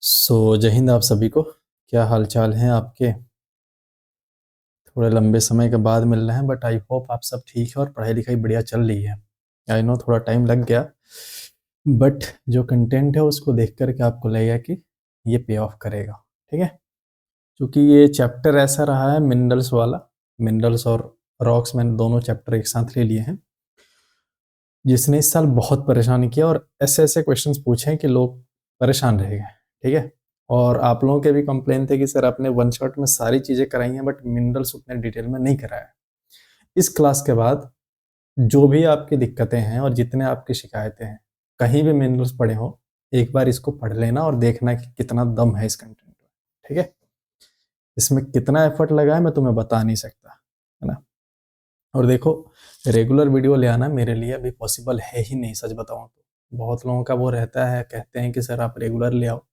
जय हिंद आप सभी को। क्या हाल चाल हैं आपके? थोड़े लंबे समय के बाद मिल रहे हैं, बट आई होप आप सब ठीक है और पढ़ाई लिखाई बढ़िया चल रही है। आई नो थोड़ा टाइम लग गया, बट जो कंटेंट है उसको देख करके आपको लगेगा कि ये पे ऑफ करेगा। ठीक है, क्योंकि ये चैप्टर ऐसा रहा है मिनरल्स वाला। मिनरल्स और रॉक्स मैंने दोनों चैप्टर एक साथ ले लिए हैं, जिसने इस साल बहुत परेशान किया और ऐसे ऐसे क्वेश्चंस पूछे हैं कि लोग परेशान रह गए। ठीक है, और आप लोगों के भी कंप्लेन थे कि सर आपने वन शॉट में सारी चीज़ें कराई हैं बट मिनरल्स उतने डिटेल में नहीं कराया। इस क्लास के बाद जो भी आपकी दिक्कतें हैं और जितने आपकी शिकायतें हैं, कहीं भी मिनरल्स पढ़े हो, एक बार इसको पढ़ लेना और देखना कि कितना दम है इस कंटेंट में। ठीक है, इसमें कितना एफर्ट लगा है मैं तुम्हें बता नहीं सकता, है ना। और देखो, रेगुलर वीडियो ले आना मेरे लिए अभी पॉसिबल है ही नहीं, सच बताऊं तो। बहुत लोगों का वो रहता है, कहते हैं कि सर आप रेगुलर ले आओ,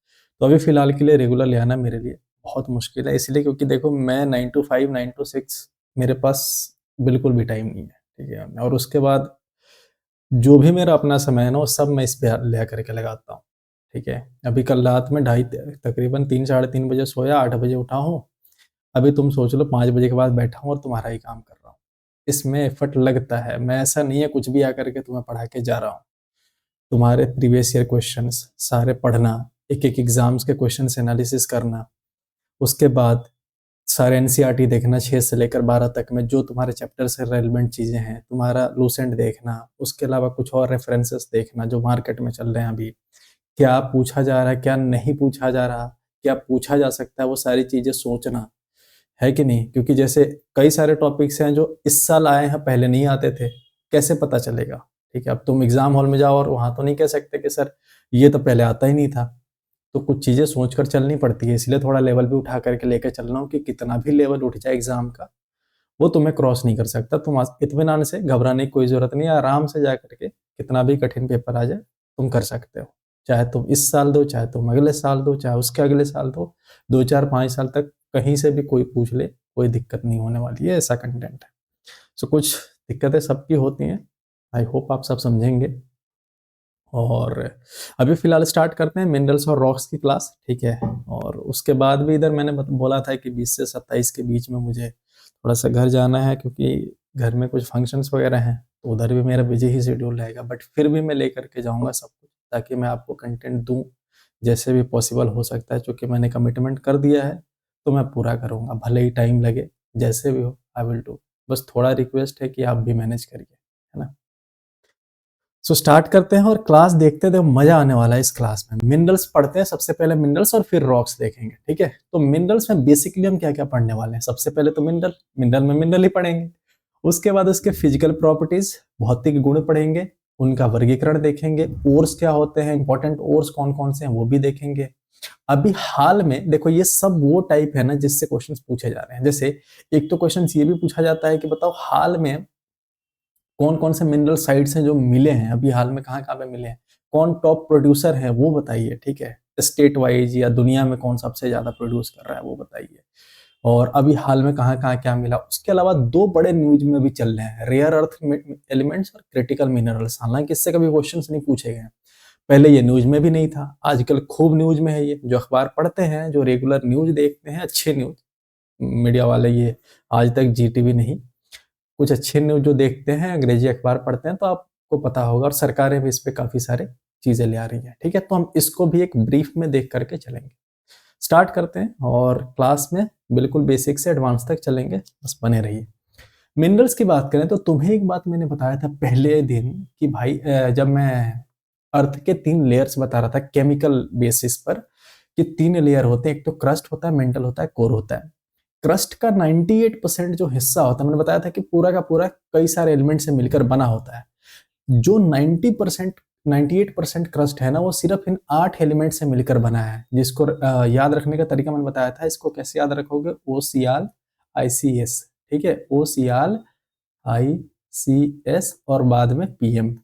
तो अभी फिलहाल के लिए रेगुलर ले आना मेरे लिए बहुत मुश्किल है। इसलिए क्योंकि देखो, मैं 9 to 5 9 to 6 मेरे पास बिल्कुल भी टाइम नहीं है। ठीक है, और उसके बाद जो भी मेरा अपना समय है ना वो सब मैं इस पे ले करके लगाता हूँ। ठीक है, अभी कल रात में तकरीबन 3 साढ़े 3 बजे सोया, 8 बजे उठा हूँ। अभी तुम सोच लो 5 बजे के बाद बैठा हूँ और तुम्हारा ही काम कर रहा हूँ। इसमें एफर्ट लगता है, मैं ऐसा नहीं है कुछ भी आकर के तुम्हें पढ़ा के जा रहा हूँ। तुम्हारे प्रीवियस ईयर क्वेश्चंस सारे पढ़ना, एक एक एग्जाम्स के क्वेश्चंस एनालिसिस करना, उसके बाद सारे एनसीईआरटी देखना 6 से लेकर 12 तक में, जो तुम्हारे चैप्टर से रेलिवेंट चीज़ें हैं, तुम्हारा लूसेंट देखना, उसके अलावा कुछ और रेफरेंसेस देखना जो मार्केट में चल रहे हैं अभी, क्या पूछा जा रहा है क्या नहीं पूछा जा रहा, क्या पूछा जा सकता है, वो सारी चीज़ें सोचना है कि नहीं। क्योंकि जैसे कई सारे टॉपिक्स हैं जो इस साल आए हैं, पहले नहीं आते थे, कैसे पता चलेगा। ठीक है, अब तुम एग्जाम हॉल में जाओ और वहां तो नहीं कह सकते कि सर ये तो पहले आता ही नहीं था। तो कुछ चीजें सोचकर चलनी पड़ती है, इसलिए थोड़ा लेवल भी उठा करके लेकर चल रहा हूँ कि कितना भी लेवल उठ जाए एग्जाम का, वो तुम्हें क्रॉस नहीं कर सकता। तुम इत्मीनान से घबराने की कोई जरूरत नहीं है, आराम से जा करके कितना भी कठिन पेपर आ जाए तुम कर सकते हो। चाहे तुम इस साल दो, चाहे तुम अगले साल दो, चाहे उसके अगले साल दो, 2 4 5 साल तक कहीं से भी कोई पूछ ले, कोई दिक्कत नहीं होने वाली है। ऐसा कंटेंट है। कुछ दिक्कतें सबकी होती हैं, आई होप आप सब समझेंगे। और अभी फिलहाल स्टार्ट करते हैं मिनरल्स और रॉक्स की क्लास। ठीक है, और उसके बाद भी इधर मैंने बोला था कि 20 से 27 के बीच में मुझे थोड़ा सा घर जाना है, क्योंकि घर में कुछ फंक्शंस वगैरह हैं, तो उधर भी मेरा बिजी ही शेड्यूल रहेगा। बट फिर भी मैं लेकर के जाऊंगा सब कुछ, ताकि मैं आपको कंटेंट दूं जैसे भी पॉसिबल हो सकता है। क्योंकि मैंने कमिटमेंट कर दिया है तो मैं पूरा करूंगा, भले ही टाइम लगे, जैसे भी हो आई विल डू। बस थोड़ा रिक्वेस्ट है कि आप भी मैनेज करिए, है ना। स्टार्ट करते हैं और क्लास देखते थे, मजा आने वाला है इस क्लास में। मिनरल्स पढ़ते हैं सबसे पहले, मिनरल्स और फिर रॉक्स देखेंगे। ठीक है, तो मिनरल्स में बेसिकली हम क्या क्या पढ़ने वाले हैं? सबसे पहले तो मिनरल, मिनरल में मिनरल ही पढ़ेंगे। उसके बाद उसके फिजिकल प्रॉपर्टीज, भौतिक गुण पढ़ेंगे, उनका वर्गीकरण देखेंगे, ओर्स क्या होते हैं, इंपॉर्टेंट ओर्स कौन कौन से हैं वो भी देखेंगे। अभी हाल में देखो, ये सब वो टाइप है ना जिससे क्वेश्चंस पूछे जा रहे हैं। जैसे एक तो क्वेश्चन ये भी पूछा जाता है कि बताओ हाल में कौन कौन से मिनरल साइट्स हैं जो मिले हैं, अभी हाल में कहाँ कहाँ पे मिले हैं, कौन टॉप प्रोड्यूसर है वो बताइए। ठीक है, स्टेट वाइज या दुनिया में कौन सबसे ज्यादा प्रोड्यूस कर रहा है वो बताइए। और अभी हाल में कहाँ कहाँ क्या मिला। उसके अलावा दो बड़े न्यूज में भी चल रहे हैं, रेयर अर्थ एलिमेंट्स और क्रिटिकल मिनरल्स। हालांकि इससे कभी क्वेश्चन नहीं पूछे गए, पहले ये न्यूज में भी नहीं था, आजकल खूब न्यूज में है। ये जो अखबार पढ़ते हैं, जो रेगुलर न्यूज देखते हैं, अच्छे न्यूज मीडिया वाले, ये आज तक जीटीवी नहीं, कुछ अच्छे न्यूज जो देखते हैं, अंग्रेजी अखबार पढ़ते हैं, तो आपको पता होगा। और सरकारें भी इस पे काफी सारे चीजें ले आ रही हैं। ठीक है, तो हम इसको भी एक ब्रीफ में देख करके चलेंगे। स्टार्ट करते हैं और क्लास में बिल्कुल बेसिक से एडवांस तक चलेंगे, बस बने रहिए। मिनरल्स की बात करें तो तुम्हें एक बात मैंने बताया था पहले दिन कि भाई, जब मैं अर्थ के 3 लेयर्स बता रहा था केमिकल बेसिस पर, कि 3 लेयर होते हैं, एक तो क्रस्ट होता है, मेंटल होता है, कोर होता है। क्रस्ट का 98% जो हिस्सा होता है, मैंने बताया था कि पूरा का पूरा कई सारे एलिमेंट से मिलकर बना होता है। जो 98% क्रस्ट है ना, वो सिर्फ इन 8 एलिमेंट से मिलकर बना है। जिसको याद रखने का तरीका मैंने बताया था, इसको कैसे याद रखोगे, OCl ICS। ठीक है, OCl ICS और बाद में PM।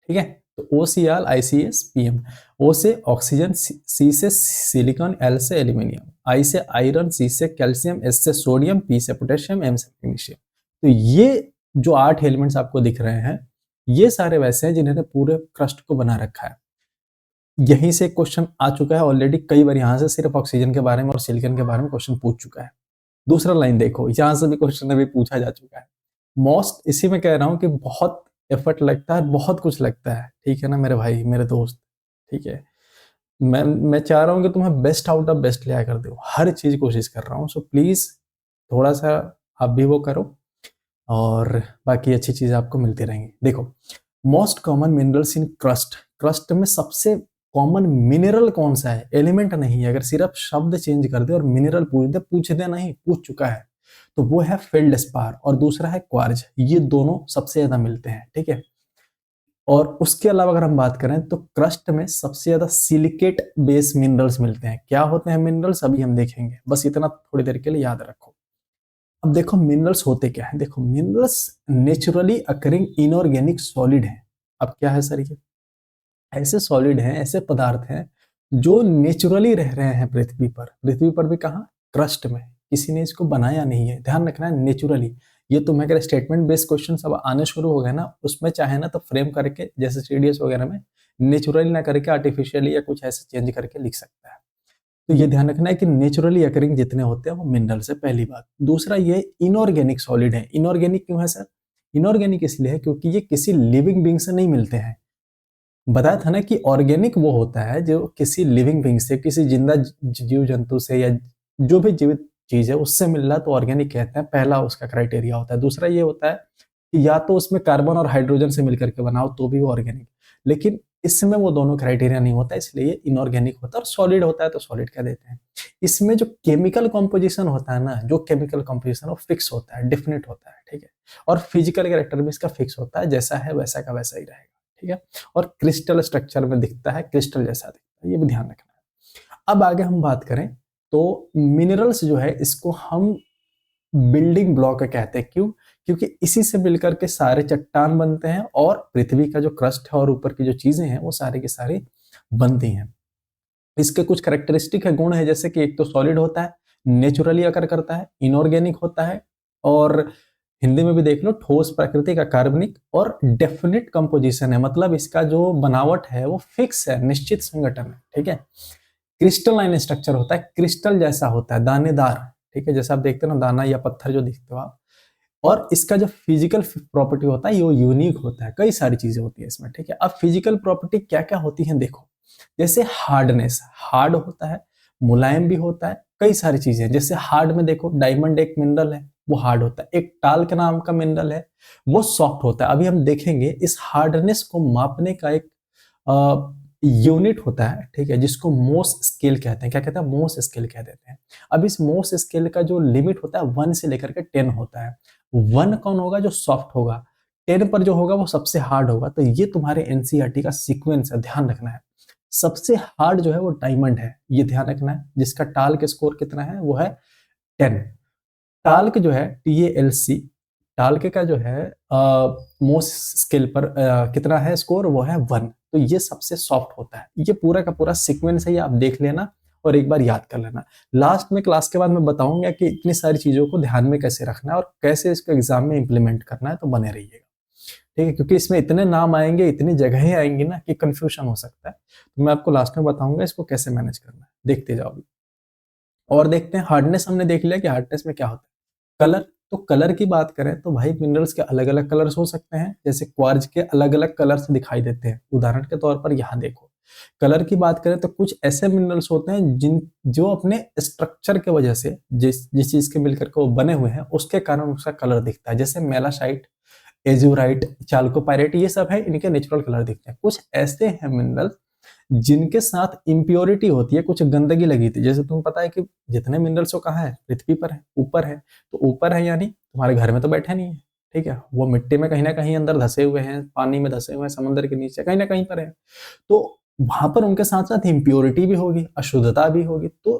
ठीक है, तो OCl ICS PM। O से ऑक्सीजन, C से सिलिकॉन, L से एल्यूमिनियम, I से आयरन, C से कैल्शियम, S से सोडियम, P से पोटेशियम, M से मैग्नीशियम। तो ये जो 8 एलिमेंट्स आपको दिख रहे हैं, ये सारे वैसे हैं जिन्होंने पूरे क्रस्ट को बना रखा है। यहीं से क्वेश्चन आ चुका है ऑलरेडी कई बार, यहाँ से सिर्फ ऑक्सीजन के बारे में और सिलिकॉन के बारे में क्वेश्चन पूछ चुका है। दूसरा लाइन देखो, यहाँ से भी क्वेश्चन अभी पूछा जा चुका है। मोस्ट, इसी में कह रहा हूँ कि बहुत एफर्ट लगता है, बहुत कुछ लगता है, ठीक है ना मेरे भाई, मेरे दोस्त, ठीक है। मैं चाह रहा हूँ कि तुम्हें बेस्ट आउट ऑफ बेस्ट लिया कर दो, हर चीज कोशिश कर रहा हूँ। सो प्लीज थोड़ा सा आप भी वो करो, और बाकी अच्छी चीजें आपको मिलती रहेंगी। देखो, most common minerals in crust, crust में सबसे कॉमन मिनरल कौन सा है, एलिमेंट नहीं है, अगर सिर्फ शब्द चेंज कर दे और मिनरल पूछ दे नहीं, पूछ चुका है, तो वो है फेल्डस्पार और दूसरा है क्वार्ज। ये दोनों सबसे ज्यादा मिलते हैं, ठीक है। और उसके अलावा अगर हम बात करें तो क्रस्ट में सबसे ज्यादा सिलिकेट बेस मिनरल्स मिलते हैं। क्या होते हैं मिनरल्स, अभी हम देखेंगे, बस इतना थोड़ी देर के लिए याद रखो। अब देखो मिनरल्स होते क्या है, देखो minerals naturally occurring inorganic solid है। अब क्या है सर, ये ऐसे सॉलिड हैं, ऐसे पदार्थ हैं जो नेचुरली रह रहे हैं पृथ्वी पर। पृथ्वी पर भी कहाँ, क्रस्ट में, किसी ने इसको बनाया नहीं है, ध्यान रखना है, नेचुरली। ये तुम्हें अगर स्टेटमेंट बेस्ड क्वेश्चन सब आने शुरू हो गए ना, उसमें चाहे ना तो फ्रेम करके, जैसे सीडीएस वगैरह में, नेचुरली ना करके आर्टिफिशियली या कुछ ऐसे चेंज करके लिख सकता है। तो ये ध्यान रखना है कि नेचुरली अकरिंग जितने होते हैं वो मिनरल से, पहली बात। दूसरा, ये इनऑर्गेनिक सॉलिड है। इनऑर्गेनिक क्यों है सर, इनऑर्गेनिक इसलिए है क्योंकि ये किसी लिविंग बींग से नहीं मिलते हैं। बताया था ना कि ऑर्गेनिक वो होता है जो किसी लिविंग बींग से, किसी जिंदा जीव जंतु से या जो भी जीवित चीज है उससे मिल रहा, तो ऑर्गेनिक कहते हैं। पहला उसका क्राइटेरिया होता है। दूसरा ये होता है कि या तो उसमें कार्बन और हाइड्रोजन से मिलकर के बनाओ तो भी वो ऑर्गेनिक, लेकिन इसमें वो दोनों क्राइटेरिया नहीं होता, इसलिए इनऑर्गेनिक होता है। और सॉलिड होता है तो सॉलिड कह देते हैं। इसमें जो केमिकल कॉम्पोजिशन होता है ना, जो केमिकल कॉम्पोजिशन वो फिक्स होता है, डिफिनिट होता है, ठीक है। और फिजिकल कैरेक्टर भी इसका फिक्स होता है, जैसा है वैसा का वैसा ही रहेगा, ठीक है। और क्रिस्टल स्ट्रक्चर में दिखता है, क्रिस्टल जैसा दिखता है, ये भी ध्यान रखना है। अब आगे हम बात करें तो मिनरल्स जो है इसको हम बिल्डिंग ब्लॉक कहते हैं। क्यों, क्योंकि इसी से मिलकर के सारे चट्टान बनते हैं और पृथ्वी का जो क्रस्ट है और ऊपर की जो चीजें हैं वो सारी की सारी बनती हैं। इसके कुछ कैरेक्टरिस्टिक है, गुण है, जैसे कि एक तो सॉलिड होता है, नेचुरली अकर करता है, इनऑर्गेनिक होता है, और हिंदी में भी देख लो, ठोस प्रकृति का, कार्बनिक, और डेफिनिट कंपोजिशन है, मतलब इसका जो बनावट है वो फिक्स है, निश्चित संगठन है, ठीक है। क्रिस्टलाइन स्ट्रक्चर होता है, क्रिस्टल जैसा होता है, दानेदार, ठीक है, जैसा आप देखते हो ना दाना या पत्थर जो दिखते हो आप। और इसका जो फिजिकल प्रॉपर्टी होता है ये यूनिक होता है, कई सारी चीजें होती है इसमें, ठीक है। अब फिजिकल प्रॉपर्टी क्या क्या होती है देखो, जैसे हार्डनेस, हार्ड होता है, मुलायम भी होता है, कई सारी चीजें। जैसे हार्ड में देखो, डायमंड एक मिनरल है, वो हार्ड होता है। एक टाल के नाम का मिनरल है, वो सॉफ्ट होता है। अभी हम देखेंगे इस हार्डनेस को मापने का एक यूनिट होता है, ठीक है, जिसको मोस स्केल कहते हैं। क्या कहते हैं, मोस स्केल कह देते हैं। अब इस मोस स्केल का जो लिमिट होता है 1 से लेकर के 10 होता है। 1 कौन होगा, जो सॉफ्ट होगा, 10 पर जो होगा वो सबसे हार्ड होगा। तो ये तुम्हारे एनसीईआरटी का सीक्वेंस है, ध्यान रखना है। सबसे हार्ड जो है वो डायमंड है, ये ध्यान रखना है, जिसका टाल के स्कोर कितना है, वो है 10। टाल्क जो है TALC, टाल्क का जो है मोस स्केल पर कितना है स्कोर, वो है 1। तो ये सबसे सॉफ्ट होता है। ये पूरा का पूरा सीक्वेंस है, ये आप देख लेना और एक बार याद कर लेना। लास्ट में क्लास के बाद मैं बताऊंगा कि इतनी सारी चीजों को ध्यान में कैसे रखना है और कैसे इसको एग्जाम में इंप्लीमेंट करना है, तो बने रहिएगा, ठीक है, क्योंकि इसमें इतने नाम आएंगे, इतनी जगहें आएंगी ना कि कंफ्यूजन हो सकता है। तो मैं आपको लास्ट में बताऊंगा इसको कैसे मैनेज करना है, देखते जाओ अभी। और देखते हैं, हार्डनेस हमने देख लिया कि हार्डनेस में क्या होता है। कलर, तो कलर की बात करें तो भाई मिनरल्स के अलग अलग कलर्स हो सकते हैं, जैसे क्वार्ज के अलग अलग कलर्स दिखाई देते हैं। उदाहरण के तौर पर यहाँ देखो, कलर की बात करें तो कुछ ऐसे मिनरल्स होते हैं जिन जो अपने स्ट्रक्चर के वजह से, जिस चीज के मिलकर के वो बने हुए हैं उसके कारण उसका कलर दिखता है। जैसे मेलासाइट, एजुराइट, चाल्कोपाइरेट, ये सब है, इनके नेचुरल कलर दिखते हैं। कुछ ऐसे हैं मिनरल जिनके साथ इम्प्योरिटी होती है, कुछ गंदगी लगी थी। जैसे तुम्हें पता है कि जितने मिनरल्स हो कहाँ है, पृथ्वी पर है, ऊपर है। तो ऊपर है यानी तुम्हारे घर में तो बैठे नहीं है, ठीक है, वो मिट्टी में कहीं ना कहीं अंदर धसे हुए हैं, पानी में धसे हुए हैं, समंदर के नीचे कहीं ना कहीं पर है। तो वहां पर उनके साथ साथ इम्प्योरिटी भी होगी, अशुद्धता भी होगी। तो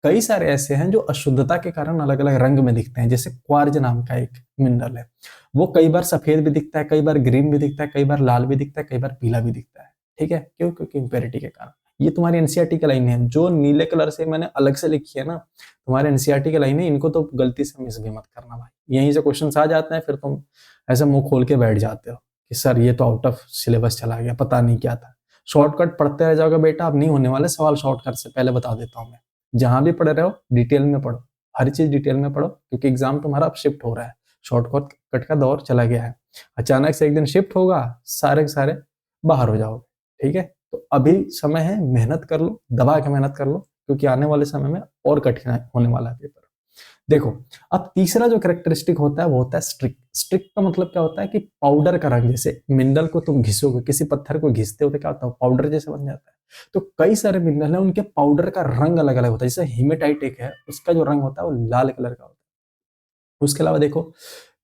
कई सारे ऐसे हैं जो अशुद्धता के कारण अलग अलग रंग में दिखते हैं। जैसे क्वार्ज नाम का एक मिनरल है, वो कई बार सफेद भी दिखता है, कई बार ग्रीन भी दिखता है, कई बार लाल भी दिखता है, कई बार पीला भी दिखता है, ठीक है। क्यों, क्योंकि इम्पेरिटी के कारण। ये तुम्हारी एनसीईआरटी की लाइन है, जो नीले कलर से मैंने अलग से लिखी है ना, तुम्हारे एनसीईआरटी की लाइन है, इनको तो गलती से मिस भी मत करना भाई। यहीं से क्वेश्चन आ जाते हैं, फिर तुम ऐसे मुंह खोल के बैठ जाते हो कि सर ये तो आउट ऑफ सिलेबस चला गया, पता नहीं क्या था। शॉर्टकट पढ़ते रह जाओगे बेटा, अब नहीं होने वाले सवाल शॉर्टकट से, पहले बता देता हूँ मैं। जहां भी पढ़ रहे हो डिटेल में पढ़ो, हर चीज डिटेल में पढ़ो, क्योंकि एग्जाम तुम्हारा अब शिफ्ट हो रहा है, शॉर्टकट कट का दौर चला गया है। अचानक से एक दिन शिफ्ट होगा, सारे के सारे बाहर हो जाओगे, ठीक है। तो अभी समय है, मेहनत कर लो, दबा के मेहनत कर लो, क्योंकि आने वाले समय में और कठिन होने वाला है पेपर। देखो, अब तीसरा जो कैरेक्टरिस्टिक होता है वो होता है स्ट्रिक। स्ट्रिक का मतलब क्या होता है कि पाउडर का रंग, जैसे मिनरल को तुम घिसोगे, किसी पत्थर को घिसते हो तो क्या होता है, पाउडर जैसे बन जाता है। तो कई सारे मिनरल है, उनके पाउडर का रंग अलग अलग होता है। जैसे हीमेटाइट एक है, उसका जो रंग होता है वो लाल कलर का होता है। उसके अलावा देखो,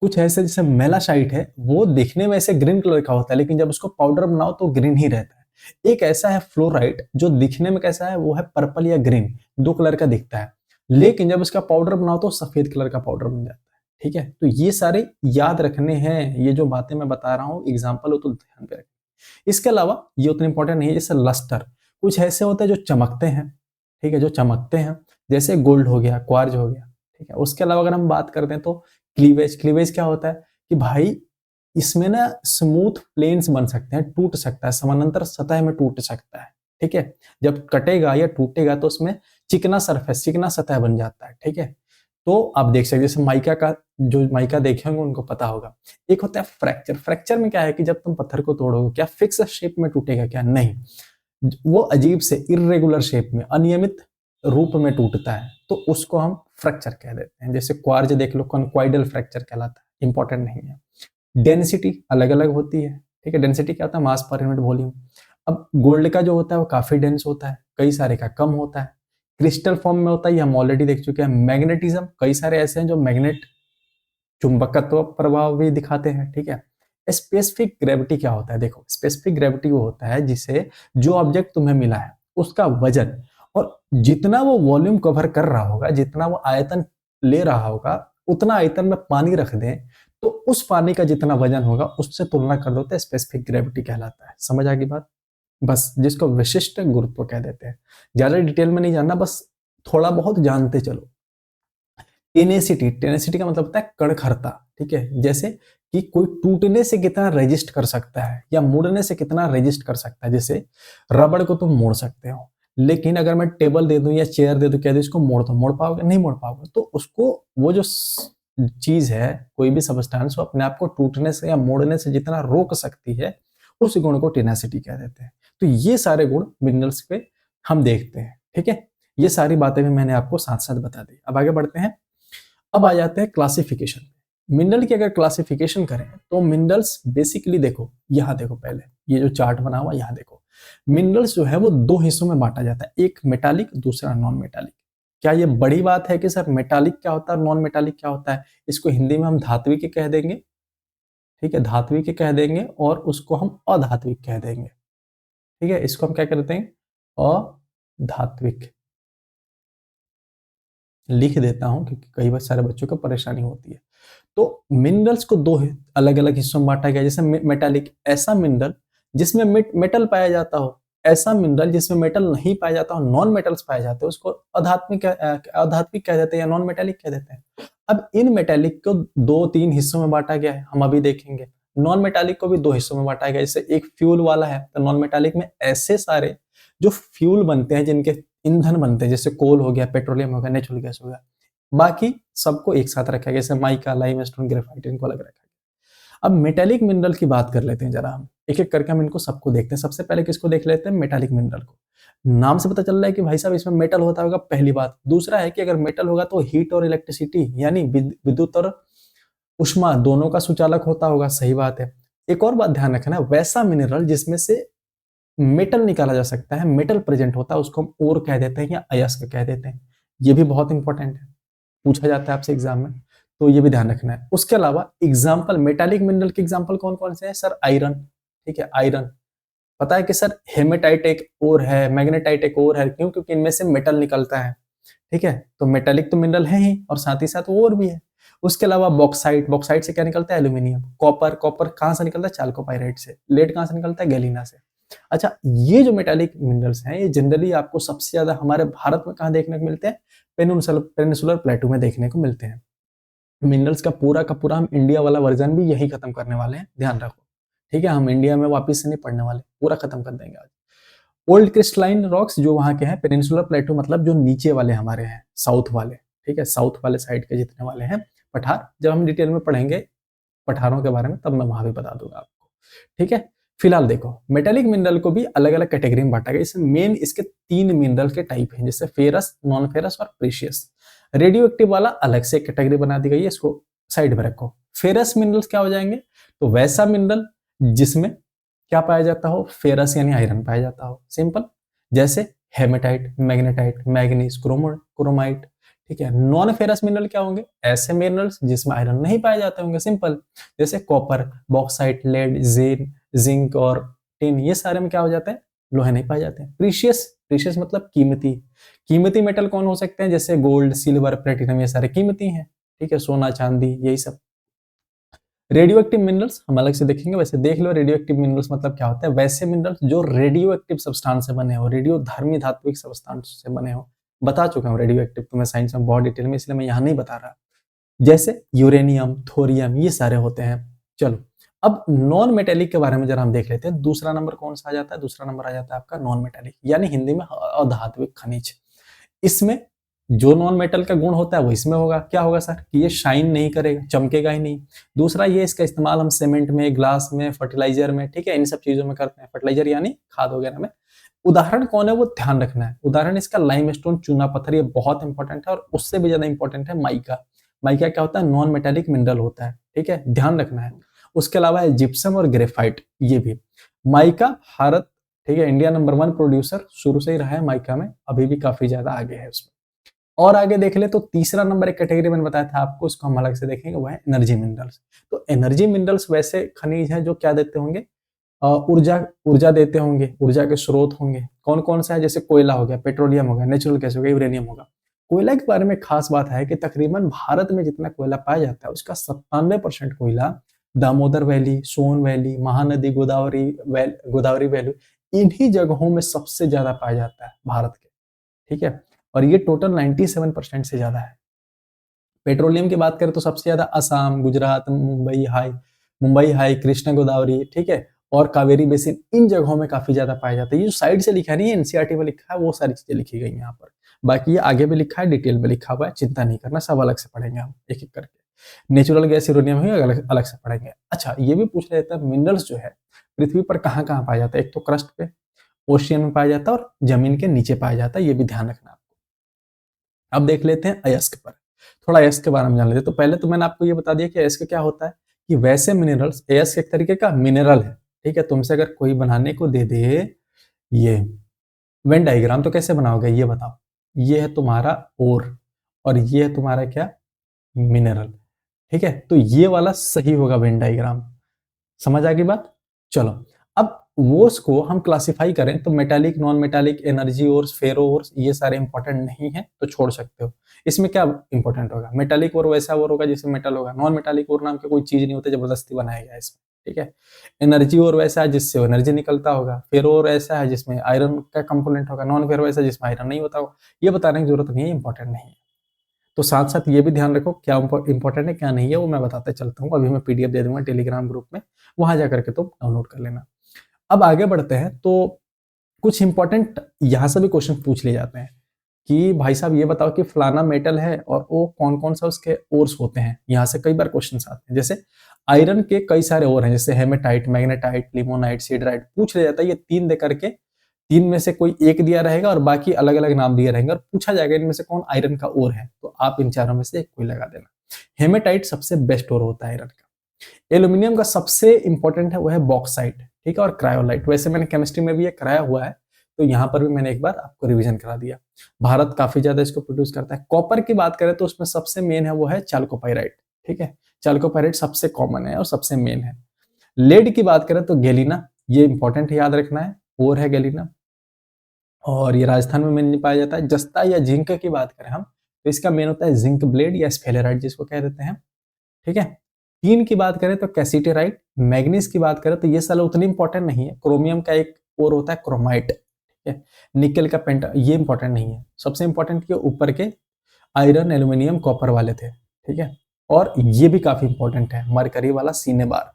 कुछ ऐसे जैसे मेलासाइट है, वो देखने में ऐसे ग्रीन कलर का होता है, लेकिन जब उसको पाउडर बनाओ तो ग्रीन ही रहता है। एक ऐसा है फ्लोराइट, जो दिखने में कैसा है, वो है पर्पल या ग्रीन, दो कलर का दिखता है, लेकिन जब इसका पाउडर बनाओ तो सफेद कलर का पाउडर बन जाता है। ठीक है, तो ये सारे याद रखने हैं, ये जो बातें मैं बता रहा हूँ एग्जाम्पल हो तो ध्यान पे रखें। इसके अलावा ये उतना इंपॉर्टेंट नहीं है। जैसे लस्टर, कुछ ऐसे होते हैं जो चमकते हैं, ठीक है, जो चमकते हैं, जैसे गोल्ड हो गया, क्वार्ज हो गया, ठीक है। उसके अलावा अगर हम बात करते हैं तो क्लीवेज, क्लीवेज क्या होता है कि भाई इसमें ना स्मूथ प्लेन्स बन सकते हैं, टूट सकता है, समानांतर सतह में टूट सकता है, ठीक है। जब कटेगा या टूटेगा तो उसमें चिकना सरफेस, चिकना सतह बन जाता है, ठीक है। तो आप देख सकते हैं, जैसे माइका का, जो माइका देखे होंगे उनको पता होगा। एक होता है फ्रैक्चर। फ्रैक्चर में क्या है कि जब तुम पत्थर को तोड़ोगे, क्या फिक्स शेप में टूटेगा, क्या नहीं, वो अजीब से इरेगुलर शेप में, अनियमित रूप में टूटता है, तो उसको हम फ्रैक्चर कह देते हैं। जैसे क्वार्ज देख लो, कॉन्क्वाइडल फ्रैक्चर कहलाता है, इंपॉर्टेंट नहीं है। डेंसिटी अलग अलग होती है, ठीक है। डेंसिटी क्या होता है, मास पर यूनिट वॉल्यूम। अब गोल्ड का जो होता है वो काफी डेंस होता है, कई सारे का कम होता है। क्रिस्टल फॉर्म में होता है, ये हम ऑलरेडी देख चुके हैं। मैग्नेटिज्म, कई सारे ऐसे हैं जो मैग्नेट, चुंबकत्व प्रभाव भी दिखाते हैं, ठीक है। स्पेसिफिक ग्रेविटी क्या होता है, देखो स्पेसिफिक ग्रेविटी वो होता है जिसे, जो ऑब्जेक्ट तुम्हें मिला है उसका वजन, और जितना वो वॉल्यूम कवर कर रहा होगा, जितना वो आयतन ले रहा होगा, उतना आयतन में पानी रख दें तो उस पानी का जितना वजन होगा उससे तुलना कर दो तो स्पेसिफिक ग्रेविटी कहलाता है। समझ आ गई बात, बस जिसको विशिष्ट गुरुत्व कह देते हैं। ज्यादा डिटेल में नहीं जानना, बस थोड़ा बहुत जानते चलो। टेनेसिटी, टेनेसिटी का मतलब होता है कड़खरता, ठीक है। जैसे कि कोई टूटने से कितना रेजिस्ट कर सकता है या मुड़ने से कितना रेजिस्ट कर सकता है। जैसे रबड़ को तुम मोड़ सकते हो, लेकिन अगर मैं टेबल दे दूं या चेयर दे दूं, कह दो इसको मोड़ दो, मोड़ पाओगे, नहीं मोड़ पाओगे। तो उसको, वो जो चीज है, कोई भी सबस्टेंस, वो अपने आप को टूटने से या मोड़ने से जितना रोक सकती है, उस गुण को टेनेसिटी कह देते हैं। तो ये सारे गुण मिनरल्स पे हम देखते हैं, ठीक है। ये सारी बातें भी मैंने आपको साथ साथ बता दी। अब आगे बढ़ते हैं। अब आ जाते हैं क्लासिफिकेशन। मिनरल की अगर क्लासिफिकेशन करें तो मिनरल्स बेसिकली, देखो यहाँ देखो, पहले ये जो चार्ट बना हुआ यहाँ देखो, मिनरल्स जो है वो दो हिस्सों में बांटा जाता है, एक मेटालिक, दूसरा नॉन मेटालिक। क्या ये बड़ी बात है कि सर मेटालिक क्या होता है, नॉन मेटालिक क्या होता है? इसको हिंदी में हम धात्विक कह देंगे, ठीक है, धात्विक कह देंगे, और उसको हम अधात्विक कह देंगे, ठीक है। इसको हम क्या करते हैं, अधात्विक लिख देता हूं, क्योंकि कई बार सारे बच्चों को परेशानी होती है। तो मिनरल्स को दो अलग अलग हिस्सों में बांटा गया। जैसे मेटालिक, ऐसा मिनरल जिसमें मेटल पाया जाता हो, ऐसा मिनरल जिसमें मेटल नहीं पाया जाता हो, नॉन मेटल्स पाए जाते हो, उसको अधात्विक कह देते हैं या नॉन मेटालिक कह देते हैं। अब इन मेटालिक को दो तीन हिस्सों में बांटा गया है, हम अभी देखेंगे। नॉन मेटालिक को भी दो हिस्सों में बांटा गया। जैसे एक फ्यूल वाला है, तो नॉन मेटालिक में ऐसे सारे जो फ्यूल बनते हैं, जिनके ईंधन बनते हैं, जैसे कोल हो गया, पेट्रोलियम हो गया, नेचुरल गैस हो गया, बाकी सबको एक साथ रखा गया। जैसे माइका, लाइमस्टोन, ग्रेफाइट, इनको अलग रखा गया। अब मेटालिक मिनरल की बात कर लेते हैं जरा, हम एक एक करके हम इनको सबको देखते हैं। सबसे पहले किसको देख लेते हैं, मेटालिक मिनरल को। नाम से पता चल रहा है कि भाई साहब इसमें मेटल होता होगा, पहली बात। दूसरा है कि अगर मेटल होगा तो हीट और इलेक्ट्रिसिटी, यानी विद्युत और उष्मा दोनों का सुचालक होता होगा, सही बात है। एक और बात ध्यान रखना, वैसा मिनरल जिसमें से मेटल निकाला जा सकता है, मेटल प्रेजेंट होता है, उसको हम ओर कह देते हैं या अयस्क कह देते हैं। ये भी बहुत इंपॉर्टेंट है, पूछा जाता है आपसे एग्जाम में, तो ये भी ध्यान रखना है। उसके अलावा एग्जाम्पल, मेटालिक मिनरल के एग्जाम्पल कौन कौन से हैं सर? आयरन, ठीक है, आयरन। पता है कि सर हेमेटाइट एक और है, मैग्नेटाइट एक और है, क्यों? क्योंकि इनमें से मेटल निकलता है, ठीक है। तो मेटालिक तो मिनरल है ही, और साथ ही साथ और भी है। उसके अलावा बॉक्साइट, बॉक्साइट से क्या निकलता है? एल्यूमिनियम। कॉपर, कॉपर कहां से निकलता है? चाल्कोपाइराइट से। लेड कहां से निकलता है? गैलीना से। अच्छा, ये जो मेटालिक मिनरल्स हैं, ये जनरली आपको सबसे ज्यादा हमारे भारत में कहां देखने को मिलते हैं? पेनिनसुलर प्लेटू में देखने को मिलते हैं। मिनरल्स का पूरा हम इंडिया वाला वर्जन भी यही खत्म करने वाले हैं, ध्यान रखो, ठीक है। हम इंडिया में वापस से नहीं पढ़ने वाले, पूरा खत्म कर देंगे आज। ओल्ड क्रिस्टलाइन रॉक्स जो वहां के हैं, पेनिनसुलर प्लेटो मतलब जो नीचे वाले हमारे हैं, साउथ वाले, ठीक है, साउथ वाले साइड के जितने वाले हैं पठार, जब हम डिटेल में पढ़ेंगे पठारों के बारे में तब मैं वहां भी बता दूंगा आपको, ठीक है। फिलहाल देखो मेटेलिक मिनरल को भी अलग अलग कैटेगरी में बांटा गया। इसमें मेन इसके 3 मिनरल के टाइप हैं, जैसे फेरस, नॉन फेरस और प्रीशियस। रेडियो एक्टिव वाला अलग से कैटेगरी बना दी गई है, इसको साइड में रखो। फेरस मिनरल्स क्या हो जाएंगे, तो वैसा मिनरल जिसमें क्या पाया जाता हो, फेरस यानी आयरन पाया जाता हो, सिंपल। जैसे हेमेटाइट, मैग्नेटाइट, मैग्नीज, क्रोमाइट, ठीक है। नॉन फेरस मिनरल क्या होंगे, ऐसे मिनरल्स जिसमें आयरन नहीं पाए जाते होंगे, सिंपल। जैसे कॉपर, बॉक्साइट, लेड, जेन, जिंक और टिन, ये सारे में क्या हो जाते हैं, लोहे नहीं पाए जाते हैं। प्रीशियस, प्रीशियस मतलब कीमती, कीमती मेटल कौन हो सकते हैं, जैसे गोल्ड, सिल्वर, प्लेटिनम, ये सारे कीमती हैं, ठीक है, सोना, चांदी, यही सब। रेडियो एक्टिव मिनरल्स हम अलग से देखेंगे, वैसे देख लो रेडियो एक्टिव मिनरल्स मतलब क्या होता है, वैसे मिनरल्स जो रेडियो एक्टिव सब्सटेंस से बने हो, रेडियो धर्मी धात्विक सब्सटेंस से बने हो। बता चुका हूँ रेडियो एक्टिव तो मैं साइंस में बहुत डिटेल में, इसलिए मैं यहाँ नहीं बता रहा। जैसे यूरेनियम, थोरियम, ये सारे होते हैं। चलो अब नॉन मेटेलिक के बारे में जरा हम देख लेते हैं। दूसरा नंबर कौन सा आ जाता है, दूसरा नंबर आ जाता है आपका नॉन मेटेलिक, यानी हिंदी में अधात्विक खनिज। इसमें जो नॉन मेटल का गुण होता है वो इसमें होगा, क्या होगा सर, कि ये शाइन नहीं करेगा, चमकेगा ही नहीं। दूसरा ये इसका इस्तेमाल हम सीमेंट में, ग्लास में, फर्टिलाइजर में, ठीक है, इन सब चीजों में करते हैं, फर्टिलाइजर यानी खाद वगैरह में। उदाहरण कौन है वो ध्यान रखना है, उदाहरण इसका लाइमस्टोन, चूना पत्थर, ये बहुत इंपॉर्टेंट है। और उससे भी ज्यादा इंपॉर्टेंट है माइका। माइका क्या होता है, नॉन मेटेलिक मिनरल होता है, ठीक है, ध्यान रखना है। उसके अलावा है जिप्सम और ग्रेफाइट, ये भी। माइका भारत, ठीक है, इंडिया नंबर 1 प्रोड्यूसर शुरू से ही रहा है माइका में, अभी भी काफी ज्यादा आगे है उसमें। और आगे देख ले तो तीसरा नंबर एक कैटेगरी मैंने बताया था आपको, इसको हम अलग से देखेंगे, वो है एनर्जी मिनरल्स। तो एनर्जी मिनरल्स वैसे खनिज हैं जो क्या देते होंगे, ऊर्जा, ऊर्जा देते होंगे, ऊर्जा के स्रोत होंगे। कौन कौन सा है, जैसे कोयला हो गया, पेट्रोलियम हो गया, नेचुरल गैस हो गया, यूरेनियम होगा। कोयला के बारे में खास बात है कि तकरीबन भारत में जितना कोयला पाया जाता है उसका 97% कोयला दामोदर वैली, सोन वैली, महानदी, गोदावरी वैली, इन्हीं जगहों में सबसे ज्यादा पाया जाता है भारत के, ठीक है। और ये टोटल 97% से ज्यादा है। पेट्रोलियम की बात करें तो सबसे ज्यादा असम, गुजरात, मुंबई हाई, कृष्णा गोदावरी, ठीक है, और कावेरी बेसिन, इन जगहों में काफी ज्यादा पाया जाता है। ये जो साइड से लिखा नहीं है, एनसीईआरटी में लिखा है, वो सारी चीजें लिखी गई यहाँ पर। बाकी ये आगे भी लिखा है, डिटेल में लिखा हुआ है, चिंता नहीं करना, सब अलग से पढ़ेंगे हम एक एक करके। नेचुरल गैस, यूरेनियम ही अलग अलग से पढ़ेंगे। अच्छा ये भी पूछ रहे थे, मिनरल्स जो है पृथ्वी पर कहाँ कहाँ पाया जाता है, एक तो क्रस्ट पे, ओशियन में पाया जाता है, और जमीन के नीचे पाया जाता है, ये भी ध्यान रखना आपको। अब देख लेते हैं अयस्क पर, थोड़ा अयस्क के बारे में जान लेते हैं। तो पहले तो मैंने आपको ये बता दिया कि अयस्क क्या होता है, कि वैसे मिनरल्स, अयस्क एक तरीके का मिनरल है, ठीक है। तुमसे अगर कोई बनाने को दे दे ये वेन डायग्राम, तो कैसे बनाओगे ये बताओ। ये है तुम्हारा ओर, और ये है तुम्हारा क्या, मिनरल, ठीक है। तो ये वाला सही होगा वेन डायग्राम, समझ आ गई बात। चलो अब वोर्स को हम क्लासिफाई करें तो metallic, non metallic, energy ores, ferro ores, ये सारे इंपॉर्टेंट नहीं है तो छोड़ सकते हो। इसमें क्या इंपॉर्टेंट होगा, मेटालिक ओर वैसा ओर होगा जिसमें मेटल होगा, नॉन मेटालिक ओर नाम की कोई चीज नहीं होती, जबरदस्ती बनाया गया इसमें, ठीक है। एनर्जी ओर वैसा है जिससे एनर्जी निकलता होगा, फेरो ओर ऐसा है जिसमें आयरन का कंपोनेंट होगा, नॉन फेरो ऐसा जिसमें आयरन नहीं होता होगा। ये बताने की जरूरत नहीं है, इंपॉर्टेंट नहीं है। तो साथ साथ ये भी ध्यान रखो क्या इंपॉर्टेंट है क्या नहीं है, वो मैं बताते चलता हूँ। अभी मैं पीडीएफ दे दूंगा टेलीग्राम ग्रुप में, वहां जाकर के तुम डाउनलोड कर लेना। अब आगे बढ़ते हैं तो कुछ इंपॉर्टेंट यहाँ से भी क्वेश्चन पूछ लिए जाते हैं कि भाई साहब ये बताओ कि फलाना मेटल है और वो कौन कौन सा उसके ओर्स होते हैं। यहाँ से कई बार क्वेश्चन आते हैं, जैसे आयरन के कई सारे ओर हैं, जैसे हेमेटाइट, मैग्नेटाइट, लिमोनाइट, सिडराइट, पूछ लिया जाता है। ये 3 दे करके 3 में से कोई एक दिया रहेगा और बाकी अलग अलग नाम दिए रहेंगे, और पूछा जाएगा इनमें से कौन आयरन का ओर है, तो आप इन चारों में से एक कोई लगा देना। हेमेटाइट सबसे बेस्ट ओर होता है आयरन का। एल्यूमिनियम का सबसे इंपॉर्टेंट है वो है बॉक्साइट, ठीक है, और क्रायोलाइट। वैसे मैंने केमिस्ट्री में भी ये कराया हुआ है, तो यहाँ पर भी मैंने एक बार आपको रिवीजन करा दिया। भारत काफी ज्यादा इसको प्रोड्यूस करता है। कॉपर की बात करें तो उसमें सबसे मेन है वो है चाल्कोपाइराइट, ठीक है, चाल्कोपाइराइट सबसे कॉमन है और सबसे मेन है। लेड की बात करें तो गैलिना, ये इंपॉर्टेंट है, याद रखना है, और है गैलिना, और ये राजस्थान में मेन पाया जाता है। जस्ता या जिंक की बात करें हम तो इसका मेन होता है जिंक ब्लेड या स्फेलेराइट जिसको कह देते हैं, ठीक है। टीन की बात करें तो कैसिटेराइट, मैग्नीज की बात करें तो ये साल उतनी इंपॉर्टेंट नहीं है। क्रोमियम का एक और होता है क्रोमाइट, ठीक है। निकल का पेंटा, ये इंपॉर्टेंट नहीं है। सबसे इंपॉर्टेंट के ऊपर के आयरन, एल्यूमिनियम, कॉपर वाले थे, ठीक है। और ये भी काफी इंपॉर्टेंट है, मरकरी वाला सीने बार,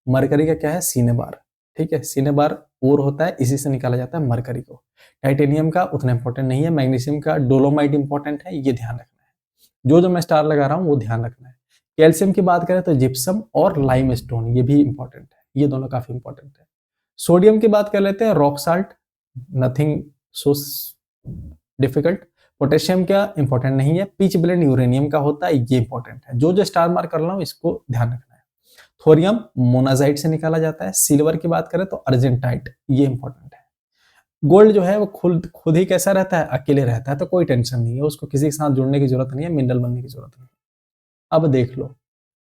मरकरी का क्या है सीने बार, ठीक है। सिनेबार ओर होता है, इसी से निकाला जाता है मरकरी को। टाइटेनियम का उतना इंपॉर्टेंट नहीं है। मैग्नीशियम का डोलोमाइट इंपॉर्टेंट है, ये ध्यान रखना है। जो मैं स्टार लगा रहा हूँ वो ध्यान रखना है। कैल्शियम की बात करें तो जिप्सम और लाइमस्टोन, ये भी इंपॉर्टेंट है, ये दोनों काफी इंपॉर्टेंट है। सोडियम की बात कर लेते हैं, rock salt, nothing so difficult. Potassium क्या इंपॉर्टेंट नहीं है। पिच ब्लेंड यूरेनियम का होता है, ये इंपॉर्टेंट है। जो स्टार मार्क कर रहा हूँ इसको ध्यान रखना है। थोरियम मोनाजाइट से निकाला जाता है। सिल्वर की बात करें तो अर्जेंटाइट, ये इंपॉर्टेंट है। गोल्ड जो है वो खुद खुद ही कैसा रहता है, अकेले रहता है, तो कोई टेंशन नहीं है, उसको किसी के साथ जुड़ने की जरूरत नहीं है, मिनरल बनने की जरूरत नहीं है। अब देख लो,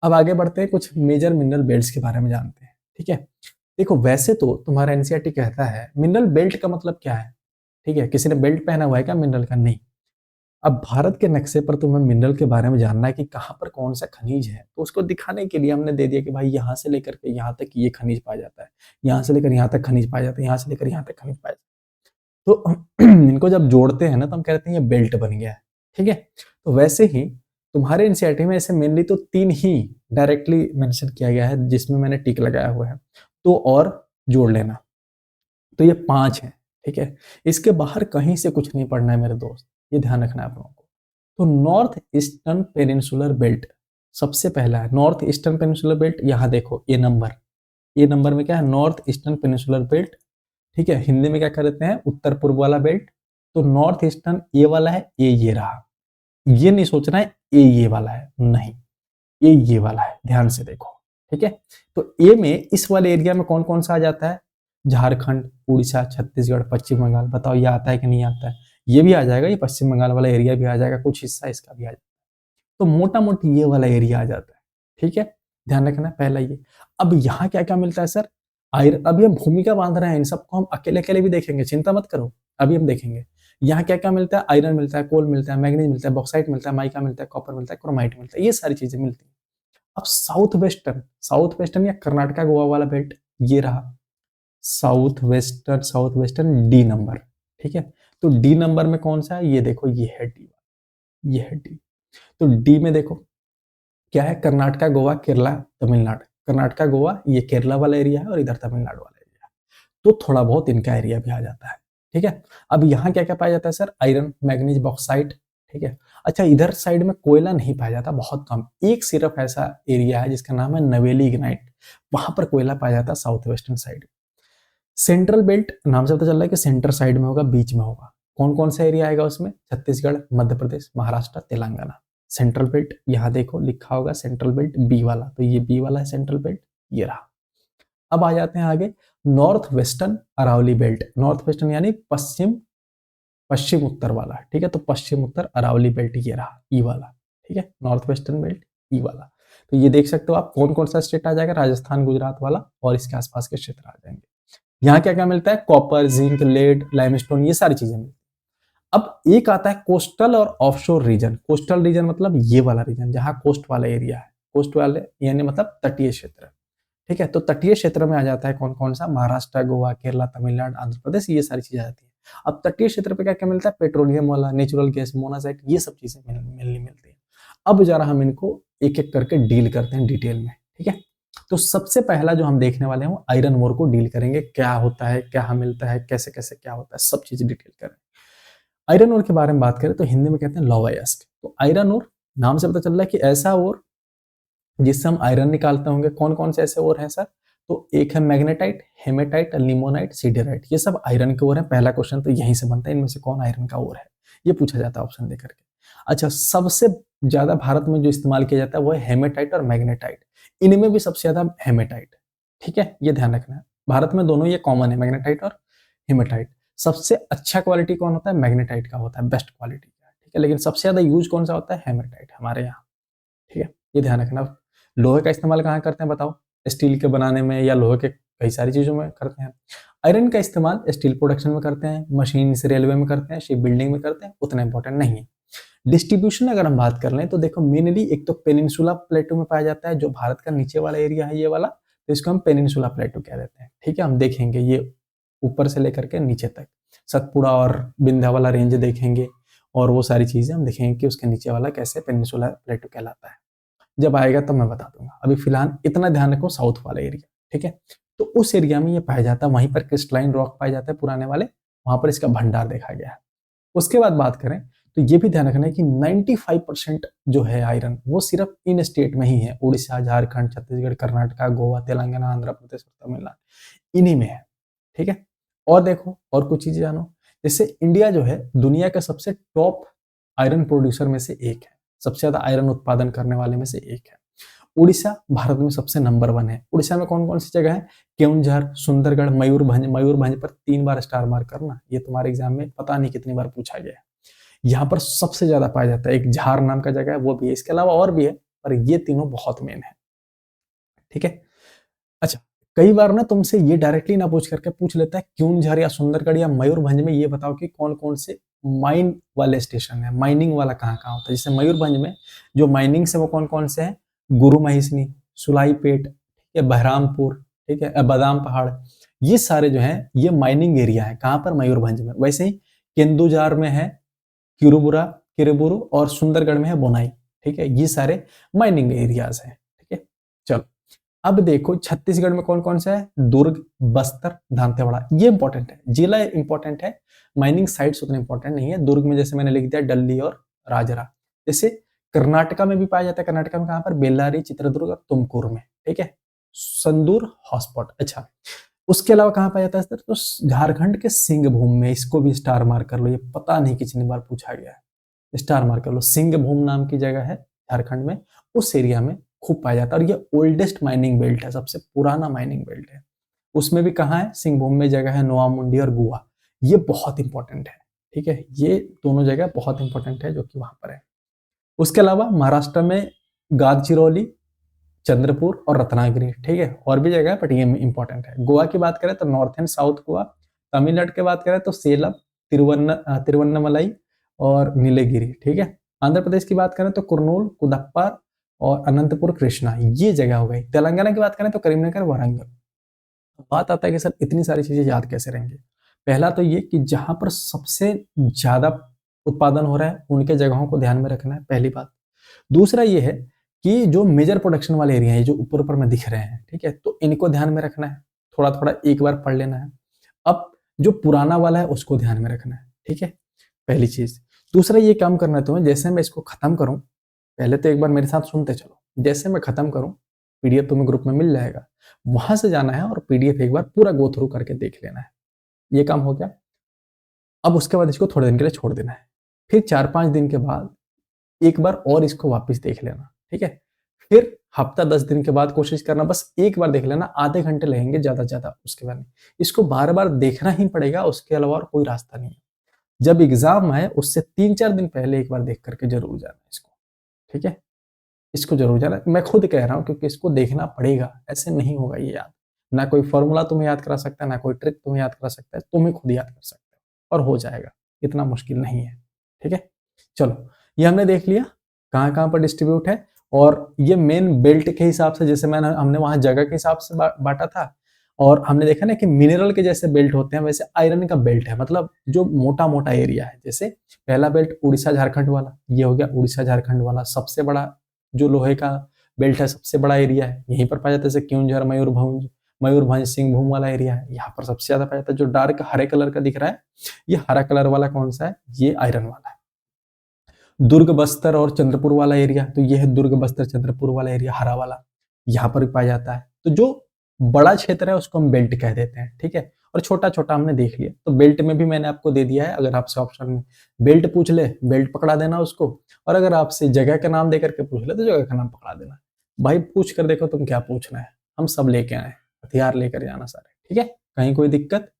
अब आगे बढ़ते हैं, कुछ मेजर मिनरल बेल्ट्स के बारे में जानते हैं। ठीक है, देखो वैसे तो तुम्हारा एनसीईआरटी कहता है मिनरल बेल्ट का मतलब क्या है। ठीक है, किसी ने बेल्ट पहना हुआ है क्या मिनरल का? नहीं। अब भारत के नक्शे पर तुम्हें मिनरल के बारे में जानना है कि कहाँ पर कौन सा खनिज है, तो उसको दिखाने के लिए हमने दे दिया कि भाई यहाँ से लेकर के यहाँ तक ये खनिज पाया जाता है, यहाँ से लेकर यहाँ तक खनिज पाया जाता है, यहाँ से लेकर यहाँ तक खनिज पाया जाता है। तो इनको जब जोड़ते हैं ना तो हम कहते हैं ये बेल्ट बन गया है। ठीक है, तो वैसे ही तुम्हारे एनसीईआरटी में ऐसे मेनली तो 3 ही डायरेक्टली मेंशन किया गया है जिसमें मैंने टिक लगाया हुआ है, तो और जोड़ लेना, तो ये 5 है। ठीक है, इसके बाहर कहीं से कुछ नहीं पढ़ना है मेरे दोस्त, ये ध्यान रखना है आप लोगों को। तो नॉर्थ ईस्टर्न पेनिनसुलर बेल्ट सबसे पहला है। नॉर्थ ईस्टर्न पेनिनसुलर बेल्ट, यहाँ देखो ये नंबर में क्या है, नॉर्थ ईस्टर्न पेनिनसुलर बेल्ट। ठीक है, हिंदी में क्या कहते हैं, उत्तर पूर्व वाला बेल्ट। तो नॉर्थ ईस्टर्न ए वाला है, ये रहा। ये नहीं सोचना है ये वाला है, नहीं, ये वाला है, ध्यान से देखो। ठीक है, तो ए में इस वाले एरिया में कौन कौन सा आ जाता है, झारखंड, उड़ीसा, छत्तीसगढ़, पश्चिम बंगाल। बताओ ये आता है कि नहीं आता है? ये भी आ जाएगा, ये पश्चिम बंगाल वाला एरिया भी आ जाएगा, कुछ हिस्सा इसका भी आ जाएगा। तो मोटा मोटी ये वाला एरिया आ जाता है। ठीक है, ध्यान रखना पहला ये। अब यहाँ क्या क्या मिलता है सर, आयरन। अभी हम भूमिका बांध रहे हैं, इन सबको हम अकेले अकेले भी देखेंगे, चिंता मत करो, अभी हम देखेंगे। यहाँ क्या क्या मिलता है, आयरन मिलता है, कोल मिलता है, मैग्नीज मिलता है, बॉक्साइट मिलता है, माइका मिलता है, कॉपर मिलता है, क्रोमाइट मिलता है, ये सारी चीजें मिलती है। अब साउथ वेस्टर्न या कर्नाटका गोवा वाला बेल्ट, ये रहा साउथ वेस्टर्न डी नंबर। ठीक है, तो डी नंबर में कौन सा है, ये देखो, ये है डी, ये है डी। तो डी में देखो क्या है, कर्नाटका गोवा केरला तमिलनाडु। कर्नाटका गोवा ये केरला वाला एरिया है और इधर तमिलनाडु वाला एरिया है, तो थोड़ा बहुत इनका एरिया भी आ जाता है। ठीक है, अब यहाँ क्या क्या पाया जाता है सर, आयरन, मैग्नीज, बॉक्साइट। ठीक है, अच्छा इधर साइड में कोयला नहीं पाया जाता, बहुत कम, एक सिर्फ ऐसा एरिया है जिसका नाम है नवेली इग्नाइट, वहां पर कोयला पाया जाता है south western side. Central belt नाम से पता चल रहा है कि सेंटर साइड में होगा, बीच में होगा। कौन कौन सा एरिया आएगा उसमें, छत्तीसगढ़, मध्य प्रदेश, महाराष्ट्र, तेलंगाना। सेंट्रल बेल्ट यहाँ देखो लिखा होगा सेंट्रल बेल्ट बी वाला, तो ये बी वाला है सेंट्रल बेल्ट, ये रहा। अब आ जाते हैं आगे, north western Aravalli belt. North western यानी पश्चिम पश्चिम उत्तर वाला। ठीक है, तो पश्चिम उत्तर अरावली बेल्ट ये रहा, ई वाला। ठीक है, नॉर्थ वेस्टर्न बेल्ट, ई वाला। तो ये देख सकते हो आप कौन कौन सा स्टेट आ जाएगा, राजस्थान, गुजरात वाला और इसके आसपास के क्षेत्र आ जाएंगे। यहाँ क्या क्या मिलता है, कॉपर, जिंक, लेड, लाइमस्टोन, ये सारी चीजें मिलती हैं। अब एक आता है कोस्टल और ऑफशोर रीजन। कोस्टल रीजन मतलब ये वाला रीजन जहां कोस्ट वाला एरिया है, कोस्ट वाले यानी मतलब तटीय क्षेत्र। ठीक है, तो तटीय क्षेत्र में आ जाता है कौन कौन सा, महाराष्ट्र, गोवा, केरला, तमिलनाडु, आंध्र प्रदेश, ये सारी चीजें आ जाती है। अब तटीय क्षेत्र पे क्या क्या मिलता है, पेट्रोलियम वाला, नेचुरल गैस, मोनाजाइट, ये सब चीजें मिलती है। अब जरा हम इनको एक एक करके डील करते हैं डिटेल में। ठीक है, तो सबसे पहला जो हम देखने वाले हैं वो आयरन ओर को डील करेंगे, क्या होता है, क्या मिलता है, कैसे कैसे क्या होता है, सब चीज डिटेल करें। आयरन ओर के बारे में बात करें तो हिंदी में कहते हैं लौहअयस्क। तो आयरन ओर नाम से पता चल रहा है कि ऐसा ओर जिससे हम आयरन निकालते होंगे। कौन कौन से ऐसे ओर हैं सर, तो एक है मैग्नेटाइट, हेमेटाइट, लिमोनाइट, सीडेराइट, ये सब आयरन के ओर है। पहला क्वेश्चन तो यहीं से बनता है, इनमें से कौन आयरन का ओर है, ये पूछा जाता है ऑप्शन देकर के। अच्छा, सबसे ज्यादा भारत में जो इस्तेमाल किया जाता है वो है हेमेटाइट और मैग्नेटाइट, इनमें भी सबसे ज्यादा हेमेटाइट। ठीक है, ये ध्यान रखना है, भारत में दोनों ये कॉमन है, मैग्नेटाइट और हेमेटाइट। सबसे अच्छा क्वालिटी कौन होता है, मैग्नेटाइट का होता है, बेस्ट क्वालिटी का। ठीक है, लेकिन सबसे ज्यादा यूज कौन सा होता है, हेमेटाइट हमारे यहाँ। ठीक है, ये ध्यान रखना। लोहे का इस्तेमाल कहाँ करते हैं बताओ, स्टील के बनाने में या लोहे के कई सारी चीजों में करते हैं। आयरन का इस्तेमाल स्टील प्रोडक्शन में करते हैं, मशीन से रेलवे में करते हैं, शिप बिल्डिंग में करते हैं, उतना इंपॉर्टेंट नहीं है। डिस्ट्रीब्यूशन अगर हम बात कर लें तो देखो मेनली एक तो पेनिनसुला प्लेटो में पाया जाता है, जो भारत का नीचे वाला एरिया है ये वाला, तो इसको हम पेनिनसुला प्लेटो कह देते हैं। ठीक है, हम देखेंगे ये ऊपर से लेकर के नीचे तक सतपुड़ा और विंध्या वाला रेंज देखेंगे, और वो सारी चीजें हम देखेंगे कि उसके नीचे वाला कैसे पेनिनसुला प्लेटो कहलाता है। जब आएगा तब मैं बता दूंगा, अभी फिलहाल इतना ध्यान रखो साउथ वाला एरिया। ठीक है, तो उस एरिया में ये पाया जाता है, वहीं पर क्रिस्टलाइन रॉक पाए जाते हैं पुराने वाले, वहां पर इसका भंडार देखा गया है। उसके बाद बात करें तो ये भी ध्यान रखना है कि 95% जो है आयरन वो सिर्फ इन स्टेट में ही है, उड़ीसा, झारखंड, छत्तीसगढ़, कर्नाटका, गोवा, तेलंगाना, आंध्र प्रदेश और तमिलनाडु, इन्हीं में है। ठीक है, और देखो और कुछ चीजें जानो, जैसे इंडिया जो है दुनिया का सबसे टॉप आयरन प्रोड्यूसर में से एक है, सबसे ज्यादा आयरन उत्पादन करने वाले में से एक है। उड़ीसा भारत में सबसे नंबर 1 है। उड़ीसा में कौन कौन सी जगह है? केउंझर, सुंदरगढ़, मयूरभंज। मयूरभंज पर 3 बार स्टार मार्क करना, ये तुम्हारे एग्जाम में पता नहीं कितनी बार पूछा गया है। यहाँ पर सबसे ज्यादा पाया जाता है। एक झार नाम का जगह है, वो भी है, इसके अलावा और भी है, पर ये तीनों बहुत मेन है। ठीक है, अच्छा, कई बार ना तुमसे ये डायरेक्टली ना पूछ करके पूछ लेता है केउंझर या सुंदरगढ़ या मयूरभंज में ये बताओ कि कौन कौन से माइन वाले स्टेशन है, माइनिंग वाला कहाँ कहाँ होता है। जैसे मयूरभंज में जो माइनिंग से वो कौन कौन से हैं? गुरु महिसनी, सुलाईपेट, ठीक है, बहरामपुर, ठीक है, बादाम पहाड़, ये सारे जो है ये माइनिंग एरिया है। कहाँ पर? मयूरभंज में। वैसे ही केंदुजार में है किरुबुरा, किरेबुरु, और सुंदरगढ़ में है बोनाई। ठीक है, ये सारे माइनिंग एरियाज हैं। ठीक है, चलो अब देखो छत्तीसगढ़ में कौन कौन सा है? दुर्ग, बस्तर, दांतेवाड़ा, ये इंपॉर्टेंट है, जिला इंपॉर्टेंट है, माइनिंग साइट्स उतने इंपॉर्टेंट नहीं है। दुर्ग में जैसे मैंने लिख दिया डल्ली और राजरा। जैसे कर्नाटका में भी पाया जाता है, कर्नाटका में कहां पर? बेल्लारी, चित्रदुर्ग और तुमकुर में। ठीक है, संदूर हॉटस्पॉट। अच्छा, उसके अलावा कहां पाया जाता है सर? तो झारखंड के सिंहभूम में, इसको भी स्टार मार्क कर लो, ये पता नहीं कितनी बार पूछा गया है, स्टार मार्क कर लो। सिंहभूम नाम की जगह है झारखंड में, उस एरिया में खूब पाया जाता है, और ये ओल्डेस्ट माइनिंग बेल्ट है, सबसे पुराना माइनिंग बेल्ट है। उसमें भी कहाँ है? सिंहभूम में जगह है नोआमुंडी और गुआ, ये बहुत इंपॉर्टेंट है। ठीक है, ये दोनों जगह बहुत इंपॉर्टेंट है जो कि वहां पर है। उसके अलावा महाराष्ट्र में गादचिरोली, चंद्रपुर और रत्नागिरी। ठीक है, और भी जगह है बट ये इंपॉर्टेंट है। गोवा की बात करें तो north and south Goa. Tamil Nadu की बात करें तो सेलम, तिरुवन्नमलाई और नीलगिरी। ठीक है, आंध्र प्रदेश की बात करें तो कुर्नूल, कुदप्पा और अनंतपुर कृष्णा, ये जगह हो गई। तेलंगाना की बात करें तो करीमनगर, वारंगल। बात आता है कि सर इतनी सारी चीजें याद कैसे रहेंगे? पहला तो ये कि जहां पर सबसे ज्यादा उत्पादन हो रहा है उनके जगहों को ध्यान में रखना है, पहली बात। दूसरा ये है कि जो मेजर प्रोडक्शन वाले एरिया है जो ऊपर ऊपर में दिख रहे हैं, ठीक है, तो इनको ध्यान में रखना है, थोड़ा थोड़ा एक बार पढ़ लेना है। अब जो पुराना वाला है उसको ध्यान में रखना है। ठीक है, पहली चीज। दूसरा ये काम करना है तुम्हें, जैसे मैं इसको खत्म करूं, पहले तो एक बार मेरे साथ सुनते चलो, जैसे मैं खत्म करूं पीडीएफ तुम्हें ग्रुप में मिल जाएगा, वहां से जाना है और पीडीएफ एक बार पूरा गो थ्रू करके देख लेना है। ये काम हो गया। अब उसके बाद इसको थोड़े दिन के लिए छोड़ देना है, फिर 4-5 दिन के बाद एक बार और इसको वापस देख लेना। ठीक है, फिर हफ्ता 10 दिन के बाद कोशिश करना, बस एक बार देख लेना, आधे घंटे लगेंगे ज्यादा से ज्यादा, उसके बाद नहीं। इसको बार बार देखना ही पड़ेगा, उसके अलावा और कोई रास्ता नहीं है। जब एग्जाम आए उससे 3-4 दिन पहले एक बार देख करके जरूर जाना इसको। ठीक है, इसको जरूर जाना, मैं खुद कह रहा हूँ क्योंकि इसको देखना पड़ेगा, ऐसे नहीं होगा ये याद। ना कोई फॉर्मूला तुम्हें याद करा सकता है, ना कोई ट्रिक तुम्हें याद करा सकता है, तुम्हें खुद याद कर सकते हो और हो जाएगा, इतना मुश्किल नहीं है। ठीक है, चलो ये हमने देख लिया कहाँ कहाँ पर डिस्ट्रीब्यूट है, और ये मेन बेल्ट के हिसाब से, जैसे मैंने हमने वहां जगह के हिसाब से बांटा था, और हमने देखा ना कि मिनरल के जैसे बेल्ट होते हैं वैसे आयरन का बेल्ट है, मतलब जो मोटा मोटा एरिया है। जैसे पहला बेल्ट उड़ीसा झारखंड वाला, ये हो गया उड़ीसा झारखंड वाला सबसे बड़ा जो लोहे का बेल्ट है, सबसे बड़ा एरिया है, यहीं पर पाया जाता है। जैसे केउंझर, मयूरभंज, मयूरभंज सिंहभूम वाला एरिया है, यहाँ पर सबसे ज्यादा पाया जाता है। जो डार्क हरे कलर का दिख रहा है, ये हरा कलर वाला कौन सा है? ये आयरन वाला है। दुर्ग, बस्तर और चंद्रपुर वाला एरिया, तो ये है दुर्ग, बस्तर, चंद्रपुर वाला एरिया, हरा वाला, यहाँ पर भी पाया जाता है। तो जो बड़ा क्षेत्र है उसको हम बेल्ट कह देते हैं। ठीक है, और छोटा छोटा हमने देख लिया। तो बेल्ट में भी मैंने आपको दे दिया है, अगर आपसे ऑप्शन में बेल्ट पूछ ले, बेल्ट पकड़ा देना उसको, और अगर आपसे जगह का नाम देकर के पूछ ले तो जगह का नाम पकड़ा देना। भाई पूछ कर देखो तुम क्या पूछना है, हम सब लेके आए, हथियार लेकर जाना सारे। ठीक है, कहीं कोई दिक्कत?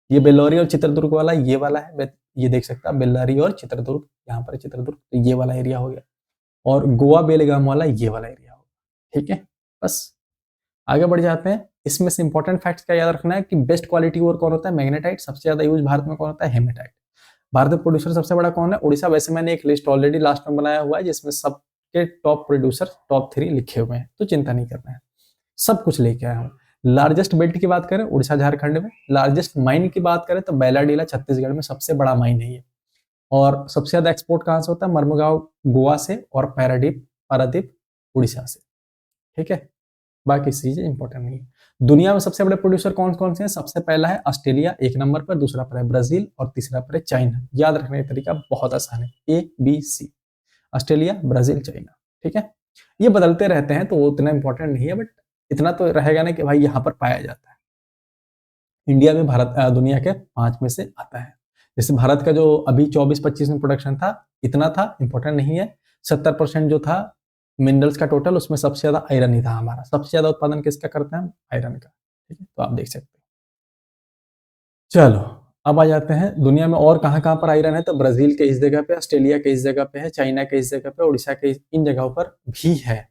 ये बेल्लौरी और चित्रदुर्ग वाला ये वाला है, ये देख सकता है बेल्लारी और चित्रदुर्ग, यहाँ पर चित्रदुर्ग, तो ये वाला एरिया हो गया, और गोवा बेलगाम वाला ये वाला एरिया हो गया। ठीक है, बस आगे बढ़ जाते हैं। इसमें से इंपॉर्टेंट फैक्ट्स क्या याद रखना है कि बेस्ट क्वालिटी और कौन होता है? मैग्नेटाइट। सबसे ज्यादा यूज भारत में कौन होता है? हेमेटाइट। भारत में प्रोड्यूसर सबसे बड़ा कौन है? उड़ीसा। वैसे मैंने एक लिस्ट ऑलरेडी लास्ट में बनाया हुआ है जिसमें सबके टॉप प्रोड्यूसर टॉप 3 लिखे हुए हैं, तो चिंता नहीं करना है, सब कुछ लेके आया हूँ। लार्जेस्ट बेल्ट की बात करें उड़ीसा झारखंड में, लार्जेस्ट माइन की बात करें तो बैलाडीला छत्तीसगढ़ में सबसे बड़ा माइन है ये, और सबसे ज्यादा एक्सपोर्ट कहां से होता है? मर्मगांव गोवा से, और पारादीप पारादीप उड़ीसा से। ठीक है, बाकी चीजें इंपॉर्टेंट नहीं है। दुनिया में सबसे बड़े प्रोड्यूसर कौन कौन से हैं? सबसे पहला है ऑस्ट्रेलिया 1 नंबर पर, दूसरा पर है ब्राजील और तीसरा पर है चाइना। याद रखने का तरीका बहुत आसान है, ABC, ऑस्ट्रेलिया, ब्राजील, चाइना। ठीक है, ये बदलते रहते हैं तो वो उतना इंपॉर्टेंट नहीं है, बट इतना तो रहेगा ना कि भाई यहाँ पर पाया जाता है। इंडिया भी भारत दुनिया के 5 में से आता है। जैसे भारत का जो अभी 24-25 में प्रोडक्शन था, इतना था, इंपॉर्टेंट नहीं है। 70% जो था मिनरल्स का टोटल, उसमें सबसे ज्यादा आयरन ही था हमारा। सबसे ज्यादा उत्पादन किसका करते हैं हम? आयरन का। ठीक है, तो आप देख सकते हैं। चलो, अब आ जाते हैं दुनिया में और कहाँ कहाँ पर आयरन है। तो ब्राजील के इस जगह पे, ऑस्ट्रेलिया के इस जगह पे है, चाइना के इस जगह पे, उड़ीसा के इन जगहों पर भी है।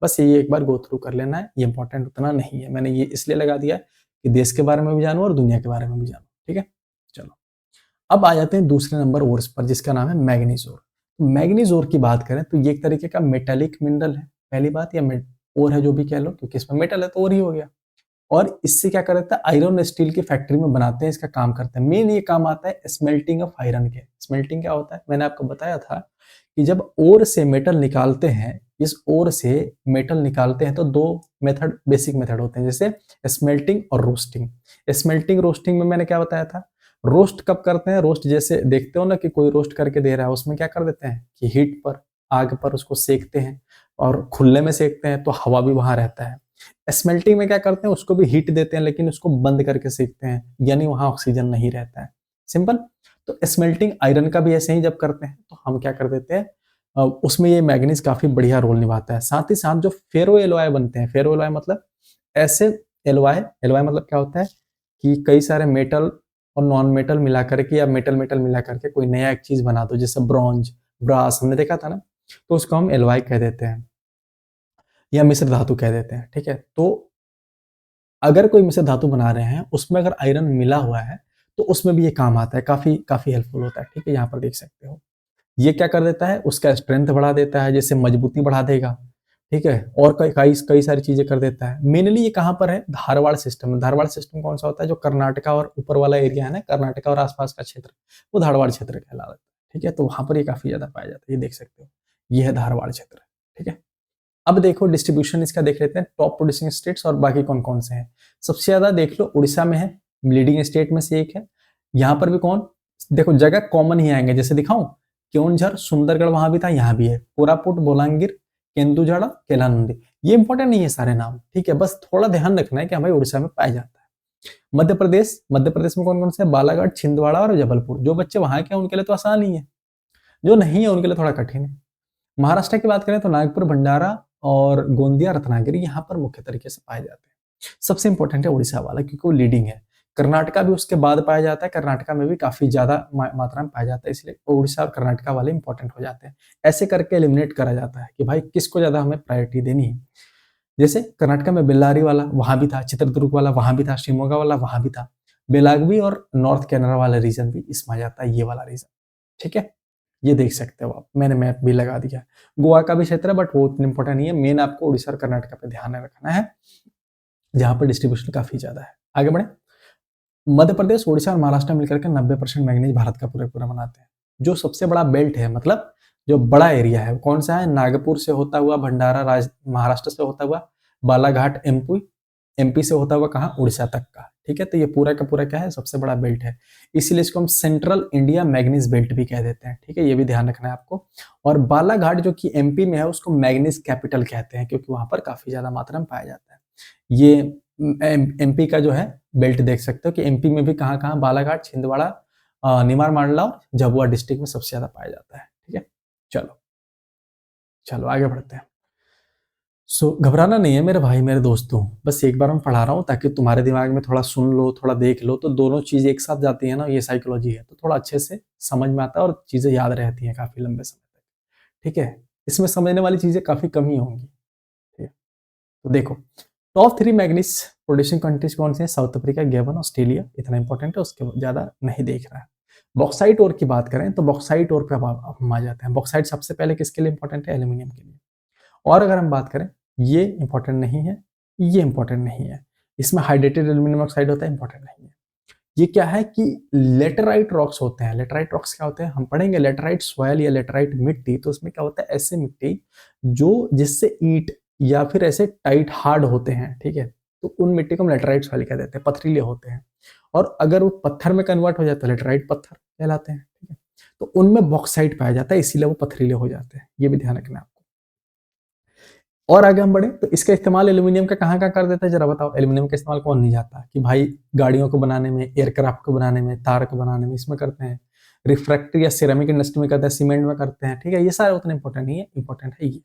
बस ये एक बार गो थ्रू कर लेना है, ये इंपॉर्टेंट उतना नहीं है। मैंने ये इसलिए लगा दिया कि देश के बारे में भी जानूं और दुनिया के बारे में भी जानूं। ठीक है, चलो अब आ जाते हैं दूसरे नंबर ओर्स पर, जिसका नाम है मैग्नीज ओर। मैग्नीज ओर की बात करें तो ये एक तरीके का मेटालिक मिनरल है, पहली बात, या ओर है जो भी कह लो, क्योंकि इसमें मेटल है तो और ही हो गया। और इससे क्या करता है, आयरन स्टील की फैक्ट्री में बनाते हैं, इसका काम करते हैं। मेन ये काम आता है स्मेल्टिंग ऑफ आयरन के। स्मेल्टिंग क्या होता है, मैंने आपको बताया था कि जब ओर से मेटल निकालते हैं, इस ओर से मेटल निकालते हैं तो दो मेथड, बेसिक मेथड होते हैं, जैसे स्मेल्टिंग और रोस्टिंग। स्मेल्टिंग रोस्टिंग में मैंने क्या बताया था, रोस्ट कब करते हैं, रोस्ट जैसे देखते हो ना कि कोई रोस्ट करके दे रहा है, उसमें क्या कर देते हैं कि हीट पर, आग पर उसको सेकते हैं, और खुले में सेकते हैं तो हवा भी वहां रहता है। स्मेल्टिंग में क्या करते हैं, उसको भी हीट देते हैं लेकिन उसको बंद करके सेकते हैं, यानी वहां ऑक्सीजन नहीं रहता है। सिंपल। तो स्मेल्टिंग आयरन का भी ऐसे ही जब करते हैं तो हम क्या कर देते हैं, उसमें ये मैग्नीज काफी बढ़िया रोल निभाता है। साथ ही साथ जो फेरो एलॉय बनते हैं, फेरो एलॉय मतलब ऐसे एलॉय, एलॉय मतलब क्या होता है कि कई सारे मेटल और नॉन मेटल मिला करके या मेटल मेटल मिला करके कोई नया एक चीज बना दो, जैसे ब्रॉन्ज, ब्रास हमने देखा था ना, तो उसको हम एलॉय कह देते हैं या मिश्र धातु कह देते हैं। ठीक है, तो अगर कोई मिश्र धातु बना रहे हैं, उसमें अगर आयरन मिला हुआ है तो उसमें भी ये काम आता है, काफी काफी हेल्पफुल होता है। ठीक है, यहाँ पर देख सकते हो, ये क्या कर देता है, उसका स्ट्रेंथ बढ़ा देता है, जैसे मजबूती बढ़ा देगा। ठीक है, और कई कई कई सारी चीजें कर देता है। मेनली ये कहाँ पर है, धारवाड़ सिस्टम में। धारवाड़ सिस्टम कौन सा होता है, जो कर्नाटका और ऊपर वाला एरिया है ना, कर्नाटका और आसपास का क्षेत्र, वो धारवाड़ क्षेत्र कहलाता है। ठीक है, तो वहां पर ये काफी ज्यादा पाया जाता है, ये देख सकते हो, ये है धारवाड़ क्षेत्र। ठीक है, अब देखो डिस्ट्रीब्यूशन इसका देख लेते हैं, टॉप प्रोड्यूसिंग स्टेट्स और बाकी कौन कौन से हैं। सबसे ज्यादा देख लो उड़ीसा में है, लीडिंग स्टेट में से एक है। यहाँ पर भी कौन, देखो जगह कॉमन ही आएंगे, जैसे दिखाऊं, केओंझर, सुंदरगढ़ वहां भी था, यहाँ भी है, कोरापुट, बोलांगीर, केंदुझाड़ा, केलानंदी। ये इंपॉर्टेंट नहीं है सारे नाम, ठीक है, बस थोड़ा ध्यान रखना है कि हमारे उड़ीसा में पाया जाता है। मध्य प्रदेश, मध्य प्रदेश में कौन कौन से, बालाघाट, छिंदवाड़ा और जबलपुर। जो बच्चे वहां के हैं उनके लिए तो आसान ही है, जो नहीं है उनके लिए थोड़ा कठिन है। महाराष्ट्र की बात करें तो नागपुर, भंडारा और गोंदिया, रत्नागिरी यहाँ पर मुख्य तरीके से पाए जाते हैं। सबसे इंपॉर्टेंट है उड़ीसा वाला, क्योंकि वो लीडिंग है। कर्नाटका भी उसके बाद पाया जाता है, कर्नाटका में भी काफी ज्यादा मात्रा में पाया जाता है, इसलिए उड़ीसा और कर्नाटका वाले इंपॉर्टेंट हो जाते हैं। ऐसे करके एलिमिनेट करा जाता है कि भाई किसको ज्यादा हमें प्रायोरिटी देनी है। जैसे कर्नाटका में बेल्लारी वाला वहां भी था, चित्रदुर्ग वाला वहां भी था, शिवमोगा वाला वहां भी था, बेलागवी और नॉर्थ कैनरा वाला रीजन भी इसमें आ जाता है, ये वाला रीजन। ठीक है, ये देख सकते हो आप, मैंने मैप भी लगा दिया। गोवा का भी क्षेत्र है बट वो उतना इंपॉर्टेंट नहीं है, मेन आपको उड़ीसा और कर्नाटका पे ध्यान रखना है, जहां पर डिस्ट्रीब्यूशन काफी ज्यादा है। आगे बढ़े, मध्य प्रदेश, उड़ीसा और महाराष्ट्र मिलकर के 90% मैग्नीज भारत का पूरे पूरा बनाते हैं। जो सबसे बड़ा बेल्ट है, मतलब जो बड़ा एरिया है, कौन सा है, नागपुर से होता हुआ भंडारा महाराष्ट्र से होता हुआ, बालाघाट एमपी, एमपी से होता हुआ कहाँ, उड़ीसा तक का। ठीक है, तो ये पूरा का पूरा क्या है, सबसे बड़ा बेल्ट है, इसीलिए इसको हम सेंट्रल इंडिया मैग्नीज बेल्ट भी कह देते हैं। ठीक है, ये भी ध्यान रखना है आपको। और बालाघाट जो कि एमपी में है, उसको मैग्नीज कैपिटल कहते हैं, क्योंकि वहां पर काफी ज्यादा मात्रा में पाया जाता है। ये एमपी का जो है बेल्ट देख सकते हो कि एमपी में भी कहाँ कहाँ, बालाघाट, छिंदवाड़ा, निमार मांडला और झाबुआ डिस्ट्रिक्ट में सबसे ज्यादा पाया जाता है। ठीक है, चलो चलो आगे बढ़ते हैं। घबराना नहीं है मेरे भाई मेरे दोस्तों, बस एक बार मैं पढ़ा रहा हूँ ताकि तुम्हारे दिमाग में थोड़ा सुन लो, थोड़ा देख लो, तो दोनों चीजें एक साथ जाती है ना, ये साइकोलॉजी है, तो थोड़ा अच्छे से समझ में आता है और चीजें याद रहती हैं काफी लंबे समय तक। ठीक है, इसमें समझने वाली चीजें काफी कम ही होंगी। ठीक है, तो देखो टॉप 3 मैग्नीज प्रोड्यूसिंग कंट्रीज कौन सी है, साउथ अफ्रीका, गैबन, ऑस्ट्रेलिया, इतना इंपॉर्टेंट है, उसके ज्यादा नहीं देख रहा है। बॉक्साइट ओर की बात करें तो बॉक्साइट ओर पे अब हम आ जाते हैं। बॉक्साइट सबसे पहले किसके लिए इंपॉर्टेंट है, एल्यूमिनियम के लिए। और अगर हम बात करें, ये इंपॉर्टेंट नहीं है, ये इंपॉर्टेंट नहीं है, इसमें हाइड्रेटेड एल्यूमिनियम ऑक्साइड होता है, इंपॉर्टेंट नहीं है। ये क्या है कि लेटराइट रॉक्स होते हैं। लेटराइट रॉक्स क्या होते हैं, हम पढ़ेंगे लेटराइट सॉयल या लेटराइट मिट्टी, तो उसमें क्या होता है, ऐसे मिट्टी जो जिससे ईंट या फिर ऐसे टाइट हार्ड होते हैं, ठीक है, तो उन मिट्टी को हम लेटराइट सॉइल कह देते हैं, पथरीले होते हैं। और अगर वो पत्थर में कन्वर्ट हो जाता है, लेटराइट पत्थर कहलाते हैं, ठीक है। तो उनमें बॉक्साइट पाया जाता है, इसीलिए वो पथरीले हो जाते हैं, ये भी ध्यान रखना है आपको। और आगे हम बढ़े तो इसका इस्तेमाल एल्यूमिनियम का कहाँ कहाँ कर देता है, जरा बताओ। एल्यूमिनियम का इस्तेमाल कौन नहीं जाता कि भाई गाड़ियों को बनाने में, एयरक्राफ्ट को बनाने में, तार को बनाने में, इसमें करते हैं। रिफ्रैक्टरी या सिरेमिक इंडस्ट्री में करते हैं, सीमेंट में करते हैं, ठीक है। ये सारे उतने इंपॉर्टेंट नहीं है, इंपॉर्टेंट है ये।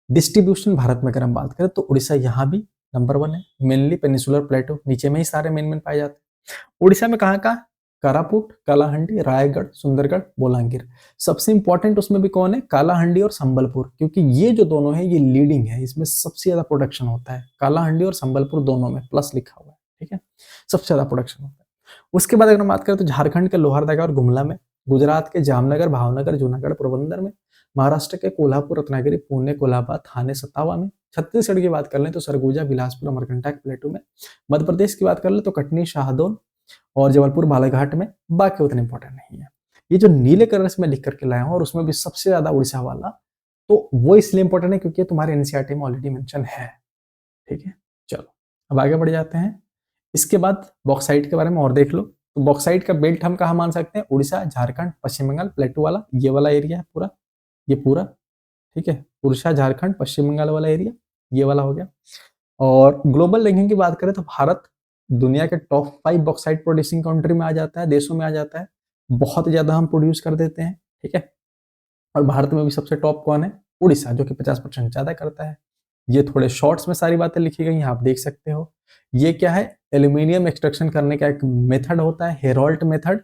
डिस्ट्रीब्यूशन भारत में अगर हम बात करें तो उड़ीसा यहाँ भी नंबर 1 है, मेनली पेनिसुलर प्लेटो, नीचे में ही सारे मेन पाए जाते हैं। उड़ीसा में कहाँ कहाँ, कारापुट, कालाहंडी, रायगढ़, सुंदरगढ़, बोलांगीर। सबसे इंपॉर्टेंट उसमें भी कौन है, कालाहंडी और संबलपुर, क्योंकि ये जो दोनों है ये लीडिंग है, इसमें सबसे ज्यादा प्रोडक्शन होता है। कालाहंडी और संबलपुर दोनों में प्लस लिखा हुआ है, ठीक है, सबसे ज्यादा प्रोडक्शन होता है। उसके बाद अगर हम बात करें तो झारखंड के लोहरदगा और गुमला में, गुजरात के जामनगर, भावनगर, जूनागढ़, पोरबंदर में, महाराष्ट्र के कोल्हापुर, रत्नागिरी, पुणे, कोलाबा, थाने, सतावा में। छत्तीसगढ़ की बात कर लें तो सरगुजा, बिलासपुर, अमरकंटक, प्लेटू में। मध्य प्रदेश की बात कर ले तो कटनी, शाहडोल और जबलपुर, बालाघाट में। बाकी उतने इंपॉर्टेंट नहीं है। ये जो नीले कलर से मैं लिख करके लाया हूँ और उसमें भी सबसे ज्यादा उड़ीसा वाला, तो वो इसलिए इंपॉर्टेंट है क्योंकि तुम्हारे एनसीईआरटी में ऑलरेडी मेंशन है, ठीक है। चलो अब आगे बढ़ जाते हैं। इसके बाद बॉक्साइट के बारे में और देख लो। तो बॉक्साइट का बेल्ट हम कहाँ मान सकते हैं, उड़ीसा, झारखंड, पश्चिम बंगाल, प्लेटू वाला, ये वाला एरिया है पूरा, ये पूरा, ठीक है। उड़ीसा, झारखंड, पश्चिम बंगाल वाला एरिया, ये वाला हो गया। और ग्लोबल रैंकिंग की बात करें तो भारत दुनिया के टॉप 5 बॉक्साइट प्रोड्यूसिंग कंट्री में आ जाता है, देशों में आ जाता है। बहुत ज्यादा हम प्रोड्यूस कर देते हैं, ठीक है। और भारत में भी सबसे टॉप कौन है, उड़ीसा, जो कि 50% ज्यादा करता है। ये थोड़े शॉर्ट्स में सारी बातें लिखी गई हैं, आप देख सकते हो। ये क्या है, एल्यूमिनियम एक्सट्रैक्शन करने का एक मेथड होता है, हेरोल्ट मेथड।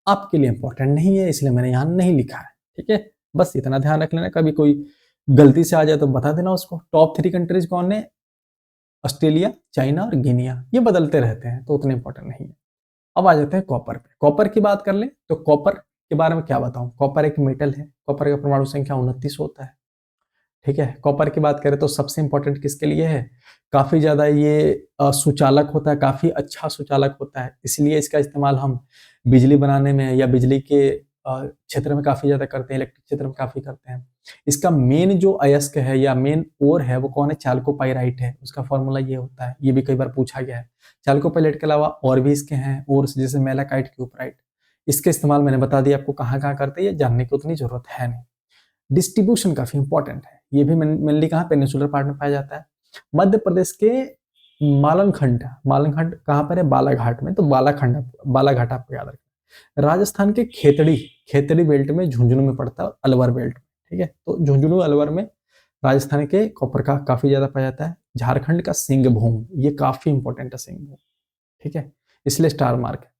आपके लिए इंपॉर्टेंट नहीं है इसलिए मैंने यहाँ नहीं लिखा है, ठीक है। बस इतना ध्यान रख लेना, कभी कोई गलती से आ जाए तो बता देना उसको। टॉप 3 कंट्रीज कौन है, ऑस्ट्रेलिया, चाइना और गिनिया, ये बदलते रहते हैं तो उतने इंपॉर्टेंट नहीं है। अब आ जाते हैं कॉपर पे। कॉपर की बात कर लें तो कॉपर के बारे में क्या बताऊं, कॉपर एक मेटल है, कॉपर का परमाणु संख्या 29 होता है, ठीक है। कॉपर की बात करें तो सबसे इंपॉर्टेंट किसके लिए है, काफी ज्यादा ये सुचालक होता है, काफी अच्छा सुचालक होता है, इसलिए इसका इस्तेमाल हम बिजली बनाने में या बिजली के क्षेत्र में काफी ज्यादा करते हैं, इलेक्ट्रिक क्षेत्र में काफी करते हैं। इसका मेन जो अयस्क है या मेन ओर है वो कौन है, चाल्कोपाइराइट है, उसका फॉर्मूला ये होता है, ये भी कई बार पूछा गया है। चाल्कोपाइराइट के अलावा और भी इसके हैं और, जैसे मेलाकाइट, क्यूपराइट। इसके इस्तेमाल मैंने बता दिया आपको कहाँ कहाँ करते हैं, ये जानने की उतनी जरूरत है नहीं। डिस्ट्रीब्यूशन काफी इंपॉर्टेंट है, ये भी मेनली कहाँ, पेनिनसुलर पार्ट में पाया जाता है। मध्य प्रदेश के मालंखंड, मालंखंड कहाँ पर है, बालाघाट में, तो बालाखंड, बालाघाट आपको याद रखना। राजस्थान के खेतड़ी, खेतड़ी बेल्ट में, झुंझुनू में पड़ता है, अलवर बेल्ट में, ठीक है। तो झुंझुनू, अलवर में राजस्थान के कॉपर का काफी ज्यादा पाया जाता है। झारखंड का सिंहभूम, ये काफी इंपॉर्टेंट है सिंहभूम, ठीक है, इसलिए स्टार मार्क है।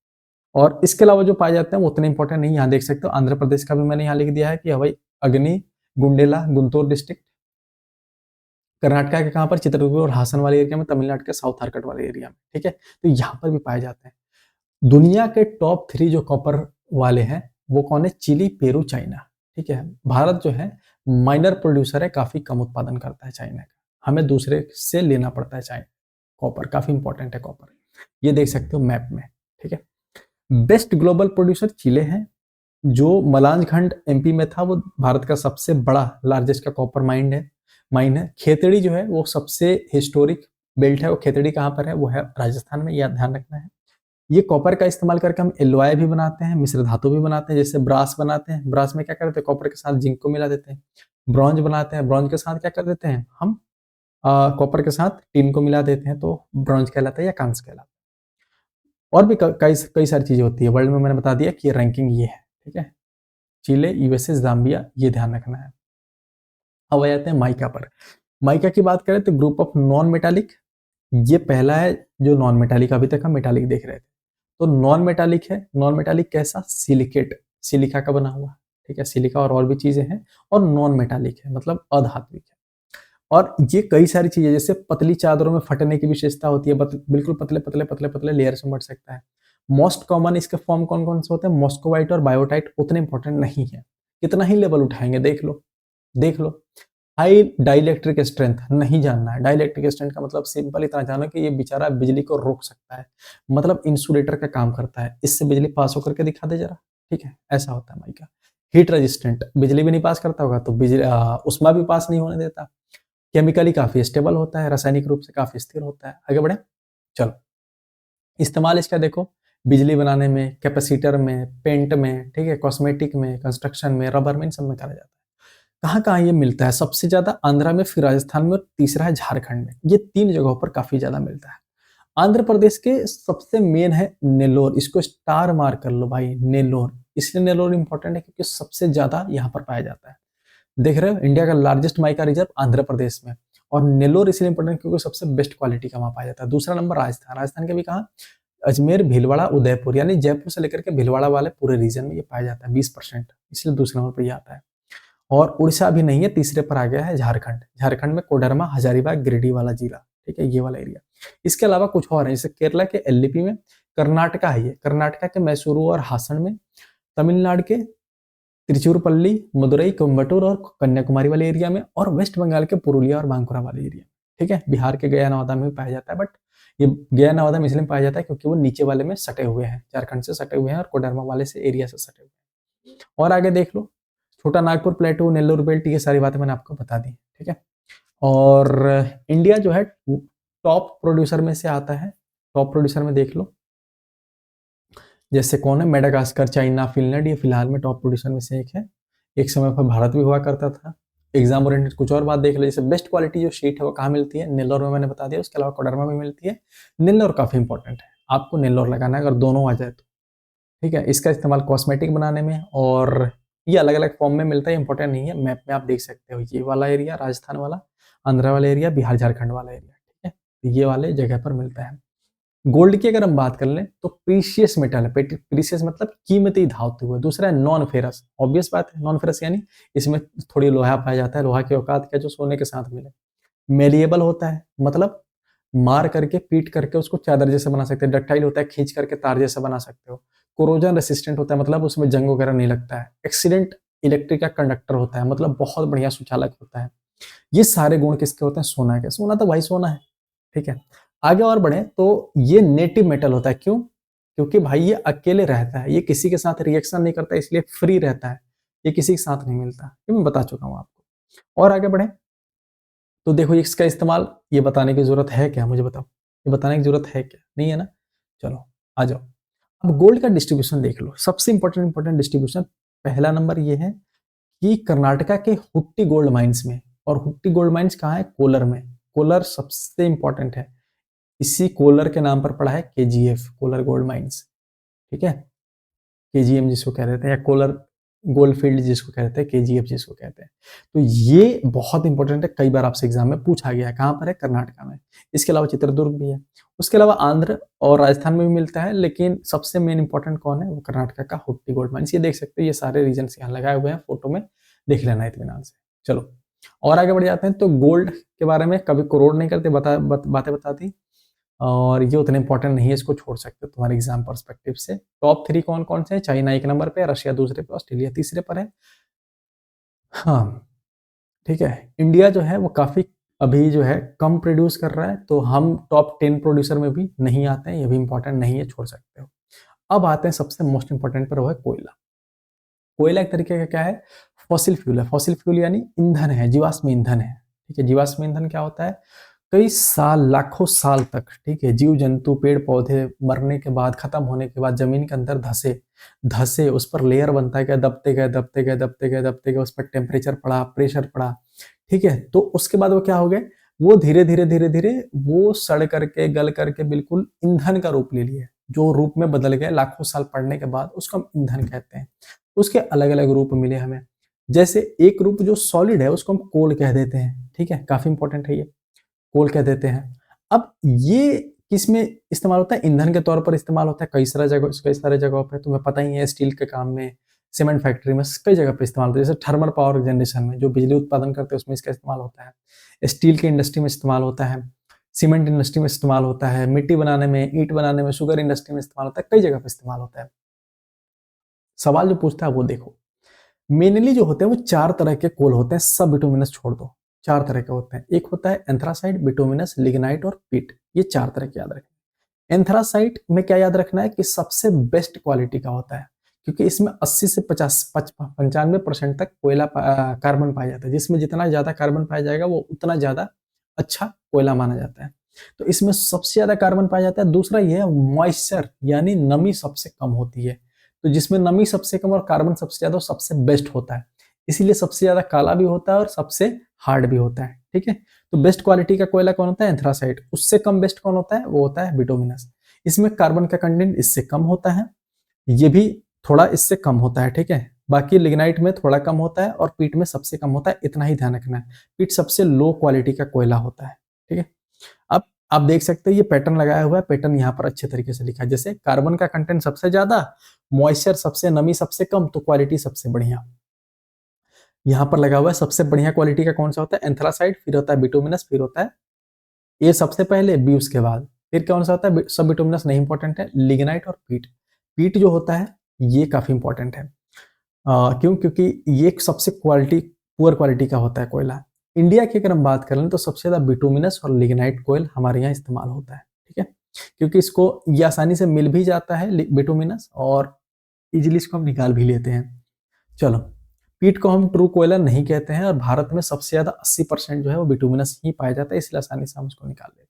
और इसके अलावा जो पाए जाते हैं वो उतने इंपॉर्टेंट नहीं, यहाँ देख सकते हो आंध्र प्रदेश का भी मैंने यहाँ लिख दिया है कि भाई अग्नि, गुंडेला, गुंटूर डिस्ट्रिक्ट। कर्नाटका के कहाँ पर, चित्रदुर्ग और हासन वाले एरिया में, तमिलनाडु के साउथ आर्कट वाले एरिया में, ठीक है। तो यहाँ पर भी पाए जाते हैं। दुनिया के टॉप 3 जो कॉपर वाले हैं वो कौन है, चिली, पेरू, चाइना, ठीक है। भारत जो है माइनर प्रोड्यूसर है, काफी कम उत्पादन करता है चाइना का, हमें दूसरे से लेना पड़ता है चाइना। कॉपर काफी इंपॉर्टेंट है कॉपर, ये देख सकते हो मैप में, ठीक है। बेस्ट ग्लोबल प्रोड्यूसर चिले हैं, जो मलांज खंड एमपी में था, वो भारत का सबसे बड़ा लार्जेस्ट का कॉपर माइन है। खेतड़ी जो है वो सबसे हिस्टोरिक बेल्ट है, वो खेतड़ी कहाँ पर है, वो है राजस्थान में, यह ध्यान रखना है। ये कॉपर का इस्तेमाल करके हम एलॉय भी बनाते हैं, मिश्र धातु भी बनाते हैं, जैसे ब्रास बनाते हैं। ब्रास में क्या करते हैं, कॉपर के साथ जिंक को मिला देते हैं। ब्रॉन्ज बनाते हैं, ब्रॉन्ज के साथ क्या कर देते हैं हम, कॉपर के साथ टिन को मिला देते हैं, तो ब्रॉन्ज कहलाता है या कांस्य कहलाता है। और भी कई कई सारी चीजें होती है वर्ल्ड में, मैंने बता दिया कि रैंकिंग ये है, ठीक है। चिले, यूएसए, जाम्बिया, ये ध्यान रखना है। अब आ जाते हैं माइका पर। माइका की बात करें तो ग्रुप ऑफ नॉन मेटालिक, ये पहला है जो नॉन मेटालिक, अभी तक हम मेटालिक देख रहे थे। तो नॉन मेटालिक है, नॉन मेटालिक कैसा, सिलिकेट, सिलिका का बना हुआ, ठीक है, सिलिका और भी चीजें हैं। और नॉन मेटालिक है मतलब अधात्विक है। और ये कई सारी चीजें, जैसे पतली चादरों में फटने की विशेषता होती है, बिल्कुल पतले पतले पतले पतले लेयर्स में बट सकता है। मोस्ट कॉमन इसके फॉर्म कौन कौन से होते हैं, मॉस्कोवाइट और बायोटाइट, उतने इंपॉर्टेंट नहीं है, कितना ही लेवल उठाएंगे, देख लो देख लो। हाई डाइलेक्ट्रिक स्ट्रेंथ नहीं जानना है, डाइलेक्ट्रिक स्ट्रेंथ का मतलब सिंपल इतना जानो कि ये बेचारा बिजली को रोक सकता है, मतलब इंसुलेटर का काम करता है, इससे बिजली पास होकर के दिखा दे जरा, ठीक है, ऐसा होता है माइका। हीट रेजिस्टेंट, बिजली भी नहीं पास करता होगा तो बिजली उष्मा भी पास नहीं होने देता। केमिकली काफी स्टेबल होता है, रासायनिक रूप से काफी स्थिर होता है। आगे बढ़े, चलो। इस्तेमाल इसका देखो, बिजली बनाने में, कैपेसिटर में, पेंट में, ठीक है, कॉस्मेटिक में, कंस्ट्रक्शन में, रबर में, इन सब में करा जाता है। कहाँ कहाँ ये मिलता है? सबसे ज्यादा आंध्रा में, फिर राजस्थान में, और तीसरा है झारखंड में। ये 3 जगहों पर काफी ज्यादा मिलता है। आंध्र प्रदेश के सबसे मेन है नेल्लोर, इसको स्टार मार्क कर लो भाई, नेल्लोर। इसलिए नेल्लोर इंपॉर्टेंट है क्योंकि सबसे ज्यादा यहाँ पर पाया जाता है। देख रहे हो, इंडिया का largest mica reserve Andhra Pradesh में, और नेल्लोर इसलिए इंपॉर्टेंट क्योंकि सबसे बेस्ट क्वालिटी का वहां पाया जाता है। दूसरा नंबर राजस्थान, राजस्थान के भी कहा, अजमेर, भीलवाड़ा, उदयपुर, यानी जयपुर से लेकर के भीलवाड़ा वाले पूरे रीजन में ये पाया जाता है 20%, इसलिए दूसरे नंबर पर ये आता है। और उड़ीसा भी नहीं है, तीसरे पर आ गया है झारखंड। झारखंड में कोडरमा, हजारीबाग, गिरिडीह वाला जिला, ठीक है, ये वाला एरिया। इसके अलावा कुछ और है, जैसे केरला के एलपी में, कर्नाटका है ये, कर्नाटका के मैसूरू और हासन में, तमिलनाडु के तिरुचिरापल्ली, मदुरई, कोयम्बटूर और कन्याकुमारी वाले एरिया में, और वेस्ट बंगाल के पुरुलिया और बांकुरा वाले एरिया में, ठीक है। बिहार के गया नवादा में भी पाया जाता है, बट ये गया नवादा में इसलिए पाया जाता है क्योंकि वो नीचे वाले में सटे हुए हैं, झारखंड से सटे हुए हैं, और कोडरमा वाले से एरिया से सटे हुए हैं। और आगे देख लो, छोटा नागपुर प्लेटू, नेल्लोर बेल्ट, ये सारी बातें मैंने आपको बता दी, ठीक है। और इंडिया जो है टॉप प्रोड्यूसर में से आता है। टॉप प्रोड्यूसर में देख लो, जैसे कौन है, मेडागास्कर, चाइना, फिनलैंड, ये फिलहाल में टॉप प्रोड्यूसर में से एक है। एक समय पर भारत भी हुआ करता था। एग्जाम ओरिएंटेड कुछ और बात देख लो, जैसे बेस्ट क्वालिटी जो शीट है वो कहाँ मिलती है? नेल्लोर में, मैंने बता दिया। उसके अलावा कोडरमा में मिलती है। नेल्लोर काफी इंपॉर्टेंट है, आपको नेल्लोर लगाना है अगर दोनों आ जाए तो, ठीक है। इसका इस्तेमाल कॉस्मेटिक बनाने में, और ये अलग अलग फॉर्म में मिलता है, इंपॉर्टेंट नहीं है। मैप में आप देख सकते हो, ये वाला एरिया राजस्थान वाला, आंध्र वाला एरिया, बिहार झारखंड वाला एरिया, ठीक है, ये वाले जगह पर मिलता है। गोल्ड की अगर हम बात कर लें तो प्रीशियस मेटल है, प्रीशियस मतलब कीमती धातु है। दूसरा है नॉन फेरस, ऑब्वियस बात है, नॉन फेरस यानी इसमें थोड़ी लोहा पाया जाता है, लोहा की औकात क्या, जो सोने के साथ मिले। मेलिएबल होता है, मतलब मार करके, पीट करके उसको चादर जैसे बना सकते हैं। डक्टाइल होता है, खींच करके तार जैसा बना सकते हो। कोरोजन रेसिस्टेंट होता है, मतलब उसमें जंग वगैरह नहीं लगता है। एक्सीडेंट इलेक्ट्रिक का कंडक्टर होता है, मतलब बहुत बढ़िया सुचालक होता है। ये सारे गुण किसके होते हैं? सोना के। सोना तो भाई सोना है, ठीक है। आगे और बढ़े तो ये नेटिव मेटल होता है। क्यों? क्योंकि भाई ये अकेले रहता है, ये किसी के साथ रिएक्शन नहीं करता, इसलिए फ्री रहता है, ये किसी के साथ नहीं मिलता, ये मैं बता चुका हूं आपको। और आगे बढ़े तो देखो, इसका इस्तेमाल, ये बताने की जरूरत है क्या? मुझे बताओ, ये बताने की जरूरत है क्या? नहीं है ना? चलो आ जाओ। अब गोल्ड का डिस्ट्रीब्यूशन देख लो, सबसे इंपॉर्टेंट डिस्ट्रीब्यूशन। पहला नंबर ये है कि कर्नाटका के हुट्टी गोल्ड माइंस में, और हुट्टी गोल्ड माइंस कहाँ है? कोलर में। कोलर सबसे इंपॉर्टेंट है, इसी कोलर के नाम पर पड़ा है केजीएफ, कोलर गोल्ड माइंस, ठीक है। केजीएम जिसको कह रहे थे, या कोलर गोल्ड फील्ड जिसको कहते हैं, केजीएफ जिसको कहते हैं। तो ये बहुत इंपॉर्टेंट है, कई बार आपसे एग्जाम में पूछा गया है। कहाँ पर है? कर्नाटका में। इसके अलावा चित्रदुर्ग भी है। उसके अलावा आंध्र और राजस्थान में भी मिलता है, लेकिन सबसे मेन इंपॉर्टेंट कौन है? वो कर्नाटका का हुट्टी गोल्ड माइंस। ये देख सकते हो, ये सारे रीजन यहाँ लगाए हुए हैं, फोटो में देख लेना इत्मीनान से। चलो और आगे बढ़ जाते हैं। तो गोल्ड के बारे में कभी करोड़ नहीं करते, बातें बताती, और ये उतना इंपॉर्टेंट नहीं है, इसको छोड़ सकते हो तुम्हारे एग्जाम पर्सपेक्टिव से। टॉप 3 कौन कौन से हैं? चाइना 1 नंबर पे, रशिया दूसरे पे, ऑस्ट्रेलिया तीसरे पर है। हाँ, ठीक है। इंडिया जो है वो काफी अभी जो है कम प्रोड्यूस कर रहा है, तो हम टॉप 10 प्रोड्यूसर में भी नहीं आते हैं, ये भी इंपॉर्टेंट नहीं है, छोड़ सकते हो। अब आते हैं सबसे मोस्ट इंपॉर्टेंट पर, वो है कोयला। कोयला एक तरीके का क्या है? फॉसिल फ्यूल है। फॉसिल फ्यूल यानी ईंधन है, जीवाश्म ईंधन है, ठीक है। जीवाश्म ईंधन क्या होता है? कई साल, लाखों साल तक, ठीक है, जीव जंतु, पेड़ पौधे मरने के बाद, खत्म होने के बाद जमीन के अंदर धसे धसे, उस पर लेयर बनता गया, दबते गए दबते गए दबते गए दबते गए, उस पर टेम्परेचर पड़ा, प्रेशर पड़ा, ठीक है। तो उसके बाद वो क्या हो गए? वो धीरे धीरे धीरे धीरे वो सड़ करके, गल करके बिल्कुल ईंधन का रूप ले लिए, जो रूप में बदल गए लाखों साल पड़ने के बाद, उसको हम ईंधन कहते हैं। उसके अलग अलग रूप मिले हमें। जैसे एक रूप जो सॉलिड है उसको हम कोल कह देते हैं, ठीक है, काफी इंपॉर्टेंट है ये, कोल कह देते हैं। अब ये किस में इस्तेमाल होता है? ईंधन के तौर पर इस्तेमाल होता है कई सारे जगहों पे, तुम्हें पता ही है, स्टील के काम में, सीमेंट फैक्ट्री में, कई जगह पे इस्तेमाल होता है। जैसे थर्मल पावर जनरेशन में जो बिजली उत्पादन करते हैं उसमें इसका इस्तेमाल होता है। स्टील की इंडस्ट्री में इस्तेमाल होता है, सीमेंट इंडस्ट्री में इस्तेमाल होता है, मिट्टी बनाने में, ईंट बनाने में, शुगर इंडस्ट्री में इस्तेमाल होता है, कई जगह पे इस्तेमाल होता है। सवाल जो पूछता है वो देखो, मेनली जो होते हैं वो 4 तरह के कोल होते हैं, सब बिटुमिनस छोड़ दो। 4 तरह के होते हैं। एक होता है एंथ्रासाइट, बिटुमिनस, लिग्नाइट और पीट। ये 4 तरह के याद रखें। एंथ्रासाइट में क्या याद रखना है? कि सबसे बेस्ट क्वालिटी का होता है, क्योंकि इसमें 80 से 95% तक कोयला कार्बन पाया जाता है, जिसमें जितना ज्यादा कार्बन पाया जाएगा वो उतना ज्यादा अच्छा कोयला माना जाता है। तो इसमें सबसे ज्यादा कार्बन पाया जाता है। दूसरा ये है मॉइस्चर, यानी नमी सबसे कम होती है। तो जिसमें नमी सबसे कम और कार्बन सबसे ज्यादा, सबसे बेस्ट होता है। इसीलिए सबसे ज्यादा काला भी होता है और सबसे हार्ड भी होता है। ठीक है, तो बेस्ट क्वालिटी का कोयला कौन होता है? एंथ्रासाइट। उससे कम बेस्ट कौन होता है? वो होता है बिटुमिनस। इसमें कार्बन का कंटेंट इससे कम होता है, ये भी थोड़ा इससे कम होता है। ठीक है, बाकी लिग्नाइट में थोड़ा कम होता है और पीट में सबसे कम होता है, इतना ही ध्यान रखना है। पीट सबसे लो क्वालिटी का कोयला होता है। ठीक है, अब आप देख सकते हैं ये पैटर्न लगाया हुआ है, पैटर्न यहाँ पर अच्छे तरीके से लिखा है। जैसे कार्बन का कंटेंट सबसे ज्यादा, मॉइस्चर सबसे, नमी सबसे कम, तो क्वालिटी सबसे बढ़िया। यहाँ पर लगा हुआ है सबसे बढ़िया क्वालिटी का कौन सा होता है? एंथ्रासाइट, फिर होता है बिटुमिनस, फिर होता है ए सबसे पहले, बी उसके बाद, फिर कौन सा होता है? सब बिटुमिनस नहीं इंपॉर्टेंट है, लिग्नाइट और पीट। पीट जो होता है ये काफी इंपॉर्टेंट है। क्यों? क्योंकि ये एक सबसे पुअर क्वालिटी का होता है कोयला। इंडिया की अगर हम बात कर लें तो सबसे ज्यादा बिटुमिनस और लिग्नाइट कोयल हमारे यहाँ इस्तेमाल होता है। ठीक है, क्योंकि इसको ये आसानी से मिल भी जाता है बिटुमिनस, और इजिली इसको हम निकाल भी लेते हैं। चलो, पीट को हम ट्रू कोयला नहीं कहते हैं, और भारत में सबसे ज्यादा 80% जो है वो बिटुमिनस ही पाया जाता है, इसलिए आसानी से हम उसको निकाल लेते हैं।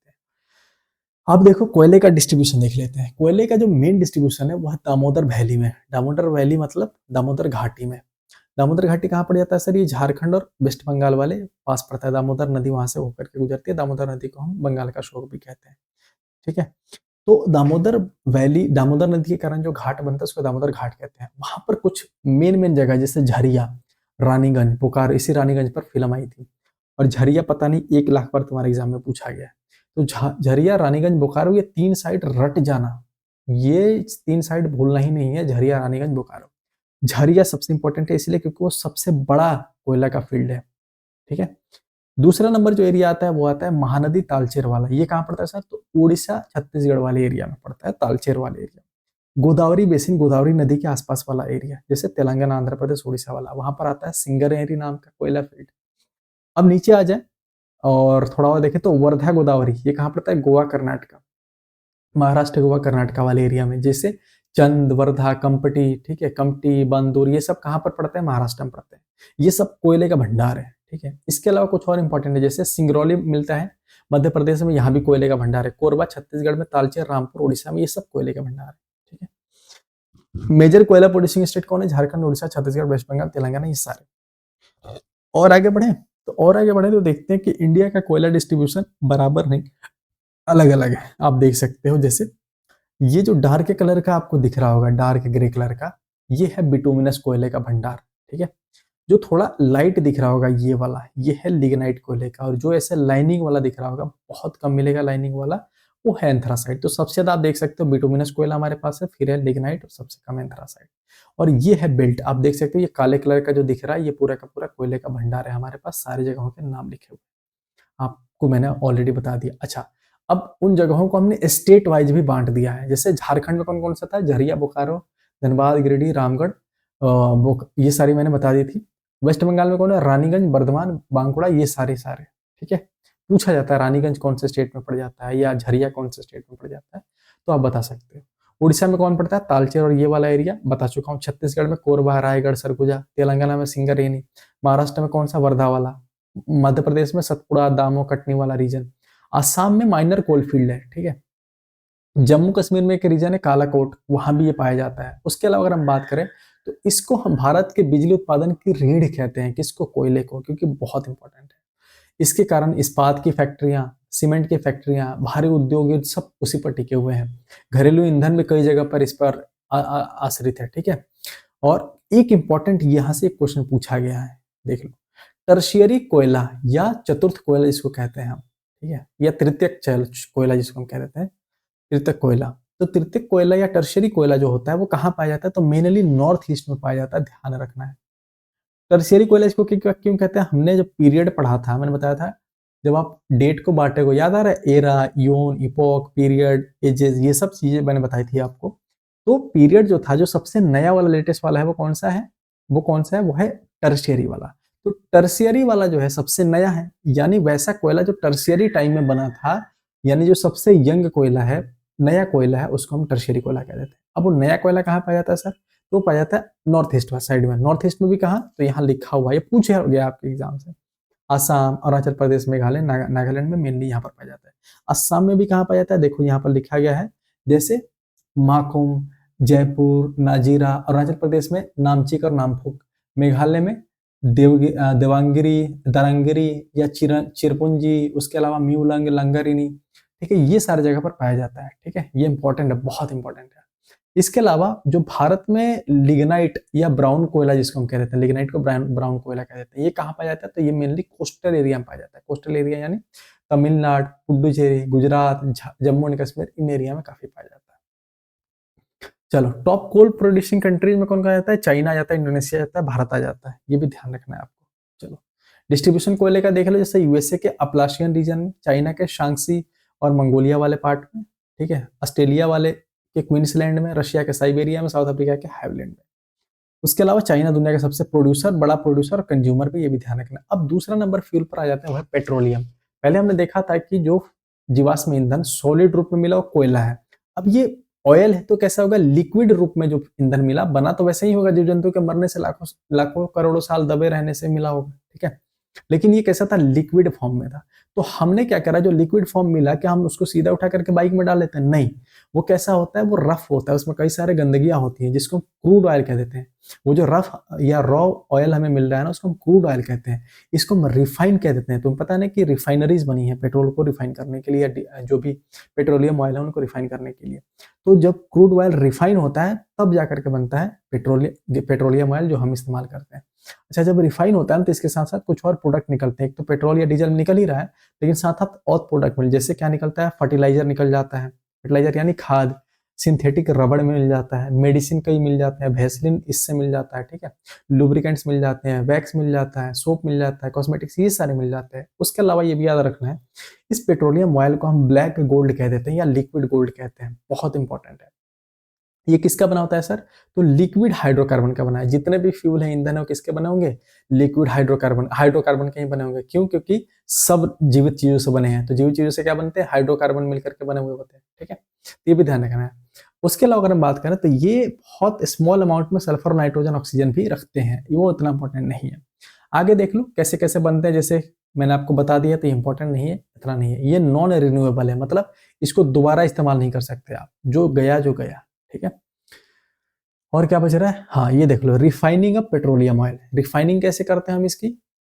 अब देखो कोयले का डिस्ट्रीब्यूशन देख लेते हैं। कोयले का जो मेन डिस्ट्रीब्यूशन है वो है दामोदर वैली में। दामोदर वैली मतलब दामोदर घाटी में। दामोदर घाटी कहाँ पड़ जाता है सर? ये झारखंड और वेस्ट बंगाल वाले पास पड़ता है। दामोदर नदी वहां से होकर के गुजरती है। दामोदर नदी को हम बंगाल का शोक भी कहते हैं। ठीक है, तो दामोदर वैली, दामोदर नदी के कारण जो घाट बनता है उसको दामोदर घाट कहते हैं। वहां पर कुछ मेन मेन जगह, जैसे झरिया, रानीगंज, बोकारो, इसी रानीगंज पर फिल्म आई थी। और झरिया पता नहीं 1 लाख बार तुम्हारे एग्जाम में पूछा गया है। तो झरिया, रानीगंज, बोकारो, ये 3 साइड रट जाना, ये 3 साइड भूलना ही नहीं है। झरिया, रानीगंज, बोकारो। झरिया सबसे इंपॉर्टेंट है इसलिए क्योंकि वो सबसे बड़ा कोयला का फील्ड है। ठीक है, दूसरा नंबर जो एरिया आता है वो आता है महानदी तालचेर वाला। ये कहाँ पड़ता है सर? तो उड़ीसा छत्तीसगढ़ वाले एरिया में पड़ता है, तालचेर वाले एरिया। गोदावरी बेसिन, गोदावरी नदी के आसपास वाला एरिया, जैसे तेलंगाना, आंध्र प्रदेश, उड़ीसा वाला, वहां पर आता है सिंगरेरी नाम का कोयला फील्ड। अब नीचे आ जाए और थोड़ा और देखें तो वर्धा गोदावरी, ये कहाँ पड़ता है? गोवा, कर्नाटका, महाराष्ट्र, गोवा, कर्नाटका वाले एरिया में। जैसे चंद, वर्धा, कंपटी, ठीक है, कमटी, बंदूर, ये सब कहाँ पर पड़ते हैं? महाराष्ट्र में पड़ते हैं। ये सब कोयले का भंडार है। ठीक है, इसके अलावा कुछ और इंपॉर्टेंट है, जैसे सिंगरौली मिलता है मध्य प्रदेश में, यहाँ भी कोयले का भंडार है। कोरबा छत्तीसगढ़ में, तालचेर, रामपुर उड़ीसा में, ये सब कोयले का भंडार है। ठीक है, मेजर कोयला प्रोड्यूसिंग स्टेट कौन है? झारखंड, उड़ीसा, छत्तीसगढ़, वेस्ट बंगाल, तेलंगाना, ये सारे। और आगे बढ़े तो देखते हैं कि इंडिया का कोयला डिस्ट्रीब्यूशन बराबर नहीं, अलग अलग है। आप देख सकते हो, जैसे ये जो डार्क कलर का आपको दिख रहा होगा, डार्क ग्रे कलर का, ये है बिटुमिनस कोयले का भंडार। ठीक है, जो थोड़ा लाइट दिख रहा होगा ये वाला, ये है लिग्नाइट कोयले का। और जो ऐसे लाइनिंग वाला दिख रहा होगा, बहुत कम मिलेगा लाइनिंग वाला, वो है एंथ्रासाइट। तो सबसे ज्यादा आप देख सकते हो बिटुमिनस कोयला हमारे पास है, फिर है लिग्नाइट और सबसे कम एंथ्रासाइट। और ये है बेल्ट, आप देख सकते हो ये काले कलर का जो दिख रहा है, ये पूरा का पूरा कोयले का भंडार है हमारे पास। सारी जगहों के नाम लिखे हुए आपको मैंने ऑलरेडी बता दिया। अच्छा, अब उन जगहों को हमने स्टेट वाइज भी बांट दिया है। जैसे झारखंड में कौन कौन सा था? झरिया, बोकारो, धनबाद, गिरिडीह, रामगढ़, ये सारी मैंने बता दी थी। वेस्ट बंगाल में कौन है? रानीगंज, बर्धमान, बांकुड़ा, ये सारे सारे। ठीक है, पूछा जाता है रानीगंज कौन से स्टेट में पड़ जाता है, या झरिया कौन से स्टेट में पड़ जाता है, तो आप बता सकते हो। उड़ीसा में कौन पड़ता है? तालचेर और ये वाला एरिया बता चुका हूँ। छत्तीसगढ़ में कोरबा, रायगढ़, सरगुजा। तेलंगाना में सिंगरेनी। महाराष्ट्र में कौन सा? वर्धा वाला। मध्य प्रदेश में सतपुड़ा, दामो, कटनी वाला रीजन। असम में माइनर कोल फील्ड है। ठीक है, जम्मू कश्मीर में एक रीजन है कालाकोट, वहां भी ये पाया जाता है। उसके अलावा अगर हम बात करें तो इसको हम भारत के बिजली उत्पादन की रीढ़ कहते हैं। किसको? कोयले को, क्योंकि बहुत इंपॉर्टेंट है। इसके कारण इस्पात की फैक्ट्रियां, सीमेंट की फैक्ट्रियां, भारी उद्योग, ये सब उसी पर टिके हुए हैं। घरेलू ईंधन भी कई जगह पर इस पर आश्रित है। ठीक है, और एक इंपॉर्टेंट यहां से एक क्वेश्चन पूछा गया है, देख लो। टर्शियरी कोयला या चतुर्थ कोयला जिसको कहते हैं हम, ठीक है, या तृतीयक कोयला जिसको हम कह देते हैं, तृतीयक कोयला। तो तृतीयक कोयला या टर्शियरी कोयला जो होता है वो कहाँ पाया जाता है? तो मेनली नॉर्थ ईस्ट में पाया जाता है, ध्यान रखना है। टर्शियरी कोयला इसको क्यों कहते हैं? हमने जब पीरियड पढ़ा था, मैंने बताया था, जब आप डेट को बांटे को याद आ रहा है, एरा, यून, इपोक, पीरियड, एजेस, ये सब चीजें मैंने बताई थी आपको। तो पीरियड जो था, जो सबसे नया वाला, लेटेस्ट वाला है, वो कौन सा है? वो है टर्शियरी वाला। तो टर्शियरी वाला जो है सबसे नया है, यानी वैसा कोयला जो टर्शियरी टाइम में बना था, यानी जो सबसे यंग कोयला है, नया कोयला है, उसको हम टर्शियरी कोयला कह देते हैं। अब वो नया कोयला कहाँ पाया जाता है सर? तो पाया जाता है नॉर्थ ईस्ट साइड में। नॉर्थ ईस्ट में भी कहाँ, तो यहाँ लिखा हुआ है, ये पूछा गया आपके एग्जाम से। असम, अरुणाचल प्रदेश, मेघालय, नागालैंड में मेनली यहाँ पर पाया जाता है। असम में भी कहाँ पाया जाता है, देखो यहाँ पर लिखा गया है, जैसे माकुम, जयपुर, नाजीरा, अरुणाचल प्रदेश में नामचिक और नामफुक, मेघालय में देवांगिरी, दरंगिरी या चिरपुंजी, उसके अलावा म्यूलंग, लंगरिनी। ठीक है, ये सारी जगह पर पाया जाता है। ठीक है, ये इंपॉर्टेंट है, बहुत इंपॉर्टेंट है। इसके अलावा जो भारत में लिग्नाइट या ब्राउन कोयला जिसको हम कह देते हैं, लिग्नाइट को ब्राउन कोयला कह देते हैं, ये कहाँ पाया जाता है, तो ये मेनली कोस्टल एरिया में पाया जाता है। कोस्टल एरिया यानी Tamil Nadu, Puducherry, Gujarat, Jammu and Kashmir, in area में काफी पाया जाता है। चलो, टॉप कोल प्रोड्यूसिंग कंट्रीज में कौन कहा जाता है, चाइना आ जाता है, इंडोनेशिया आ जाता है, भारत आ जाता है, ये भी ध्यान रखना है आपको। चलो, डिस्ट्रीब्यूशन कोयले का देख लो, जैसे यूएसए के अपलाशियन रीजन में, चाइना के शांगसी और मंगोलिया वाले पार्ट में, ठीक है, ऑस्ट्रेलिया वाले के क्वींसलैंड में, रशिया के साइबेरिया में, साउथ अफ्रीका के हाइलैंड में। उसके अलावा चाइना दुनिया का सबसे प्रोड्यूसर, बड़ा प्रोड्यूसर और कंज्यूमर भी, ये भी ध्यान रखना। अब दूसरा नंबर फ्यूल पर आ जाता है, वह पेट्रोलियम। पहले हमने देखा था कि जो जीवाश्म ईंधन सॉलिड रूप में मिला वो कोयला है। अब ये ऑयल है तो कैसा होगा, लिक्विड रूप में जो ईंधन मिला, बना तो वैसे ही होगा, जीव जंतु के मरने से लाखों लाखों करोड़ों साल दबे रहने से मिला होगा। ठीक है, लेकिन ये कैसा था, लिक्विड फॉर्म में था। तो हमने क्या करा, जो लिक्विड फॉर्म मिला, क्या हम उसको सीधा उठा करके बाइक में डाल देते हैं, नहीं। वो कैसा होता है, वो रफ होता है, उसमें कई सारे गंदगियां होती हैं, जिसको क्रूड ऑयल कह देते हैं। वो जो रफ या रॉ ऑयल हमें मिल रहा है ना, उसको हम क्रूड ऑयल कहते हैं। इसको हम रिफाइन कह देते हैं। तुम्हें पता है ना कि रिफाइनरीज बनी है पेट्रोल को रिफाइन करने के लिए, जो भी पेट्रोलियम ऑयल है उनको रिफाइन करने के लिए। तो जब क्रूड ऑयल रिफाइन होता है तब जाकर के बनता है पेट्रोलियम ऑयल जो हम इस्तेमाल करते हैं। अच्छा, जब रिफाइन होता है तो इसके साथ साथ कुछ और प्रोडक्ट निकलते हैं। एक तो पेट्रोल या डीजल निकल ही रहा है, लेकिन साथ साथ और प्रोडक्ट मिल, जैसे क्या निकलता है, फर्टिलाइजर निकल जाता है, फर्टिलाइजर यानी खाद, सिंथेटिक रबड़ मिल जाता है, मेडिसिन कई मिल जाते हैं, वैसलीन इससे मिल जाता है। ठीक है, लुब्रिकेंट्स मिल जाते हैं, वैक्स मिल जाता है, सोप मिल जाता है, कॉस्मेटिक्स, ये सारे मिल जाते हैं। उसके अलावा ये भी याद रखना है, इस पेट्रोलियम ऑयल को हम ब्लैक गोल्ड कह देते हैं या लिक्विड गोल्ड कहते हैं, बहुत इंपॉर्टेंट है। ये किसका बना होता है सर, तो लिक्विड हाइड्रोकार्बन का बना है। जितने भी फ्यूल है, ईंधन है, वो किसके बने होंगे, लिक्विड हाइड्रोकार्बन के ही बने होंगे। क्यों, क्योंकि सब जीवित चीजों से बने हैं, तो जीवित चीजों से क्या बनते हैं, हाइड्रोकार्बन मिलकर के बने हुए होते हैं। ठीक है, तो ये भी ध्यान रखना है। उसके अलावा अगर हम बात करें तो ये बहुत स्मॉल अमाउंट में सल्फर, नाइट्रोजन, ऑक्सीजन भी रखते हैं, वो इतना इंपॉर्टेंट नहीं है। आगे देख लो कैसे कैसे बनते हैं, जैसे मैंने आपको बता दिया, तो इंपॉर्टेंट नहीं है, इतना नहीं है। ये नॉन रिन्यूएबल है, मतलब इसको दोबारा इस्तेमाल नहीं कर सकते आप, जो गया जो गया। ठीक है, और क्या बच रहा है, हाँ ये देख लो, refining of petroleum oil. Refining कैसे करते हैं हम इसकी,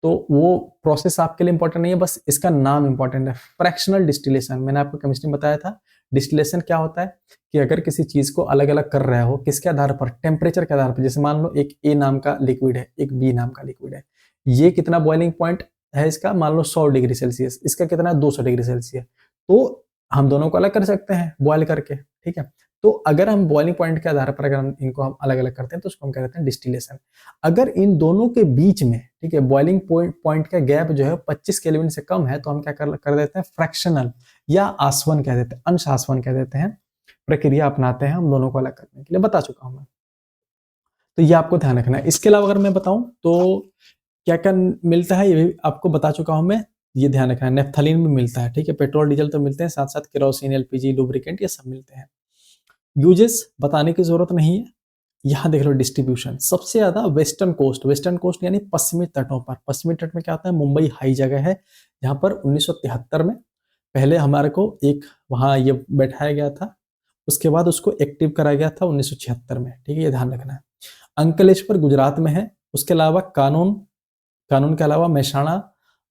तो वो प्रोसेस आपके लिए इंपॉर्टेंट नहीं है, बस इसका नाम इंपॉर्टेंट है, फ्रैक्शनल डिस्टिलेशन। मैंने आपको केमिस्ट्री में बताया था, डिस्टिलेशन क्या होता है कि अगर किसी चीज को अलग अलग कर रहा हो, किसके आधार पर, टेम्परेचर के आधार पर। जैसे मान लो एक ए नाम का लिक्विड है, एक बी नाम का लिक्विड है, ये कितना बॉइलिंग पॉइंट है इसका, मान लो 100 डिग्री सेल्सियस, इसका कितना है 200 डिग्री सेल्सियस। तो हम दोनों को अलग कर सकते हैं बॉयल करके। ठीक है, तो अगर हम बॉइलिंग पॉइंट के आधार पर अगर हम इनको हम अलग अलग करते हैं तो उसको हम कहते हैं डिस्टिलेशन। अगर इन दोनों के बीच में, ठीक है, बॉइलिंग पॉइंट का गैप जो है 25 केल्विन से कम है, तो हम क्या कर देते हैं, फ्रैक्शनल या आसवन कह देते हैं, अंश आसवन कह देते हैं, प्रक्रिया अपनाते हैं हम दोनों को अलग करने के लिए, बता चुका हूं मैं। तो ये आपको ध्यान रखना है। इसके अलावा अगर मैं बताऊं तो क्या क्या मिलता है, ये भी आपको बता चुका हूं मैं, ये ध्यान रखना है। नेफ्थलीन भी मिलता है, ठीक है, पेट्रोल डीजल तो मिलते हैं, साथ साथ केरोसिन, एलपीजी, लुब्रिकेंट, ये सब मिलते हैं। यूजेस बताने की जरूरत नहीं है। यहाँ देख लो डिस्ट्रीब्यूशन, सबसे ज्यादा वेस्टर्न कोस्ट यानी पश्चिमी तटों पर। पश्चिमी तट में क्या होता है, मुंबई हाई जगह है, जहां पर 1973 में पहले हमारे को एक वहां ये बैठाया गया था, उसके बाद उसको एक्टिव करा गया था 1976 में। ठीक है, ये ध्यान रखना है। अंकलेश्वर गुजरात में है। उसके अलावा कानून के अलावा मेहसाणा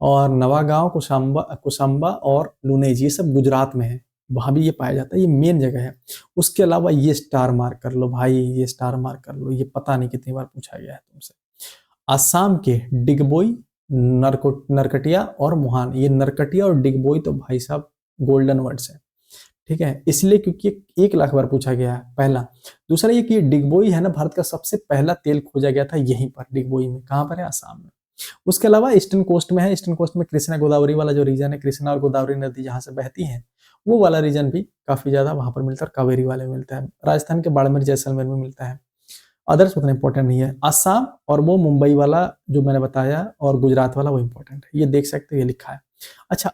और नवागांव, कुसाम्बा और लुनेज, ये सब गुजरात में है, वहां भी ये पाया जाता है, ये मेन जगह है। उसके अलावा ये स्टार मार्क कर लो भाई, ये स्टार मार्क कर लो, ये पता नहीं कितनी बार पूछा गया है तुमसे। आसाम के डिगबोई, नरकटिया और मुहान, ये नरकटिया और डिगबोई तो भाई साहब गोल्डन वर्ड्स है। ठीक है, इसलिए क्योंकि 1 लाख बार पूछा गया है, पहला। दूसरा ये कि डिगबोई है ना, भारत का सबसे पहला तेल खोजा गया था यहीं पर, डिगबोई में। कहां पर है, आसाम में। उसके अलावा ईस्टर्न कोस्ट में है। ईस्टर्न कोस्ट में कृष्णा गोदावरी वाला जो रीजन है, कृष्णा और गोदावरी नदी जहां से बहती है, वो वाला रीजन भी काफी ज्यादा वहां पर मिलता है, कावेरी वाले में मिलता है। राजस्थान के बाड़मेर, जैसलमेर में मिलता है। अदर्स उतना इंपॉर्टेंट नहीं है। असम और वो मुंबई वाला जो मैंने बताया और गुजरात वाला वो इंपॉर्टेंट है, ये देख सकते हो, ये लिखा है। अच्छा,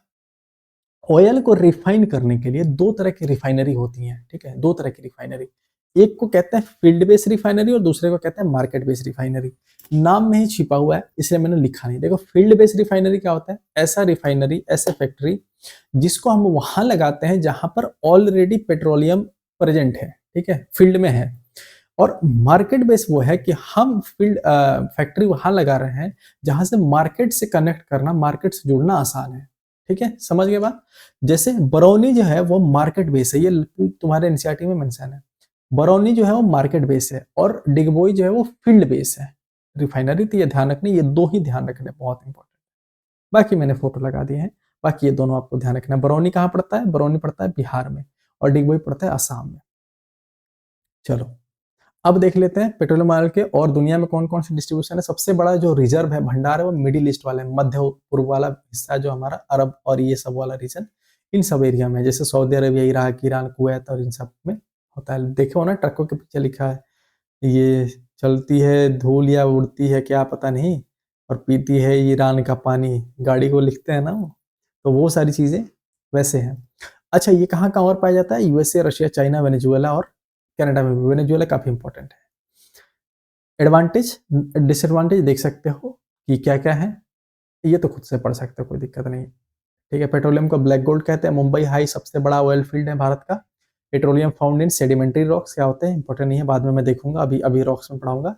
ऑयल को रिफाइन करने के लिए 2 तरह की रिफाइनरी होती हैं। ठीक है, 2 तरह की रिफाइनरी, एक को कहते हैं फील्ड बेस्ड रिफाइनरी और दूसरे को कहते हैं मार्केट बेस्ड रिफाइनरी। नाम में ही छिपा हुआ है, इसलिए मैंने लिखा नहीं। देखो फील्ड बेस्ड रिफाइनरी क्या होता है, ऐसा रिफाइनरी, ऐसे फैक्ट्री जिसको हम वहां लगाते हैं जहां पर ऑलरेडी पेट्रोलियम प्रेजेंट है, ठीक है, फील्ड में है। और मार्केट बेस वो है कि हम फील्ड फैक्ट्री वहां लगा रहे हैं जहां से मार्केट से कनेक्ट करना, मार्केट से जुड़ना आसान है। ठीक है, समझ गए बात। जैसे बरौनी जो है वो मार्केट बेस है, ये तुम्हारे एनसीईआरटी में मेंशन है। बरौनी जो है वो मार्केट बेस है और डिगबोई जो है वो फील्ड बेस है। रिफाइनरी तो ये ध्यान रखना, ये दो ही ध्यान रखने, बहुत इंपॉर्टेंट। बाकी मैंने फोटो लगा दिए हैं, बाकी ये दोनों आपको ध्यान रखना है। बरौनी कहाँ पड़ता है, बरौनी पड़ता है बिहार में और डिगबोई पड़ता है असम में। चलो अब देख लेते हैं पेट्रोलियम ऑयल के और दुनिया में कौन कौन से डिस्ट्रीब्यूशन है। सबसे बड़ा जो रिजर्व है, भंडार है, वो मिडिल ईस्ट वाला है, मध्य पूर्व वाला हिस्सा जो हमारा अरब और ये सब वाला रीजन, इन सब एरिया में, जैसे Saudi Arabia, Iraq, Iran, Kuwait और इन सब में होता है। देखे हो ना ट्रकों के पीछे लिखा है, ये चलती है धूल या उड़ती है क्या पता नहीं, और पीती है ईरान का पानी, गाड़ी को लिखते हैं ना वो, तो वो सारी चीजें वैसे हैं। अच्छा, ये कहाँ कहाँ और पाया जाता है, यूएसए, रशिया, चाइना, वेनेजुएला और कनाडा में भी। वेनेजुएला काफी इंपॉर्टेंट है। एडवांटेज डिसएडवांटेज देख सकते हो कि क्या क्या है, ये तो खुद से पढ़ सकते हो, कोई दिक्कत नहीं। ठीक है, पेट्रोलियम को ब्लैक गोल्ड कहते हैं। मुंबई हाई सबसे बड़ा ऑयल फील्ड है भारत का। Petroleum found in sedimentary rocks क्या होते हैं, इंपॉर्टेंट नहीं है, बाद में मैं देखूंगा, अभी अभी रॉक्स में पढ़ाऊंगा।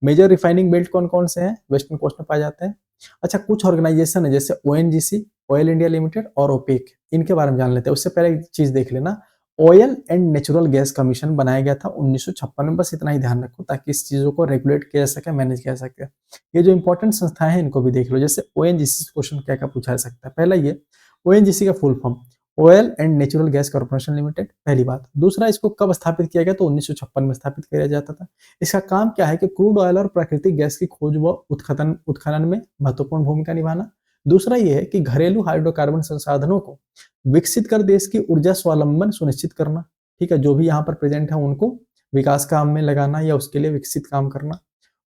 मेजर रिफाइनिंग बेल्ट कौन कौन से हैं, वेस्टर्न कोस्ट में पाए जाते हैं। अच्छा, कुछ ऑर्गेनाइजेशन है जैसे ओएनजीसी, ऑयल इंडिया लिमिटेड और ओपेक, इनके बारे में जान लेते हैं। उससे पहले एक चीज देख लेना, oil and natural gas commission बनाया गया था 1956 में, बस इतना ही ध्यान रखो ताकि इस चीजों को रेगुलेट किया जा सके, मैनेज किया जा सके। ये जो इंपॉर्टेंट संस्थाएं हैं इनको भी देख लो, जैसे ओएनजीसी क्वेश्चन क्या क्या पूछा जा सकता है। पहला ये ओएनजीसी का full form oil and natural gas corporation limited, पहली बात। दूसरा, इसको कब स्थापित किया गया, तो 1956 में स्थापित किया जाता था। इसका काम क्या है कि क्रूड ऑयल और प्राकृतिक गैस की खोज व उत्खनन में महत्वपूर्ण भूमिका निभाना। दूसरा ये है कि घरेलू हाइड्रोकार्बन संसाधनों को विकसित कर देश की ऊर्जा स्वावलंबन सुनिश्चित करना। ठीक है, जो भी यहाँ पर प्रेजेंट है उनको विकास काम में लगाना या उसके लिए विकसित काम करना।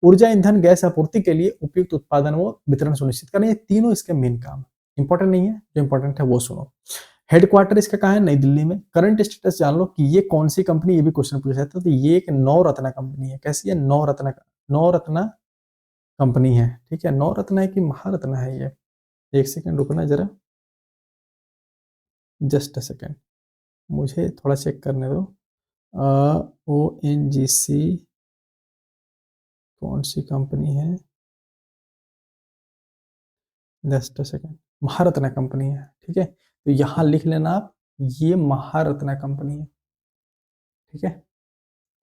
ऊर्जा, ईंधन, गैस आपूर्ति के लिए उपयुक्त उत्पादन व वितरण सुनिश्चित करना। ये तीनों इसके मेन काम। इंपॉर्टेंट नहीं है, जो इंपॉर्टेंट है वो सुनो। हेडक्वार्टर इसका कहाँ है, नई दिल्ली में। करंट स्टेटस जान लो कि ये कौन सी कंपनी, ये भी क्वेश्चन पूछा जाता है। तो ये एक नवरत्ना कंपनी है। कैसी है, नवरत्ना कंपनी है। ठीक है, नवरत्ना है कि महारत्ना है ये, एक सेकंड रुकना जरा, जस्ट अ सेकंड, मुझे थोड़ा चेक करने दो। ओ एन जी सी कौन सी कंपनी है, just a second, Maharatna company है। ठीक है, तो यहाँ लिख लेना आप, ये महारत्ना कंपनी है। ठीक है,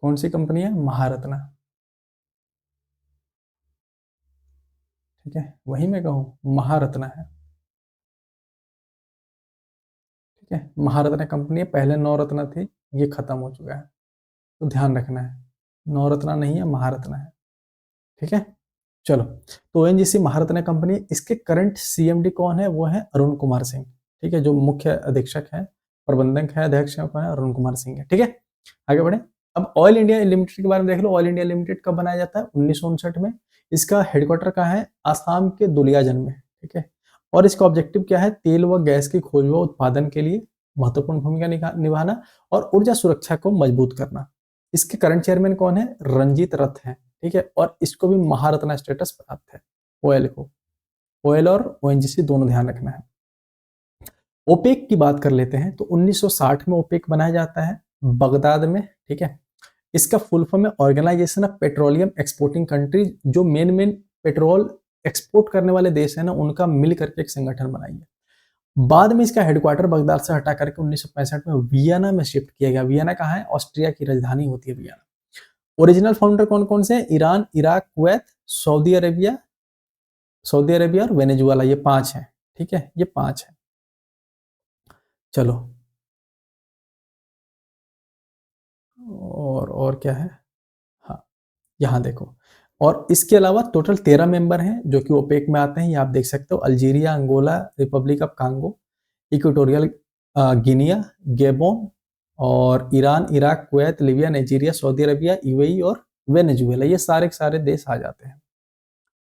कौन सी कंपनी है, महारत्ना। ठीक है, वही मैं कहूँ महारत्ना है। ठीक है, महारत्ना कंपनी है, पहले नवरत्ना थी, ये खत्म हो चुका है, तो ध्यान रखना है, नवरत्ना नहीं है, महारत्ना है। ठीक है, चलो, तो ओएनजीसी महारत्ना कंपनी, इसके करंट सीएमडी कौन है, वो है अरुण कुमार सिंह। ठीक है, जो मुख्य अधीक्षक है, प्रबंधक है, अध्यक्ष है, कौन है, अरुण कुमार सिंह है। ठीक है, आगे बढ़े। अब ऑयल इंडिया लिमिटेड के बारे में देख लो। ऑयल इंडिया लिमिटेड कब बनाया जाता है, 1959 में। इसका हेडक्वार्टर कहाँ है, आसाम के दुलियाजन में। ठीक है, और इसका ऑब्जेक्टिव क्या है, तेल व गैस की खोज व उत्पादन के लिए महत्वपूर्ण भूमिका निभाना और ऊर्जा सुरक्षा को मजबूत करना। इसके करंट चेयरमैन कौन है, रंजीत रथ है। ठीक है, और इसको भी महारत्ना स्टेटस प्राप्त है, ओएल को। ओएल और ओएनजीसी दोनों ध्यान रखना है। ओपेक की बात कर लेते हैं, तो 1960 में ओपेक बनाया जाता है बगदाद में। ठीक है, इसका फुल फॉर्म है organization of petroleum exporting countries, जो मेन पेट्रोल एक्सपोर्ट करने वाले देश है ना, उनका मिल करके एक संगठन बनाई है। बाद में इसका हेडक्वार्टर बगदाद से हटा करके 1965 में वियना में शिफ्ट किया गया। वियना कहाँ है, ऑस्ट्रिया की राजधानी होती है वियना। ओरिजिनल फाउंडर कौन कौन से हैं, Iran, Iraq, Kuwait, Saudi Arabia और वेनेजुएला, ये 5 हैं। ठीक है, ये 5 है। चलो, और क्या है, हाँ, यहाँ देखो। और इसके अलावा टोटल 13 मेंबर हैं जो कि ओपेक में आते हैं, ये आप देख सकते हो। Algeria, Angola, Republic of Congo, Equatorial Guinea, Gabon और Iran, Iraq, Kuwait, Libya, Nigeria, Saudi Arabia, UAE और वेनेजुएला, ये सारे के सारे देश आ जाते हैं।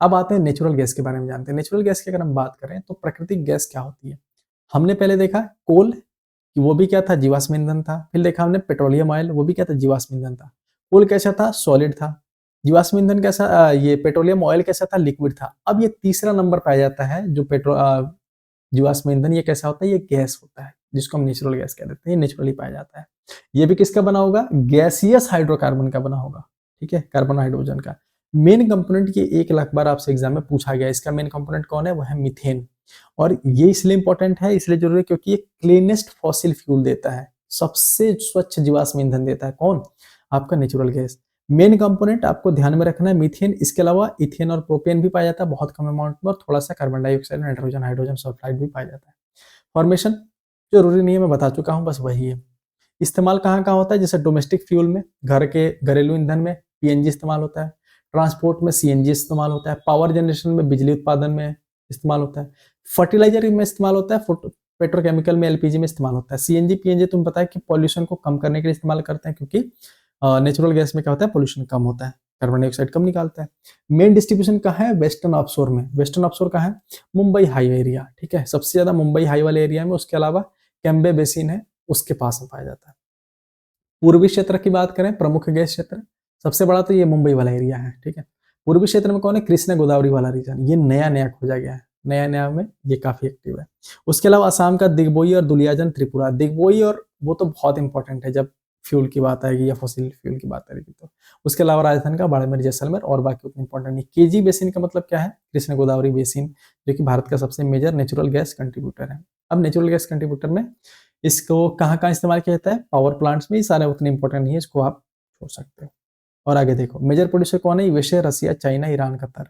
अब आते हैं नेचुरल गैस के बारे में जानते हैं। नेचुरल गैस की अगर हम बात करें तो प्राकृतिक गैस क्या होती है। हमने पहले देखा कोल कि वो भी क्या था, जीवाश्म ईंधन था। फिर देखा हमने पेट्रोलियम ऑयल, वो भी क्या था, जीवाश्म ईंधन था। कोल कैसा था, सॉलिड था। जीवाश्म ईंधन कैसा, ये पेट्रोलियम ऑयल कैसा था, लिक्विड था। अब ये तीसरा नंबर पाया जाता है जो जीवाश्म ईंधन, ये कैसा होता है, ये गैस होता है, जिसको हम नेचुरल गैस कह देते हैं। ये नेचुरली पाया जाता है। ये भी किसका बना होगा, गैसियस हाइड्रोकार्बन का बना होगा, ठीक है, कार्बन हाइड्रोजन का। मेन कंपोनेंट ये 1 लाख बार आपसे एग्जाम में पूछा गया, इसका मेन कंपोनेंट कौन है, वो है मीथेन। और ये इसलिए इंपॉर्टेंट है, इसलिए जरूरी है क्योंकि ये क्लीनेस्ट फॉसिल फ्यूल देता है, सबसे स्वच्छ जीवाश्म ईंधन देता है। कौन, आपका नेचुरल गैस। मेन कंपोनेंट आपको ध्यान में रखना है मीथेन। इसके अलावा इथेन और प्रोपेन भी पाया जाता है बहुत कम अमाउंट में, और थोड़ा सा carbon dioxide, nitrogen, hydrogen sulphide भी पाया जाता है। फॉर्मेशन जरूरी नहीं है, मैं बता चुका हूँ, बस वही है। इस्तेमाल कहाँ कहाँ होता है, जैसे डोमेस्टिक फ्यूल में, घर के घरेलू ईंधन में पीएनजी इस्तेमाल होता है। ट्रांसपोर्ट में सीएनजी इस्तेमाल होता है। पावर जनरेशन में, बिजली उत्पादन में इस्तेमाल होता है। फर्टिलाइजर में इस्तेमाल होता है। पेट्रोकेमिकल में, एलपीजी में इस्तेमाल होता है। सीएनजी पीएनजी तुम पता है कि पॉल्यूशन को कम करने के लिए इस्तेमाल करते हैं, क्योंकि नेचुरल गैस में क्या होता है, पॉल्यूशन कम होता है, कार्बन डाइऑक्साइड कम निकालता है। मेन डिस्ट्रीब्यूशन कहाँ है, वेस्टर्न ऑफशोर में। वेस्टर्न ऑफशोर कहाँ है, मुंबई हाई एरिया, ठीक है, सबसे ज्यादा मुंबई हाई वाले एरिया में। उसके अलावा कैम्बे बेसिन है, उसके पास में पाया जाता है। पूर्वी क्षेत्र की बात करें, प्रमुख गैस क्षेत्र सबसे बड़ा तो ये मुंबई वाला एरिया है, ठीक है। पूर्वी क्षेत्र में कौन है, कृष्ण गोदावरी वाला रीजन, ये नया नया खोजा गया है, नया नया में ये काफी एक्टिव है। उसके अलावा असम का दिग्बोई और दुलियाजन त्रिपुरा। दिग्बोई और वो तो बहुत इंपॉर्टेंट है जब फ्यूल की बात आएगी या फॉसिल फ्यूल की बात आएगी तो। उसके अलावा राजस्थान का बाड़मेर, जैसलमेर, और बाकी उतनी इंपॉर्टेंट नहीं। केजी बेसिन का मतलब क्या है, कृष्ण गोदावरी बेसिन, जो कि भारत का सबसे मेजर नेचुरल गैस कंट्रीब्यूटर है। अब नेचुरल गैस कंट्रीब्यूटर में इसको कहाँ कहाँ इस्तेमाल किया जाता है, पावर प्लांट्स में। ये सारे उतने इंपॉर्टेंट नहीं है, इसको आप छोड़ सकते हो। और आगे देखो, मेजर प्रोड्यूसर कौन है, यूएसए, रसिया, चाइना, ईरान, कतर,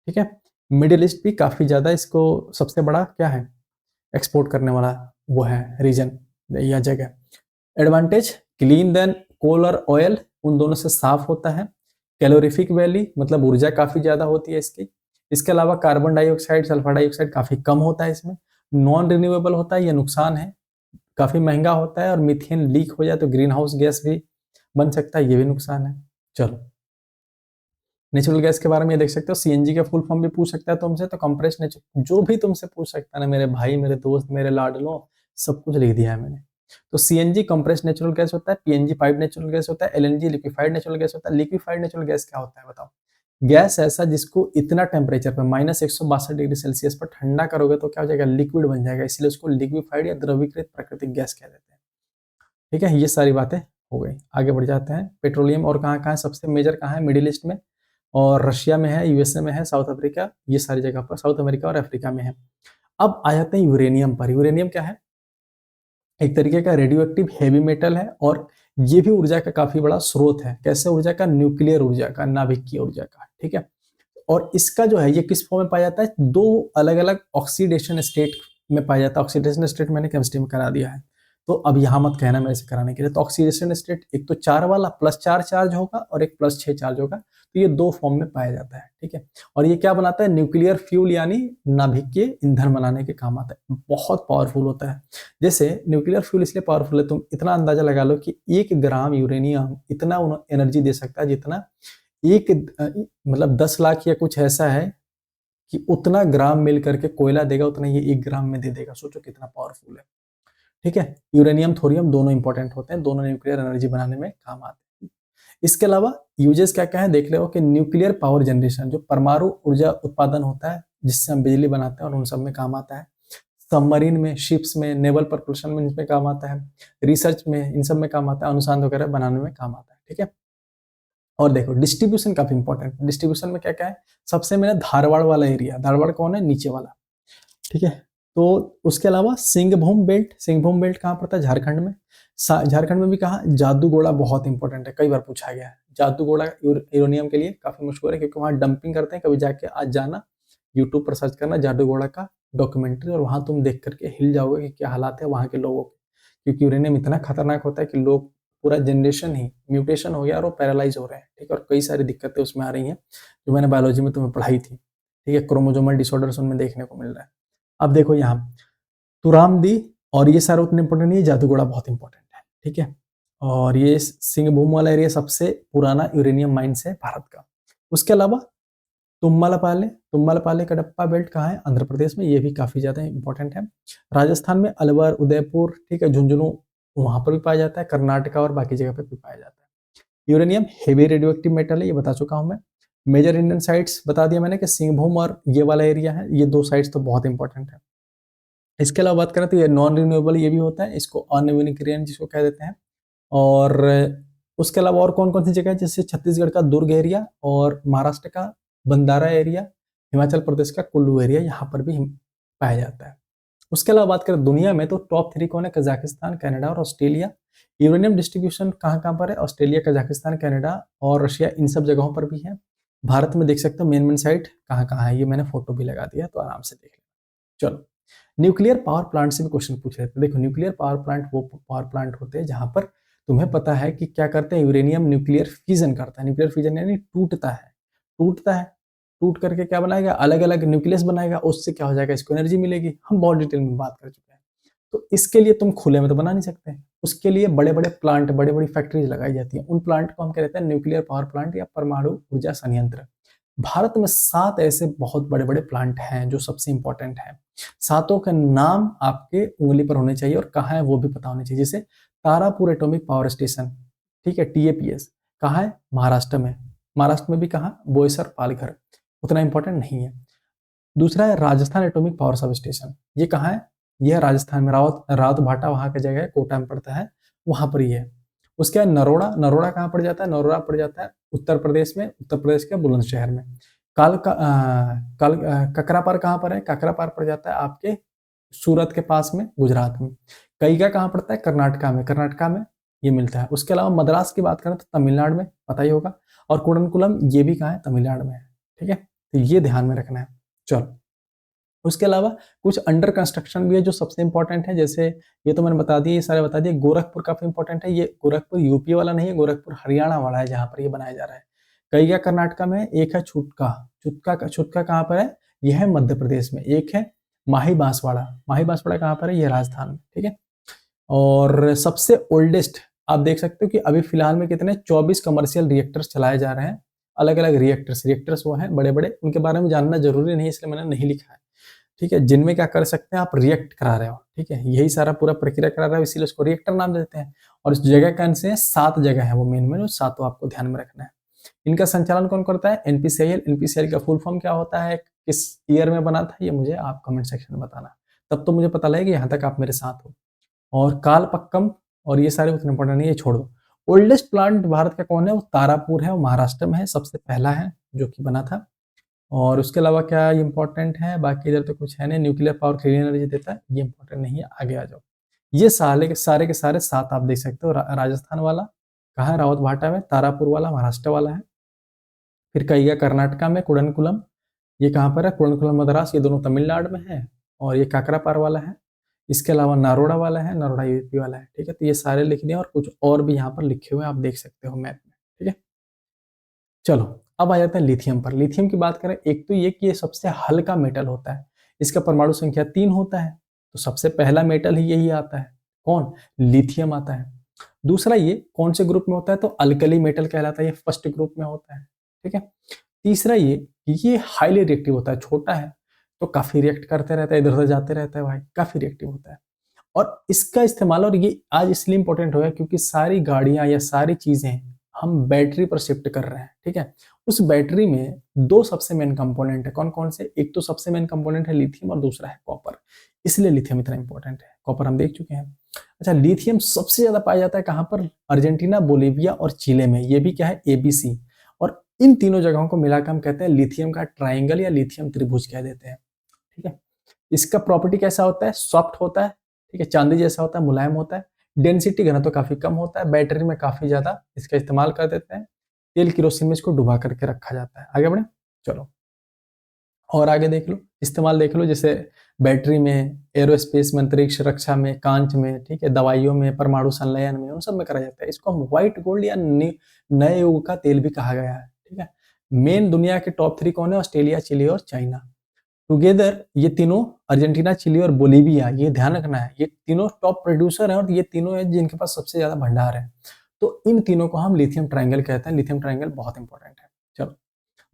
ठीक है। मिडिल ईस्ट भी काफी ज्यादा इसको सबसे बड़ा क्या है, एक्सपोर्ट करने वाला वो है रीजन या जगह। एडवांटेज, क्लीन देन कोल और ऑयल, उन दोनों से साफ होता है। कैलोरीफिक वैली, मतलब ऊर्जा काफी ज्यादा होती है इसकी। इसके अलावा कार्बन डाइऑक्साइड, सल्फर डाइऑक्साइड काफी कम होता है इसमें। नॉन रिन्यूएबल होता है, ये नुकसान है, काफी महंगा होता है। और मीथेन लीक हो जाए तो ग्रीन हाउस गैस भी बन सकता है, ये भी नुकसान है। चलो, नेचुरल गैस के बारे में ये देख सकते हो। सीएनजी का फुल फॉर्म भी पूछ सकता है तुमसे, तो कंप्रेस्ड नेचुरल, जो भी तुमसे पूछ सकता है ना मेरे भाई, मेरे दोस्त, मेरे लाडलो, सब कुछ लिख दिया है मैंने। तो सीएनजी कंप्रेस्ड नेचुरल गैस होता है, पीएनजी पाइप नेचुरल गैस होता है, एलएनजी लिक्विफाइड नेचुरल गैस होता है। लिक्विफाइड नेचुरल गैस क्या होता है बताओ, गैस ऐसा जिसको इतना टेम्परेचर पर -162 डिग्री सेल्सियस पर ठंडा करोगे तो क्या हो जाएगा, लिक्विड बन जाएगा, इसलिए उसको लिक्विफाइड या द्रवीकृत प्राकृतिक गैस कह देते हैं। ठीक है, ये सारी बातें हो गई। आगे बढ़ जाते हैं। पेट्रोलियम और कहाँ कहाँ सबसे मेजर कहाँ है, मिडिल ईस्ट में, और रशिया में है, यूएसए में है, साउथ अफ्रीका, ये सारी जगह पर, साउथ अमेरिका और अफ्रीका में है। अब आ जाते हैं यूरेनियम पर। यूरेनियम क्या है, एक तरीके का रेडियो एक्टिव हैवी मेटल है, और ये भी ऊर्जा का काफी बड़ा स्रोत है। कैसे ऊर्जा का, न्यूक्लियर ऊर्जा का, नाभिकीय ऊर्जा का, ठीक है। और इसका जो है ये किस फॉर्म में पाया जाता है, दो अलग अलग ऑक्सीडेशन स्टेट में पाया जाता है। ऑक्सीडेशन स्टेट मैंने केमिस्ट्री में करा दिया है, तो अब यहाँ मत कहना मेरे से कराने के लिए। तो ऑक्सीडेशन स्टेट एक तो 4 वाला +4 चार्ज होगा और एक +6 चार्ज होगा, तो ये 2 फॉर्म में पाया जाता है, ठीक है। और ये क्या बनाता है, न्यूक्लियर फ्यूल यानी नाभिकीय ईंधन बनाने के काम आता है। बहुत पावरफुल होता है। जैसे न्यूक्लियर फ्यूल इसलिए पावरफुल है, तुम इतना अंदाजा लगा लो कि 1 ग्राम यूरेनियम इतना एनर्जी दे सकता है जितना एक मतलब 10 लाख या कुछ ऐसा है कि उतना ग्राम मिल करके कोयला देगा, उतना ये 1 ग्राम में दे देगा। सोचो कितना पावरफुल है, ठीक है। यूरेनियम, थोरियम दोनों इंपॉर्टेंट होते हैं, दोनों न्यूक्लियर एनर्जी बनाने में काम आते हैं। इसके अलावा यूजेस क्या क्या है देख लो, कि न्यूक्लियर पावर जनरेशन, जो परमाणु ऊर्जा उत्पादन होता है जिससे हम बिजली बनाते हैं, और उन सब में काम आता है। सबमरीन में, शिप्स में, नेवल प्रपल्शन में इनमें काम आता है। रिसर्च में इन सब में काम आता है, अनुसंधान वगैरह बनाने में काम आता है, ठीक है। और देखो डिस्ट्रीब्यूशन काफी इंपॉर्टेंट। डिस्ट्रीब्यूशन में क्या क्या है, सबसे मैंने धारवाड़ वाला एरिया, धारवाड़ कौन है, नीचे वाला, ठीक है। तो उसके अलावा सिंहभूम बेल्ट, सिंहभूम बेल्ट कहाँ पड़ता है, झारखंड में। झारखंड में भी कहा, जादूगोड़ा बहुत इंपॉर्टेंट है, कई बार पूछा गया है। जादूगोड़ा यूरेनियम के लिए काफी मशहूर है, क्योंकि वहाँ डंपिंग करते हैं। कभी जाके आज जाना, यूट्यूब पर सर्च करना जादूगोड़ा का डॉक्यूमेंट्री, और वहां तुम देख करके हिल जाओगे कि क्या हालात है वहाँ के लोगों के। क्योंकि यूरेनियम इतना खतरनाक होता है कि लोग, पूरा जनरेशन ही म्यूटेशन हो गया और वो पैरालाइज हो रहे हैं, ठीक है। और कई सारी दिक्कतें उसमें आ रही हैं, जो मैंने बायोलॉजी में तुम्हें पढ़ाई थी, ठीक है। क्रोमोजोमल डिसऑर्डर्स उनमें देखने को मिल रहा है। अब देखो यहाँ तुरामदी, और ये सारे उतने इंपॉर्टेंट नहीं है, जादूगोड़ा बहुत इंपॉर्टेंट है, ठीक है। और ये सिंहभूम वाला एरिया सबसे पुराना यूरेनियम माइंस है भारत का। उसके अलावा तुम्मलपाले, तुम्मलपाले कडप्पा बेल्ट कहाँ है, आंध्र प्रदेश में, ये भी काफी ज्यादा इंपॉर्टेंट है। राजस्थान में अलवर, उदयपुर, ठीक है, झुंझुनू, वहां पर भी पाया जाता है। कर्नाटका और बाकी जगह पर भी पाया जाता है। यूरेनियम हेवी रेडियोएक्टिव मेटल है, ये बता चुका हूं मैं। मेजर इंडियन साइट्स बता दिया मैंने कि सिंहभूम और ये वाला एरिया है, ये 2 साइट्स तो बहुत इंपॉर्टेंट है। इसके अलावा बात करें तो ये नॉन रिन्यूएबल ये भी होता है, इसको अनविनिक्रियन जिसको कह देते हैं। और उसके अलावा और कौन-कौन सी जगह है, जैसे छत्तीसगढ़ का दुर्ग एरिया और महाराष्ट्र का बंदारा एरिया, हिमाचल प्रदेश का कुल्लू एरिया, यहाँ पर भी पाया जाता है। उसके अलावा बात करें दुनिया में तो टॉप 3 कौन है, कजाकिस्तान, कनाडा और ऑस्ट्रेलिया। यूरेनियम डिस्ट्रीब्यूशन कहाँ-कहाँ पर है, ऑस्ट्रेलिया, कजाकिस्तान, कनाडा और रशिया, इन सब जगहों पर भी है। भारत में देख सकते हो मेन साइट कहाँ-कहाँ है, ये मैंने फोटो भी लगा दिया, तो आराम से देख लेना। चलो, न्यूक्लियर पावर प्लांट से भी क्वेश्चन पूछ रहे थे। देखो, न्यूक्लियर पावर प्लांट वो पावर प्लांट होते हैं जहां पर तुम्हें पता है कि क्या करते हैं, यूरेनियम न्यूक्लियर फिजन करता है। न्यूक्लियर फिजन यानी टूटता है, टूटता है, टूट करके क्या बनाएगा, अलग अलग न्यूक्लियस बनाएगा, उससे क्या हो जाएगा, इसको एनर्जी मिलेगी। हम बहुत डिटेल में बात कर चुके हैं। तो इसके लिए तुम खुले में तो बना नहीं सकते, उसके लिए बड़े बड़े प्लांट, बड़ी बड़ी फैक्ट्रीज लगाई जाती है। उन प्लांट को हम कहते हैं न्यूक्लियर पावर प्लांट या परमाणु ऊर्जा संयंत्र। भारत में 7 ऐसे बहुत बड़े बड़े प्लांट हैं जो सबसे इंपॉर्टेंट हैं। सातों के नाम आपके उंगली पर होने चाहिए और कहाँ है वो भी पता होने चाहिए। जैसे तारापुर एटॉमिक पावर स्टेशन, ठीक है, TAPS, कहाँ है, महाराष्ट्र में। महाराष्ट्र में भी कहाँ, बोईसर, पालघर, उतना इंपॉर्टेंट नहीं है। दूसरा है Rajasthan atomic power sub station, ये कहाँ है, ये है राजस्थान में, रावत भाटा वहां का जगह है, कोटा में पड़ता है, वहां पर ये है। उसके बाद नरोड़ा, नरोड़ा कहाँ पड़ जाता है, नरोड़ा पड़ जाता है उत्तर प्रदेश में, उत्तर प्रदेश के बुलंदशहर में। ककरापार कहाँ पर है, ककरापार पड़ जाता है आपके सूरत के पास में, गुजरात में। कईगा कहाँ पड़ता है, कर्नाटका में, कर्नाटका में ये मिलता है। उसके अलावा मद्रास की बात करें तो तमिलनाडु में, पता ही होगा। और कुडनकुलम ये भी कहाँ है, तमिलनाडु में है, ठीक है, तो ये ध्यान में रखना है। चलो, उसके अलावा कुछ अंडर कंस्ट्रक्शन भी है जो सबसे इंपॉर्टेंट है। जैसे ये तो मैंने बता दिया, ये सारे बता दिए। गोरखपुर काफी इंपॉर्टेंट है, ये गोरखपुर यूपी वाला नहीं है, गोरखपुर हरियाणा वाला है जहां पर ये बनाया जा रहा है। कईगा कर्नाटका में, एक है छुटका, छुटका कहाँ पर है, यह है मध्य प्रदेश में। एक है माही बांसवाड़ा, माही बांसवाड़ा कहाँ पर है, ये राजस्थान में, ठीक है। और सबसे ओल्डेस्ट आप देख सकते हो कि अभी फिलहाल में कितने 24 कमर्शियल रिएक्टर्स चलाए जा रहे हैं। अलग अलग रिएक्टर्स वो हैं बड़े बड़े, उनके बारे में जानना जरूरी नहीं, इसलिए मैंने नहीं लिखा है, ठीक है। जिनमें क्या कर सकते हैं, आप रिएक्ट करा रहे हो, ठीक है, यही सारा पूरा प्रक्रिया करा रहा है, इसीलिए उसको रिएक्टर नाम देते हैं। और इस जगह कौन से हैं, 7 जगह है वो मेन में, सातों आपको ध्यान में रखना है। इनका संचालन कौन करता है, एनपीसीआईएल। एनपीसीआईएल का फुल फॉर्म क्या होता है, किस ईयर में बना था, ये मुझे आप कमेंट सेक्शन में बताना, तब तो मुझे पता लगेगा यहाँ तक आप मेरे साथ हो। और कालपक्कम और ये सारे उतने इंपॉर्टेंट नहीं है, छोड़ दो। ओल्डेस्ट प्लांट भारत का कौन है, वो तारापुर है, वो महाराष्ट्र में है, सबसे पहला है जो कि बना था। और उसके अलावा क्या इंपॉर्टेंट है, बाकी इधर तो कुछ है नहीं। न्यूक्लियर पावर क्लीन एनर्जी देता है, ये इंपॉर्टेंट नहीं है, आगे आ जाओ। ये सारे के सारे 7 आप देख सकते हो। राजस्थान वाला कहाँ है, रावत भाटा में। तारापुर वाला महाराष्ट्र वाला है। फिर कईगा कर्नाटका में, कुडनकुलम ये कहाँ पर है, कुडनकुलम मद्रास, ये दोनों तमिलनाडु में है। और ये काकरापार वाला है। इसके अलावा नरोड़ा वाला है, नरोड़ा यूपी वाला है, ठीक है। तो ये सारे लिख दिए और कुछ और भी यहाँ पर लिखे हुए आप देख सकते हो मैप में, ठीक है। चलो, अब आ जाते हैं लिथियम पर। लिथियम की बात करें, एक तो ये कि ये सबसे हल्का मेटल होता है, इसका परमाणु संख्या 3 होता है, तो सबसे पहला मेटल ही यही आता है, कौन, लिथियम आता है। दूसरा, ये कौन से ग्रुप में होता है, तो अल्कली मेटल कहलाता है, ये फर्स्ट ग्रुप में होता है, ठीक है। तीसरा, ये हाईली रिएक्टिव होता है, छोटा है तो काफी रिएक्ट करते रहता है, इधर उधर जाते रहता है भाई, काफी रिएक्टिव होता है। और इसका इस्तेमाल, और ये आज इसलिए इंपॉर्टेंट हो गया क्योंकि सारी गाड़ियां या सारी चीजें हम बैटरी पर शिफ्ट कर रहे हैं, ठीक है। उस बैटरी में 2 सबसे मेन कंपोनेंट है, कौन कौन से, एक तो सबसे मेन कंपोनेंट है लिथियम और दूसरा है कॉपर, इसलिए लिथियम इतना इंपॉर्टेंट है। कॉपर हम देख चुके हैं। अच्छा, लिथियम सबसे ज्यादा पाया जाता है कहाँ पर, अर्जेंटीना, बोलीविया और चिले में, ये भी क्या है, ABC। और इन तीनों जगहों को मिलाकर हम कहते हैं लिथियम का ट्राइंगल या लिथियम त्रिभुज कह देते हैं, ठीक है। इसका प्रॉपर्टी कैसा होता है, सॉफ्ट होता है, ठीक है, चांदी जैसा होता है, मुलायम होता है। डेंसिटी घनत्व तो काफी कम होता है, बैटरी में काफी ज्यादा इसका इस्तेमाल कर देते हैं। तेल किरोसिन में इसको डुबा करके रखा जाता है। आगे बढ़े, चलो और आगे देख लो, इस्तेमाल देख लो, जैसे बैटरी में, एरोस्पेस में, अंतरिक्ष रक्षा में, कांच में, ठीक है, दवाइयों में, परमाणु संलयन में, उन सब में करा जाता है। इसको हम व्हाइट गोल्ड या नए युग का तेल भी कहा गया है, ठीक है। मेन दुनिया के टॉप 3 कौन है, ऑस्ट्रेलिया, चिली और चाइना। टुगेदर ये तीनों, अर्जेंटीना, चिली और बोलीविया, ये ध्यान रखना है, ये तीनों टॉप प्रोड्यूसर हैं और ये तीनों हैं जिनके पास सबसे ज्यादा भंडार है। तो इन तीनों को हम लिथियम ट्रायंगल कहते हैं। लिथियम ट्रायंगल बहुत इंपॉर्टेंट है। चलो,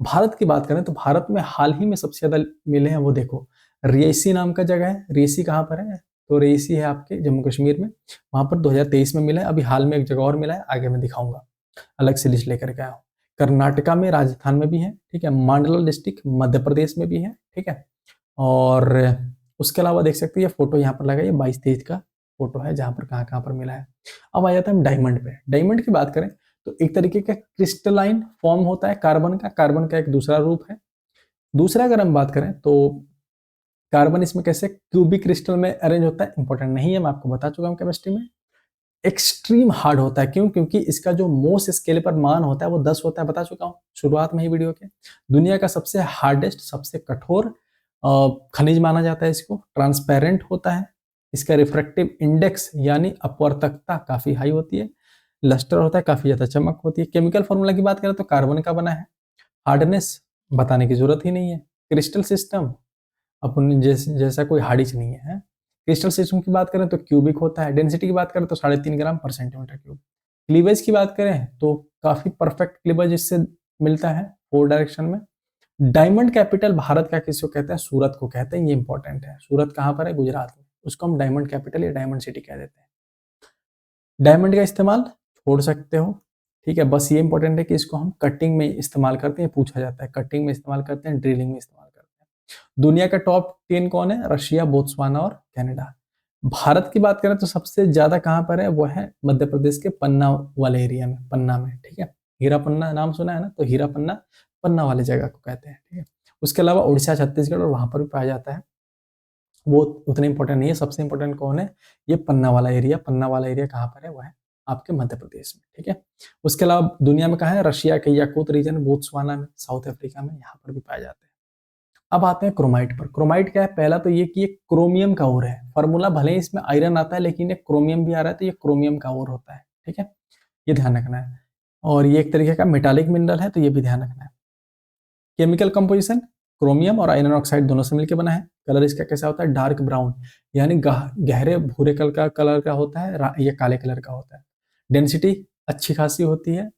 भारत की बात करें तो भारत में हाल ही में सबसे ज्यादा मिले हैं, वो देखो, रेसी नाम का जगह है। रेसी कहाँ पर है, तो रेसी है आपके जम्मू कश्मीर में, वहां पर 2023 में मिला है। अभी हाल में एक जगह और मिला है, आगे मैं दिखाऊंगा। अलग से लिस्ट लेकर के आया हूँ। कर्नाटका में, राजस्थान में भी है, ठीक है, मांडला डिस्ट्रिक्ट मध्य प्रदेश में भी है, ठीक है। और उसके अलावा देख सकते हैं ये फोटो यहाँ पर लगा, ये 22-23 का फोटो है जहां पर कहाँ कहाँ पर मिला है। अब आ जाता है हम डायमंड पे। डायमंड की बात करें तो एक तरीके का क्रिस्टलाइन फॉर्म होता है कार्बन का एक दूसरा रूप है। दूसरा अगर हम बात करें तो कार्बन इसमें कैसे क्यूबिक क्रिस्टल में अरेंज होता है, इंपॉर्टेंट नहीं है, मैं आपको बता चुका हूँ केमिस्ट्री में। एक्सट्रीम हार्ड होता है, क्यों? क्योंकि इसका जो मोस्ट स्केल पर मान होता है वो 10 होता है, बता चुका हूँ शुरुआत में ही वीडियो के। दुनिया का सबसे हार्डेस्ट, सबसे कठोर खनिज माना जाता है इसको। ट्रांसपेरेंट होता है, इसका रिफ्रैक्टिव इंडेक्स यानी अपवर्तकता काफी हाई होती है। लस्टर होता है, काफी ज्यादा चमक होती है। केमिकल फॉर्मूला की बात करें तो कार्बन का बना है। हार्डनेस बताने की जरूरत ही नहीं है। क्रिस्टल सिस्टम अपन जैसा कोई हार्डिच नहीं है। क्रिस्टल सिस्टम की बात करें तो क्यूबिक होता है। डेंसिटी की बात करें तो 3.5 ग्राम पर सेंटीमीटर क्यूब। क्लीवेज की बात करें तो काफी परफेक्ट क्लीवेज इससे मिलता है 4 डायरेक्शन में। डायमंड कैपिटल भारत का किसको कहते हैं? सूरत को कहते हैं, ये इंपॉर्टेंट है। सूरत कहाँ पर है? गुजरात में, उसको हम डायमंड कैपिटल या डायमंड सिटी कह देते हैं। डायमंड का इस्तेमाल छोड़ सकते हो, ठीक है, बस ये इंपॉर्टेंट है कि इसको हम कटिंग में इस्तेमाल करते हैं, पूछा जाता है, कटिंग में इस्तेमाल करते हैं, ड्रिलिंग में इस्तेमाल करते हैं। दुनिया का टॉप 10 कौन है? रशिया, बोत्सवाना और कनाडा। भारत की बात करें तो सबसे ज्यादा कहां पर है? वो है मध्य प्रदेश के पन्ना वाले एरिया में, पन्ना में, ठीक है। हीरा पन्ना नाम सुना है ना? तो हीरा पन्ना, पन्ना वाले जगह को कहते हैं, ठीक है। उसके अलावा उड़ीसा, छत्तीसगढ़ और वहां पर भी पाया जाता है, वो उतने इंपॉर्टेंट नहीं है। सबसे इंपॉर्टेंट कौन है? ये पन्ना वाला एरिया। पन्ना वाला एरिया कहाँ पर है? वो है आपके मध्य प्रदेश में, ठीक है। उसके अलावा दुनिया में कहाँ है? रशिया के याकूत रीजन, बोत्सवाना में, साउथ अफ्रीका में, यहाँ पर भी पाए जाते हैं। अब आते हैं क्रोमाइट पर। क्रोमाइट क्या है? पहला तो ये कि ये क्रोमियम का ओर है। फॉर्मूला भले ही इसमें आयरन आता है लेकिन ये क्रोमियम भी आ रहा है, तो ये क्रोमियम का ओर होता है, ठीक है, ये ध्यान रखना है। और ये एक तरीके का मेटालिक मिनरल है, तो ये भी ध्यान रखना है। केमिकल कंपोजिशन क्रोमियम और आयरन ऑक्साइड दोनों से मिलकर बना है। कलर इसका कैसा होता है? डार्क ब्राउन, यानी गहरे भूरे कलर का होता है, ये काले कलर का होता है। डेंसिटी अच्छी खासी होती है।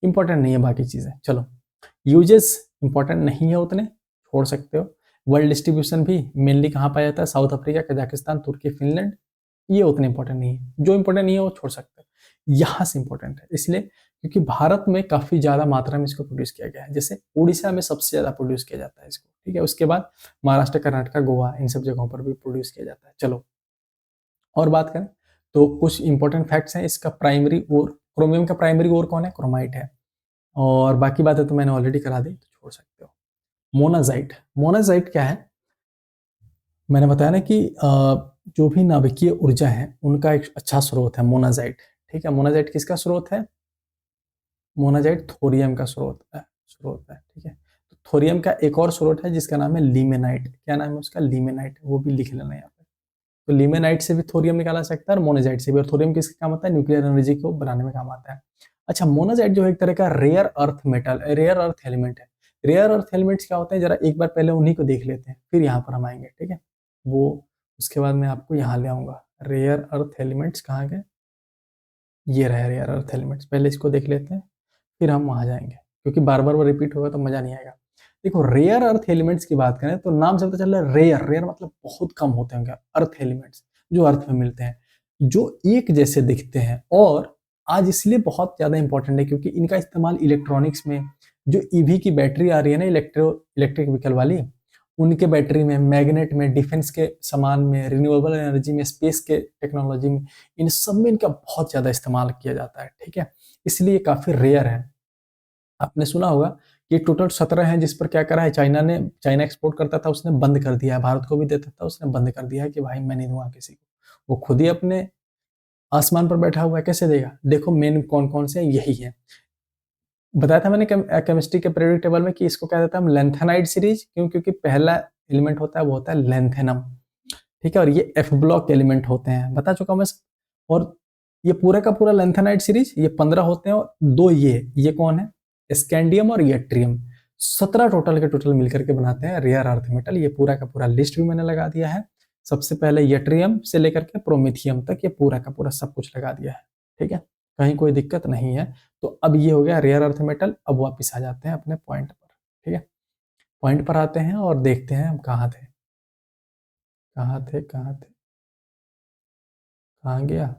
इंपॉर्टेंट नहीं है बाकी चीजें, चलो। यूजेस इंपॉर्टेंट नहीं है उतने, छोड़ सकते हो। वर्ल्ड डिस्ट्रीब्यूशन भी मेनली कहाँ पाया जाता है? साउथ अफ्रीका, कजाकिस्तान, तुर्की, फिनलैंड, ये उतने इंपॉर्टेंट नहीं है। जो इंपॉर्टेंट नहीं है वो छोड़ सकते हो। यहाँ से इंपॉर्टेंट है इसलिए क्योंकि भारत में काफी ज्यादा मात्रा में इसको प्रोड्यूस किया गया है। जैसे उड़ीसा में सबसे ज्यादा प्रोड्यूस किया जाता है इसको, ठीक है। उसके बाद महाराष्ट्र, कर्नाटक, गोवा, इन सब जगहों पर भी प्रोड्यूस किया जाता है। चलो और बात करें तो कुछ इंपॉर्टेंट फैक्ट्स हैं इसका। प्राइमरी और क्रोमियम का प्राइमरी और कौन है? क्रोमाइट है। और बाकी बातें तो मैंने ऑलरेडी करा दी, तो छोड़ सकते हो। मोनाजाइट। मोनाजाइट क्या है? मैंने बताया ना कि जो भी नाभिकीय ऊर्जा है उनका एक अच्छा स्रोत है मोनाजाइट, ठीक है। मोनाजाइट किसका स्रोत है? मोनाजाइट थोरियम का स्रोत है, ठीक है। तो थोरियम का एक और स्रोत है जिसका नाम है लीमेनाइट। क्या नाम है उसका? लीमेनाइट, वो भी लिख लेना यहाँ पे। तो लीमेनाइट से भी थोरियम निकाला सकता है और मोनाजाइट से भी। और थोरियम किसका काम आता है? न्यूक्लियर एनर्जी को बनाने में काम आता है। अच्छा, मोनाजाइट जो है एक तरह का rare earth metal, rare earth element है। रेयर अर्थ एलिमेंट्स क्या होते हैं? जरा एक बार पहले उन्हीं को देख लेते हैं, फिर यहाँ पर हम आएंगे, ठीक है। वो उसके बाद मैं आपको यहाँ ले आऊंगा। रेयर अर्थ एलिमेंट्स कहाँ गए? ये रहे रेयर अर्थ एलिमेंट्स, पहले इसको देख लेते हैं, फिर हम वहां जाएंगे, क्योंकि बार बार वो रिपीट होगा तो मजा नहीं आएगा। देखो, रेयर अर्थ एलिमेंट्स की बात करें तो नाम से पता चल रहा है रेयर। रेयर मतलब बहुत कम होते होंगे अर्थ एलिमेंट्स जो अर्थ में मिलते हैं, जो एक जैसे दिखते हैं। और आज इसलिए बहुत ज्यादा इंपॉर्टेंट है क्योंकि इनका इस्तेमाल इलेक्ट्रॉनिक्स में, जो ईवी की बैटरी आ रही है ना, इलेक्ट्रिक व्हीकल वाली, उनके बैटरी में, मैग्नेट में, डिफेंस के सामान में, रिन्यूएबल एनर्जी में, स्पेस के टेक्नोलॉजी में, इन सब में इनका बहुत ज्यादा इस्तेमाल किया जाता है, ठीक है। इसलिए काफी रेयर है। आपने सुना होगा कि टोटल 17 है जिस पर क्या करा है चाइना एक्सपोर्ट करता था, उसने बंद कर दिया है। भारत को भी देता था, उसने बंद कर दिया है कि भाई मैं नहीं दूंगा किसी को। वो खुद ही अपने आसमान पर बैठा हुआ है, कैसे देगा? देखो मेन कौन कौन से यही है। बताया था मैंने केमिस्ट्री के पीरियोडिक टेबल में कि इसको क्या कहते हैं हम? Lanthanide series. क्यों? क्योंकि पहला एलिमेंट होता है वो होता है लेंथेनम, ठीक है। और ये एफ ब्लॉक एलिमेंट होते हैं, बता चुका हूं मैं। और ये पूरा का पूरा लेंथेनाइड सीरीज, ये 15 होते हैं और दो ये कौन है? स्कैंडियम और यट्रियम। 17 टोटल के टोटल मिलकर के बनाते हैं रेयर अर्थ मेटल। ये पूरा का पूरा लिस्ट भी मैंने लगा दिया है। सबसे पहले यट्रियम से लेकर के प्रोमेथियम तक ये पूरा का पूरा सब कुछ लगा दिया है, ठीक है। कहीं कोई दिक्कत नहीं है। तो अब ये हो गया रेयर अर्थ मेटल। अब वापिस आ जाते हैं अपने पॉइंट पर, ठीक है। पॉइंट पर आते हैं और देखते हैं हम कहाँ थे, कहाँ थे, कहाँ थे, कहाँ गया।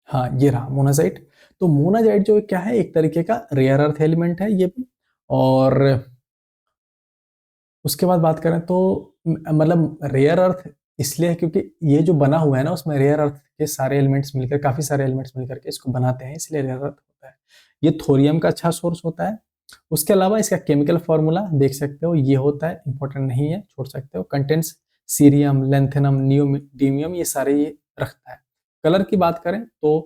हाँ, ये रहा मोनाजाइट। तो मोनाजाइट जो क्या है, एक तरीके का रेयर अर्थ एलिमेंट है ये भी। और उसके बाद बात करें तो मतलब रेयर अर्थ इसलिए है क्योंकि ये जो बना हुआ है ना, उसमें रेयर अर्थ के सारे एलिमेंट्स मिलकर, काफी सारे एलिमेंट्स मिलकर के इसको बनाते हैं, इसलिए रेयर अर्थ होता है। ये थोरियम का अच्छा सोर्स होता है। उसके अलावा इसका केमिकल फॉर्मूला देख सकते हो, ये होता है, इंपॉर्टेंट नहीं है, छोड़ सकते हो। कंटेंट्स सीरियम, लेंथेनम, नियोडीमियम, ये सारे ये रखता है। कलर की बात करें तो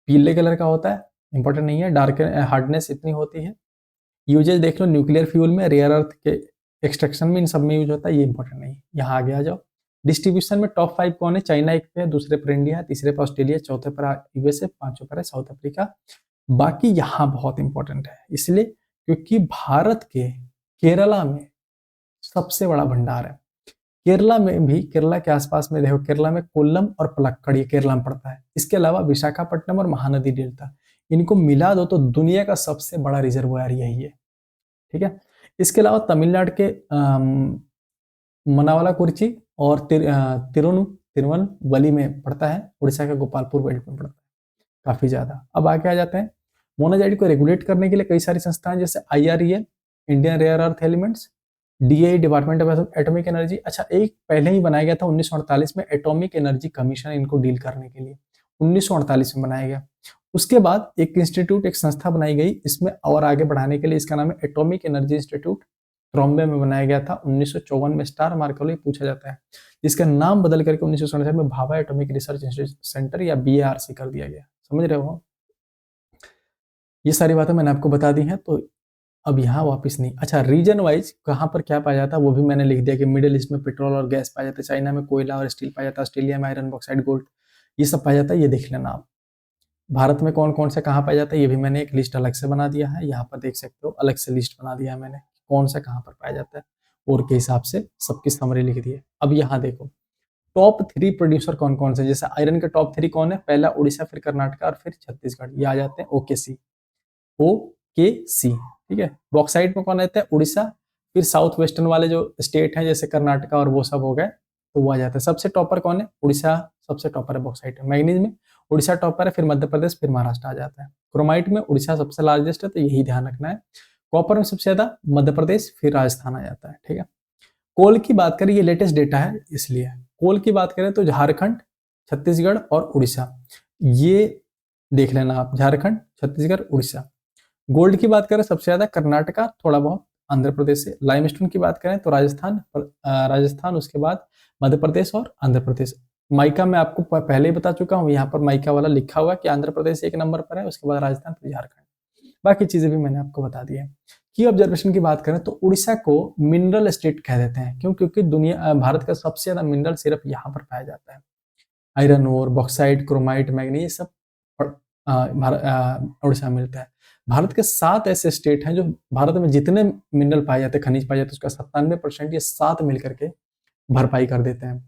पीले कलर का होता है, इंपॉर्टेंट नहीं है। डार्क हार्डनेस इतनी होती है। यूजेज देख लो, न्यूक्लियर फ्यूल में, रेयर अर्थ के एक्सट्रैक्शन में, इन सब में यूज होता है, ये इंपॉर्टेंट नहीं है। यहाँ आगे आ जाओ। डिस्ट्रीब्यूशन में टॉप 5 कौन है? चाइना एक पे है, दूसरे पर इंडिया है, तीसरे पर ऑस्ट्रेलिया, चौथे पर यूएसए, पांचवें पर है साउथ अफ्रीका। बाकी यहाँ बहुत इंपॉर्टेंट है, इसलिए क्योंकि भारत के केरला में सबसे बड़ा भंडार है। केरला में भी, केरला के आसपास में देखो, केरला में कोल्लम और पलक्कड़, ये केरला में पड़ता है। इसके अलावा विशाखापट्टनम और महानदी डेल्टा, इनको मिला दो तो दुनिया का सबसे बड़ा रिजर्वायर यही है। ठीक है। इसके अलावा तमिलनाडु के मनावलाकुरिची और तिरुवनवली में पड़ता है। उड़ीसा के गोपालपुर बेल्ट में पड़ता है, काफी ज्यादा। अब आगे आ जाते हैं। मोनाजाइट को रेगुलेट करने के लिए कई सारी संस्थाएं, जैसे IREL, Indian rare earth elements, DA, department of atomic energy. अच्छा, एक पहले ही बनाया गया था 1948 में, एटॉमिक एनर्जी कमीशन, इनको डील करने के लिए 1948 में बनाया गया। उसके बाद एक इंस्टीट्यूट, एक संस्था बनाई गई इसमें और आगे बढ़ाने के लिए, इसका नाम है एटॉमिक एनर्जी इंस्टीट्यूट, ट्रॉम्बे में बनाया गया था 1954 में। स्टार मार्क वाले पूछा जाता है, जिसका नाम बदल करके 1967 में भाभा एटॉमिक रिसर्च सेंटर या बीएआरसी कर दिया गया। समझ रहे हो? ये सारी बातें मैंने आपको बता दी हैं, तो अब यहाँ वापस नहीं। अच्छा, रीजन वाइज कहाँ पर क्या पाया जाता है वो भी मैंने लिख दिया कि मिडिल ईस्ट में पेट्रोल और गैस पाया जाता है, चाइना में कोयला और स्टील पाया जाता है, ऑस्ट्रेलिया में आयरन, बॉक्साइट, गोल्ड, ये सब पाया जाता है, ये देख लेना आप। भारत में कौन कौन से कहाँ पाया जाता है ये भी मैंने एक लिस्ट अलग से बना दिया है, यहाँ पर देख सकते हो, अलग से लिस्ट बना दिया है मैंने, कौन सा कहाँ पर पाया जाता है, और के हिसाब से सबकी समरी लिख दी है। अब यहाँ देखो, टॉप 3 प्रोड्यूसर कौन कौन से, जैसे आयरन के टॉप 3 कौन है? पहला उड़ीसा, फिर कर्नाटक और फिर छत्तीसगढ़, ये आ जाते हैं ओकेसी, ओ के सी। ठीक है। बॉक्साइट में कौन रहता है? उड़ीसा, फिर साउथ वेस्टर्न वाले जो स्टेट हैं जैसे कर्नाटका और वो सब हो गए, तो वो आ जाता है। सबसे टॉपर कौन है? उड़ीसा सबसे टॉपर है बॉक्साइट में। मैग्नीज में उड़ीसा टॉपर है, फिर मध्य प्रदेश, फिर महाराष्ट्र आ जाता है। क्रोमाइट में उड़ीसा सबसे लार्जेस्ट है, तो यही ध्यान रखना है। कॉपर में सबसे ज्यादा मध्य प्रदेश, फिर राजस्थान आ जाता है। ठीक है। कोल की बात करें, ये लेटेस्ट डेटा है इसलिए। कोल की बात करें तो झारखंड, छत्तीसगढ़ और उड़ीसा, ये देख लेना आप, झारखंड, छत्तीसगढ़, उड़ीसा। गोल्ड की बात करें सबसे ज्यादा कर्नाटका, थोड़ा बहुत आंध्र प्रदेश से। लाइमस्टोन की बात करें तो राजस्थान, उसके बाद मध्य प्रदेश और आंध्र प्रदेश। माइका मैं आपको पहले ही बता चुका हूँ, यहाँ पर माइका वाला लिखा हुआ कि आंध्र प्रदेश एक नंबर पर है, उसके बाद राजस्थान, फिर झारखंड। बाकी चीजें भी मैंने आपको बता दी है। की ऑब्जर्वेशन की बात करें तो उड़ीसा को मिनरल स्टेट कह देते हैं, क्यों? क्योंकि दुनिया भारत का सबसे ज्यादा मिनरल सिर्फ यहाँ पर पाया जाता है। Iron ore, bauxite, chromite, manganese, सब उड़ीसा में मिलता है। भारत के 7 ऐसे स्टेट हैं जो भारत में जितने मिनरल पाए जाते हैं, खनिज पाए जाते हैं, उसका 97% ये 7 मिलकर के भरपाई कर देते हैं।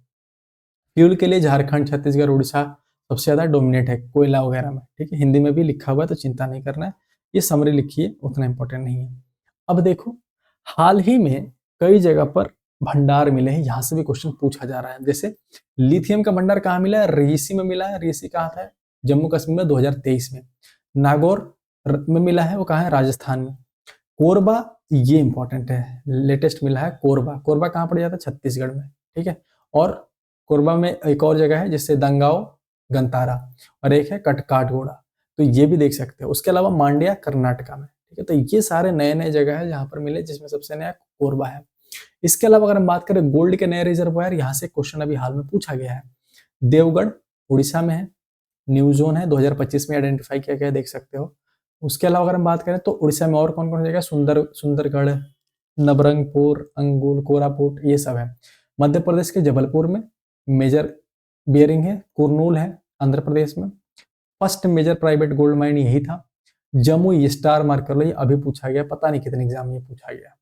फ्यूल के लिए झारखंड, छत्तीसगढ़, उड़ीसा सबसे ज्यादा डोमिनेट है कोयला वगैरह में। ठीक है। हिंदी में भी लिखा हुआ है तो चिंता नहीं करना है, ये समरी लिखी है, उतना इंपॉर्टेंट नहीं है। अब देखो, हाल ही में कई जगह पर भंडार मिले हैं, यहाँ से भी क्वेश्चन पूछा जा रहा है। जैसे लिथियम का भंडार कहाँ मिला है? रीसी में मिला है। रीसी कहाँ था? जम्मू कश्मीर में 2023 में। नागौर में मिला है, वो कहाँ है? राजस्थान में। कोरबा, ये इंपॉर्टेंट है, लेटेस्ट मिला है कोरबा। कोरबा कहाँ पड़ जाता है? छत्तीसगढ़ में। ठीक है। और कोरबा में एक और जगह है जैसे दंगाओ, गंतारा, और एक है काठगोड़ा, तो ये भी देख सकते हो। उसके अलावा मांड्या कर्नाटका में। ठीक है। तो ये सारे नए नए जगह है जहां पर मिले, जिसमें सबसे नया कोरबा है। इसके अलावा अगर हम बात करें गोल्ड के नए रिजर्वायर, यहाँ से क्वेश्चन अभी हाल में पूछा गया है। देवगढ़ उड़ीसा में है, न्यू जोन है, 2025 में आइडेंटिफाई किया गया, देख सकते हो। उसके अलावा अगर हम बात करें तो उड़ीसा में और कौन कौन सी जगह? सुंदरगढ़, नबरंगपुर, अंगुल, कोरापुट, ये सब है। मध्य प्रदेश के जबलपुर में मेजर बियरिंग है। कुरनूल है आंध्र प्रदेश में। First major private gold mine यही था। जमुई, स्टार मार्क कर लो, ये अभी पूछा गया, पता नहीं कितने एग्जाम में ये पूछा गया।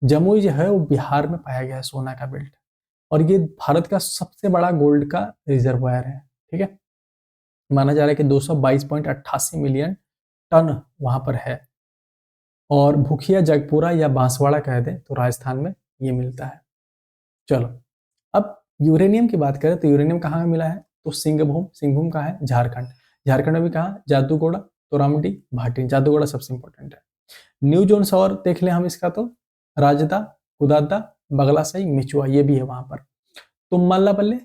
जमुई जो है वो बिहार में पाया गया है, सोना का बेल्ट, और ये भारत का सबसे बड़ा गोल्ड का रिजर्वायर है। ठीक है। माना जा रहा है कि 222.88 मिलियन टन वहां पर है। और भूखिया, जगपुरा या बांसवाड़ा कह दें तो राजस्थान में ये मिलता है। चलो, अब यूरेनियम की बात करें तो यूरेनियम कहाँ मिला है? तो सिंहभूम, सिंहभूम कहाँ है? झारखंड। झारखंड में भी कहाँ, जादूगोड़ा, तोरामडी, भाटी। जादूगोड़ा सबसे इंपॉर्टेंट है। न्यू जोन्स और देख लें हम इसका तो राजदा, कुदादा, बगलासई, मिचुआ, ये भी है वहां पर। तुम्मल्लापल्ले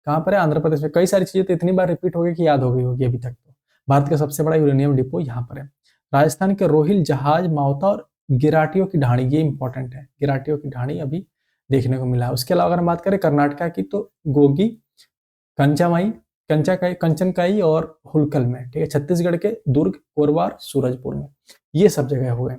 कहाँ पर है, आंध्र प्रदेश में। कई सारी चीजें तो इतनी बार रिपीट हो गई कि याद हो गई होगी अभी तक। तो भारत का सबसे बड़ा यूरेनियम डिपो यहाँ पर है। राजस्थान के रोहिल, जहाज, मावता और गिराटियों की ढाणी, ये इंपॉर्टेंट है। गिराटियों की ढाणी अभी देखने को मिला है। उसके अलावा अगर हम बात करें कर्नाटका की तो गोगी, कंचामाई, कंचनकाई और हुलकल में, ठीक है। छत्तीसगढ़ के दुर्ग, कोरबा, सूरजपुर में, ये सब जगह हुए।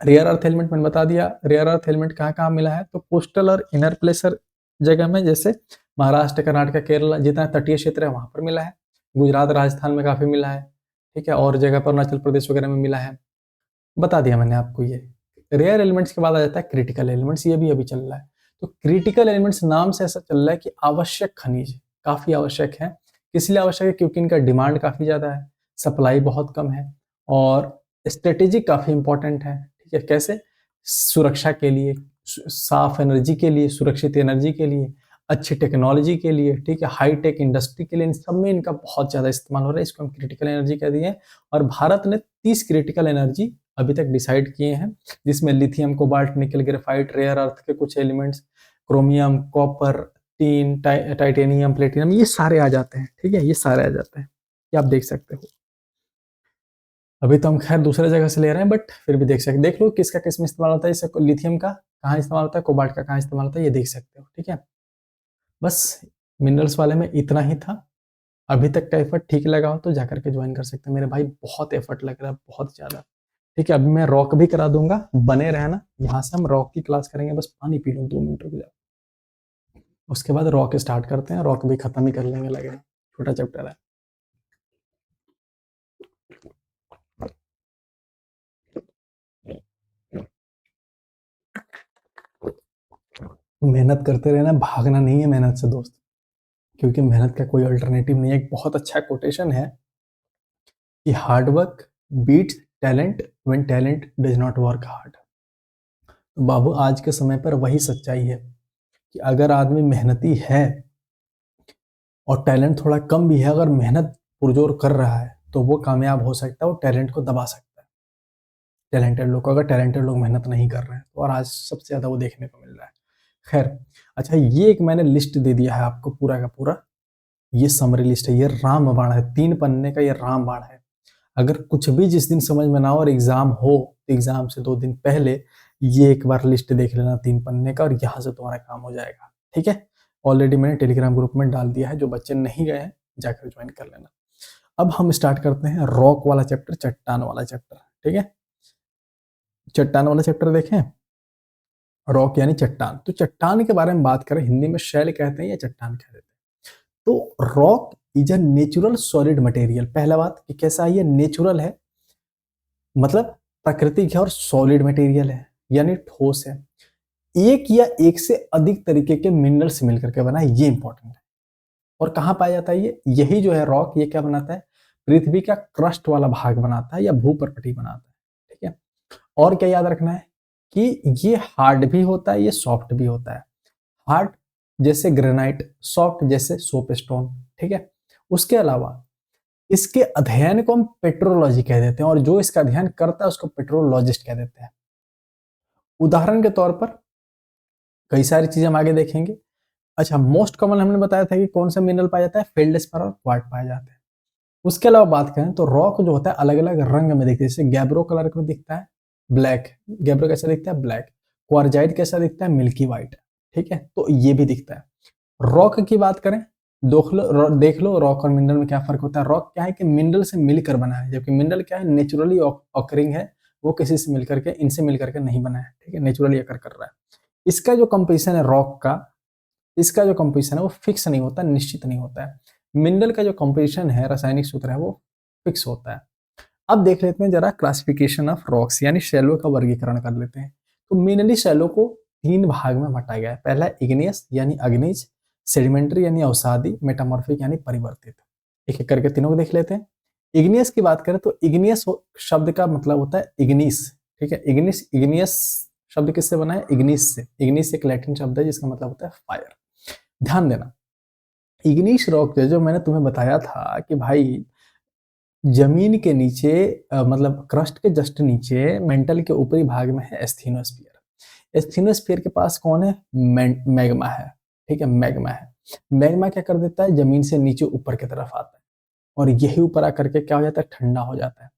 रेयर अर्थ एलिमेंट मैंने बता दिया। रेयर अर्थ एलिमेंट कहाँ कहाँ मिला है, तो कोस्टल और इनर प्लेसर जगह में, जैसे महाराष्ट्र, कर्नाटक, केरला, जितना तटीय क्षेत्र है वहां पर मिला है। गुजरात, राजस्थान में काफी मिला है, ठीक है। और जगह पर अरुणाचल प्रदेश वगैरह में मिला है, बता दिया मैंने आपको ये। रेयर एलिमेंट्स के बाद आ जाता है क्रिटिकल एलिमेंट्स, ये भी अभी चल रहा है। तो क्रिटिकल एलिमेंट्स नाम से ऐसा चल रहा है कि आवश्यक खनिज, काफी आवश्यक है। इसलिए आवश्यक है क्योंकि इनका डिमांड काफी ज्यादा है, सप्लाई बहुत कम है, और स्ट्रेटेजिक काफी इंपॉर्टेंट है, ठीक है। कैसे, सुरक्षा के लिए, साफ एनर्जी के लिए, सुरक्षित एनर्जी के लिए, अच्छी टेक्नोलॉजी के लिए, ठीक है, हाई टेक इंडस्ट्री के लिए, इन सब में इनका बहुत ज्यादा इस्तेमाल हो रहा है। इसको हम क्रिटिकल एनर्जी कह दिए। और भारत ने 30 क्रिटिकल एनर्जी अभी तक डिसाइड किए हैं, जिसमें लिथियम, कोबाल्ट, निकल, ग्रेफाइट, रेयर अर्थ के कुछ elements, chromium, copper, tin, titanium, platinum, ये सारे आ जाते हैं, ठीक है। ये सारे आ जाते हैं, ये आप देख सकते हो। अभी तो हम खैर दूसरे जगह से ले रहे हैं, बट फिर भी देख सकते, देख लो किसका किस में इस्तेमाल होता है। जैसे लिथियम का कहाँ इस्तेमाल होता है, कोबाल्ट का कहाँ इस्तेमाल होता है, ये देख सकते हो, ठीक है। बस मिनरल्स वाले में इतना ही था। अभी तक का एफर्ट ठीक लगा हो तो जाकर के ज्वाइन कर सकते हैं मेरे भाई, बहुत एफर्ट लग रहा है, बहुत ज्यादा, ठीक है। अभी मैं रॉक भी करा दूंगा, बने रहना। यहाँ से हम रॉक की क्लास करेंगे, बस पानी पी लूँ 2 मिनट रुक जाओ, उसके बाद रॉक स्टार्ट करते हैं। रॉक भी खत्म ही कर लेंगे, लगेगा छोटा चैप्टर है। मेहनत करते रहना, भागना नहीं है मेहनत से दोस्त, क्योंकि मेहनत का कोई अल्टरनेटिव नहीं है। एक बहुत अच्छा कोटेशन है कि hard work beats talent when talent does not work hard. तो बाबू आज के समय पर वही सच्चाई है कि अगर आदमी मेहनती है और टैलेंट थोड़ा कम भी है, अगर मेहनत पुरजोर कर रहा है तो वो कामयाब हो सकता है, वो टैलेंट को दबा सकता है। टैलेंटेड लोग को, अगर टैलेंटेड लोग मेहनत नहीं कर रहे हैं तो, और आज सबसे ज्यादा वो देखने को मिल रहा है। खैर, अच्छा, ये एक मैंने लिस्ट दे दिया है आपको पूरा का पूरा, ये समरी लिस्ट है, ये रामबाण है, 3 पन्ने का ये रामबाण है। अगर कुछ भी जिस दिन समझ में ना हो और एग्जाम हो, तो एग्जाम से 2 दिन पहले ये एक बार लिस्ट देख लेना 3 पन्ने का, और यहाँ से तुम्हारा काम हो जाएगा, ठीक है। ऑलरेडी मैंने टेलीग्राम ग्रुप में डाल दिया है, जो बच्चे नहीं गए हैं जाकर ज्वाइन कर लेना। अब हम स्टार्ट करते हैं रॉक वाला चैप्टर, चट्टान वाला चैप्टर, ठीक है। चट्टान वाला चैप्टर देखें, रॉक यानी चट्टान। तो चट्टान के बारे में बात करें, हिंदी में शैल कहते हैं या चट्टान कह देते हैं। तो rock is a natural solid material. पहला बात कि कैसा है, ये नेचुरल है, मतलब प्राकृतिक है, और सॉलिड मटेरियल है यानी ठोस है। एक या एक से अधिक तरीके के मिनरल से मिलकर के बना है, ये इंपॉर्टेंट है। और कहाँ पाया जाता है ये, यही जो है रॉक, ये क्या बनाता है, पृथ्वी का क्रस्ट वाला भाग बनाता है या भूपर्पटी बनाता है, ठीक है। और क्या याद रखना है कि ये हार्ड भी होता है, ये सॉफ्ट भी होता है। हार्ड जैसे ग्रेनाइट, सॉफ्ट जैसे सोपस्टोन, ठीक है। उसके अलावा इसके अध्ययन को हम पेट्रोलॉजी कह देते हैं, और जो इसका अध्ययन करता है उसको पेट्रोलॉजिस्ट कह देते हैं। उदाहरण के तौर पर कई सारी चीजें हम आगे देखेंगे। अच्छा, मोस्ट कॉमन हमने बताया था कि कौन सा मिनरल पाया जाता है, फेल्डस्पार और क्वार्ट पाया जाता है। उसके अलावा बात करें तो रॉक जो होता है अलग अलग रंग में दिखता है, जैसे गैब्रो कलर में दिखता है ब्लैक, गैब्रो कैसा दिखता है ब्लैक, क्वार्जाइट कैसा दिखता है मिल्की व्हाइट, ठीक है। तो ये भी दिखता है। रॉक की बात करें, देख लो रॉक और मिनरल में क्या फर्क होता है। रॉक क्या है कि मिनरल से मिलकर बना है, जबकि मिनरल क्या है, नेचुरली ऑकरिंग है, वो किसी से मिलकर के, इनसे मिलकर के नहीं बना है, ठीक है, नेचुरली अकर कर रहा है। इसका जो कंपोजिशन है रॉक का, इसका जो कंपोजिशन है वो फिक्स नहीं होता, निश्चित नहीं होता है। मिनरल का जो कंपोजिशन है, रासायनिक सूत्र है, वो फिक्स होता है। अब देख लेते हैं जरा क्लासिफिकेशन ऑफ रॉक्स यानी शैलों का वर्गीकरण कर लेते हैं। तो मिनरली शैलों को 3 भाग में बांटा गया है। पहला इग्नियस यानी अग्निज, सेडिमेंट्री यानी अवसादी, मेटामॉर्फिक यानी परिवर्तित। एक एक करके तीनों को देख लेते हैं। इग्नियस की बात करें तो इग्नियस शब्द का मतलब होता है इग्निस, ठीक है। इग्नियस शब्द किससे बना है, इग्निस से। इग्निस एक लैटिन शब्द है जिसका मतलब होता है फायर। ध्यान देना, इग्निस रॉक जो मैंने तुम्हें बताया था कि भाई जमीन के नीचे मतलब क्रस्ट के जस्ट नीचे मेंटल के ऊपरी भाग में है एस्थीनोस्फीयर। एस्थीनोस्फीयर के पास कौन है? मैग्मा है। ठीक है, मैग्मा है। मैग्मा क्या कर देता है? जमीन से नीचे ऊपर की तरफ आता है और यही ऊपर आकर के क्या हो जाता है? ठंडा हो जाता है।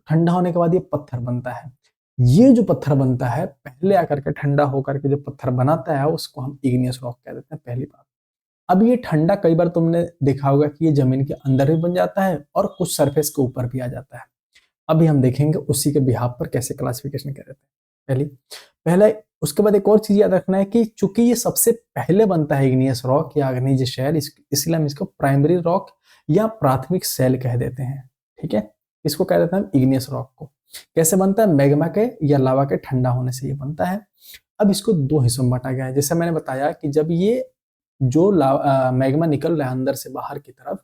ठंडा होने के बाद ये पत्थर बनता है। ये जो पत्थर बनता है पहले आकर के ठंडा होकर के जो पत्थर बनाता है उसको हम इग्नियस रॉक कह देते हैं, पहली बात। अब ये ठंडा कई बार तुमने देखा होगा कि ये जमीन के अंदर भी बन जाता है और कुछ सरफेस के ऊपर भी आ जाता है। अभी हम देखेंगे उसी के बिहाफ पर कैसे क्लासिफिकेशन कर देते हैं। पहली पहला उसके बाद एक और चीज याद रखना है कि चूंकि ये सबसे पहले बनता है इग्नियस रॉक या आग्नेय शैल, इसलिए हम इसको प्राइमरी रॉक या प्राथमिक शैल कह देते हैं। ठीक है, इसको कह देते हैं हम इग्नियस रॉक को। कैसे बनता है? मैग्मा के या लावा के ठंडा होने से ये बनता है। अब इसको दो हिस्सों में बांटा गया है। जैसे मैंने बताया कि जब ये जो मैग्मा निकल रहा है अंदर से बाहर की तरफ,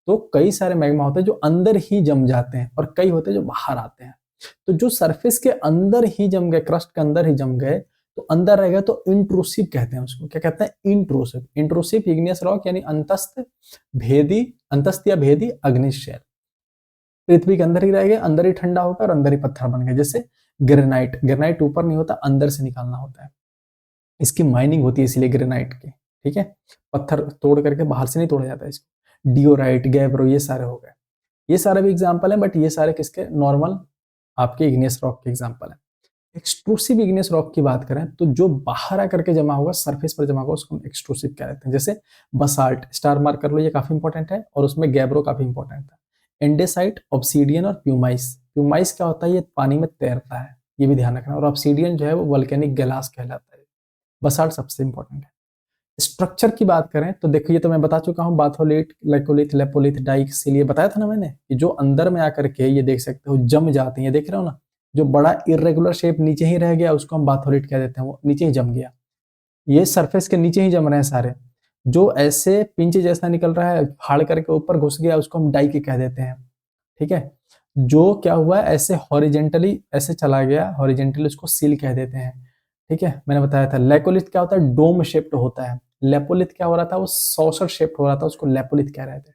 तो कई सारे मैग्मा होते हैं जो अंदर ही जम जाते हैं और कई होते हैं जो बाहर आते हैं। तो जो सरफेस के अंदर ही जम गए, क्रस्ट के अंदर ही जम गए, तो अंदर रह गए तो इंट्रूसिव कहते हैं उसको। क्या कहते हैं? इंट्रूसिव। इंट्रूसिव इग्नियस रॉक यानी अंतस्थ या भेदी अग्नि शैल। पृथ्वी के अंदर ही रह गए, अंदर ही ठंडा होकर अंदर ही पत्थर बन गए। जैसे ग्रेनाइट, ग्रेनाइट ऊपर नहीं होता, अंदर से निकालना होता है। इसकी माइनिंग होती है इसलिए ग्रेनाइट की। ठीक है, पत्थर तोड़ करके बाहर से नहीं तोड़ा जाता है इसको। डियोराइट, गैब्रो, ये सारे हो गए। ये सारे भी एग्जाम्पल हैं, बट ये सारे किसके? नॉर्मल आपके इग्नियस रॉक के एग्जाम्पल है। एक्सट्रूसिव इग्नियस रॉक की बात करें तो जो बाहर आकर के जमा होगा, सरफेस पर जमा होगा, उसको हम एक्सट्रूसिव कह देते हैं। जैसे बसाल्ट, स्टार मार्क कर लो, ये काफी इंपॉर्टेंट है, और उसमें गैब्रो काफी इंपॉर्टेंट है। एंडेसाइट, ऑब्सीडियन और प्यूमाइस। प्यूमाइस क्या होता है? ये पानी में तैरता है, ये भी ध्यान रखना। और ऑब्सीडियन जो है वो वल्केनिक गैलास कहलाता है। बसाल्ट सबसे इंपॉर्टेंट है। स्ट्रक्चर की बात करें तो देखो, ये तो मैं बता चुका हूँ, बाथोलिट, लेकोलिथ, लेपोलिथ, डाइक, इसीलिए बताया था ना मैंने कि जो अंदर में आकर के ये देख सकते हो जम जाते हैं, ये देख रहे हो ना, जो बड़ा इरेगुलर शेप नीचे ही रह गया उसको हम बाथोलिट कह देते हैं, वो नीचे ही जम गया। ये सरफेस के नीचे ही जम रहे हैं सारे। जो ऐसे पिंच जैसा निकल रहा है, फाड़ करके ऊपर घुस गया, उसको हम डाइक कह देते हैं। ठीक है, जो क्या हुआ ऐसे हॉरिजेंटली ऐसे चला गया, हॉरिजेंटली उसको सील कह देते हैं। ठीक है, मैंने बताया था। लेकोलिथ क्या होता है? डोम शेप्ड होता है। लेपोलिथ क्या हो रहा था? वो सॉसर शेप्ड हो रहा था, उसको लेपोलिथ कह रहे थे।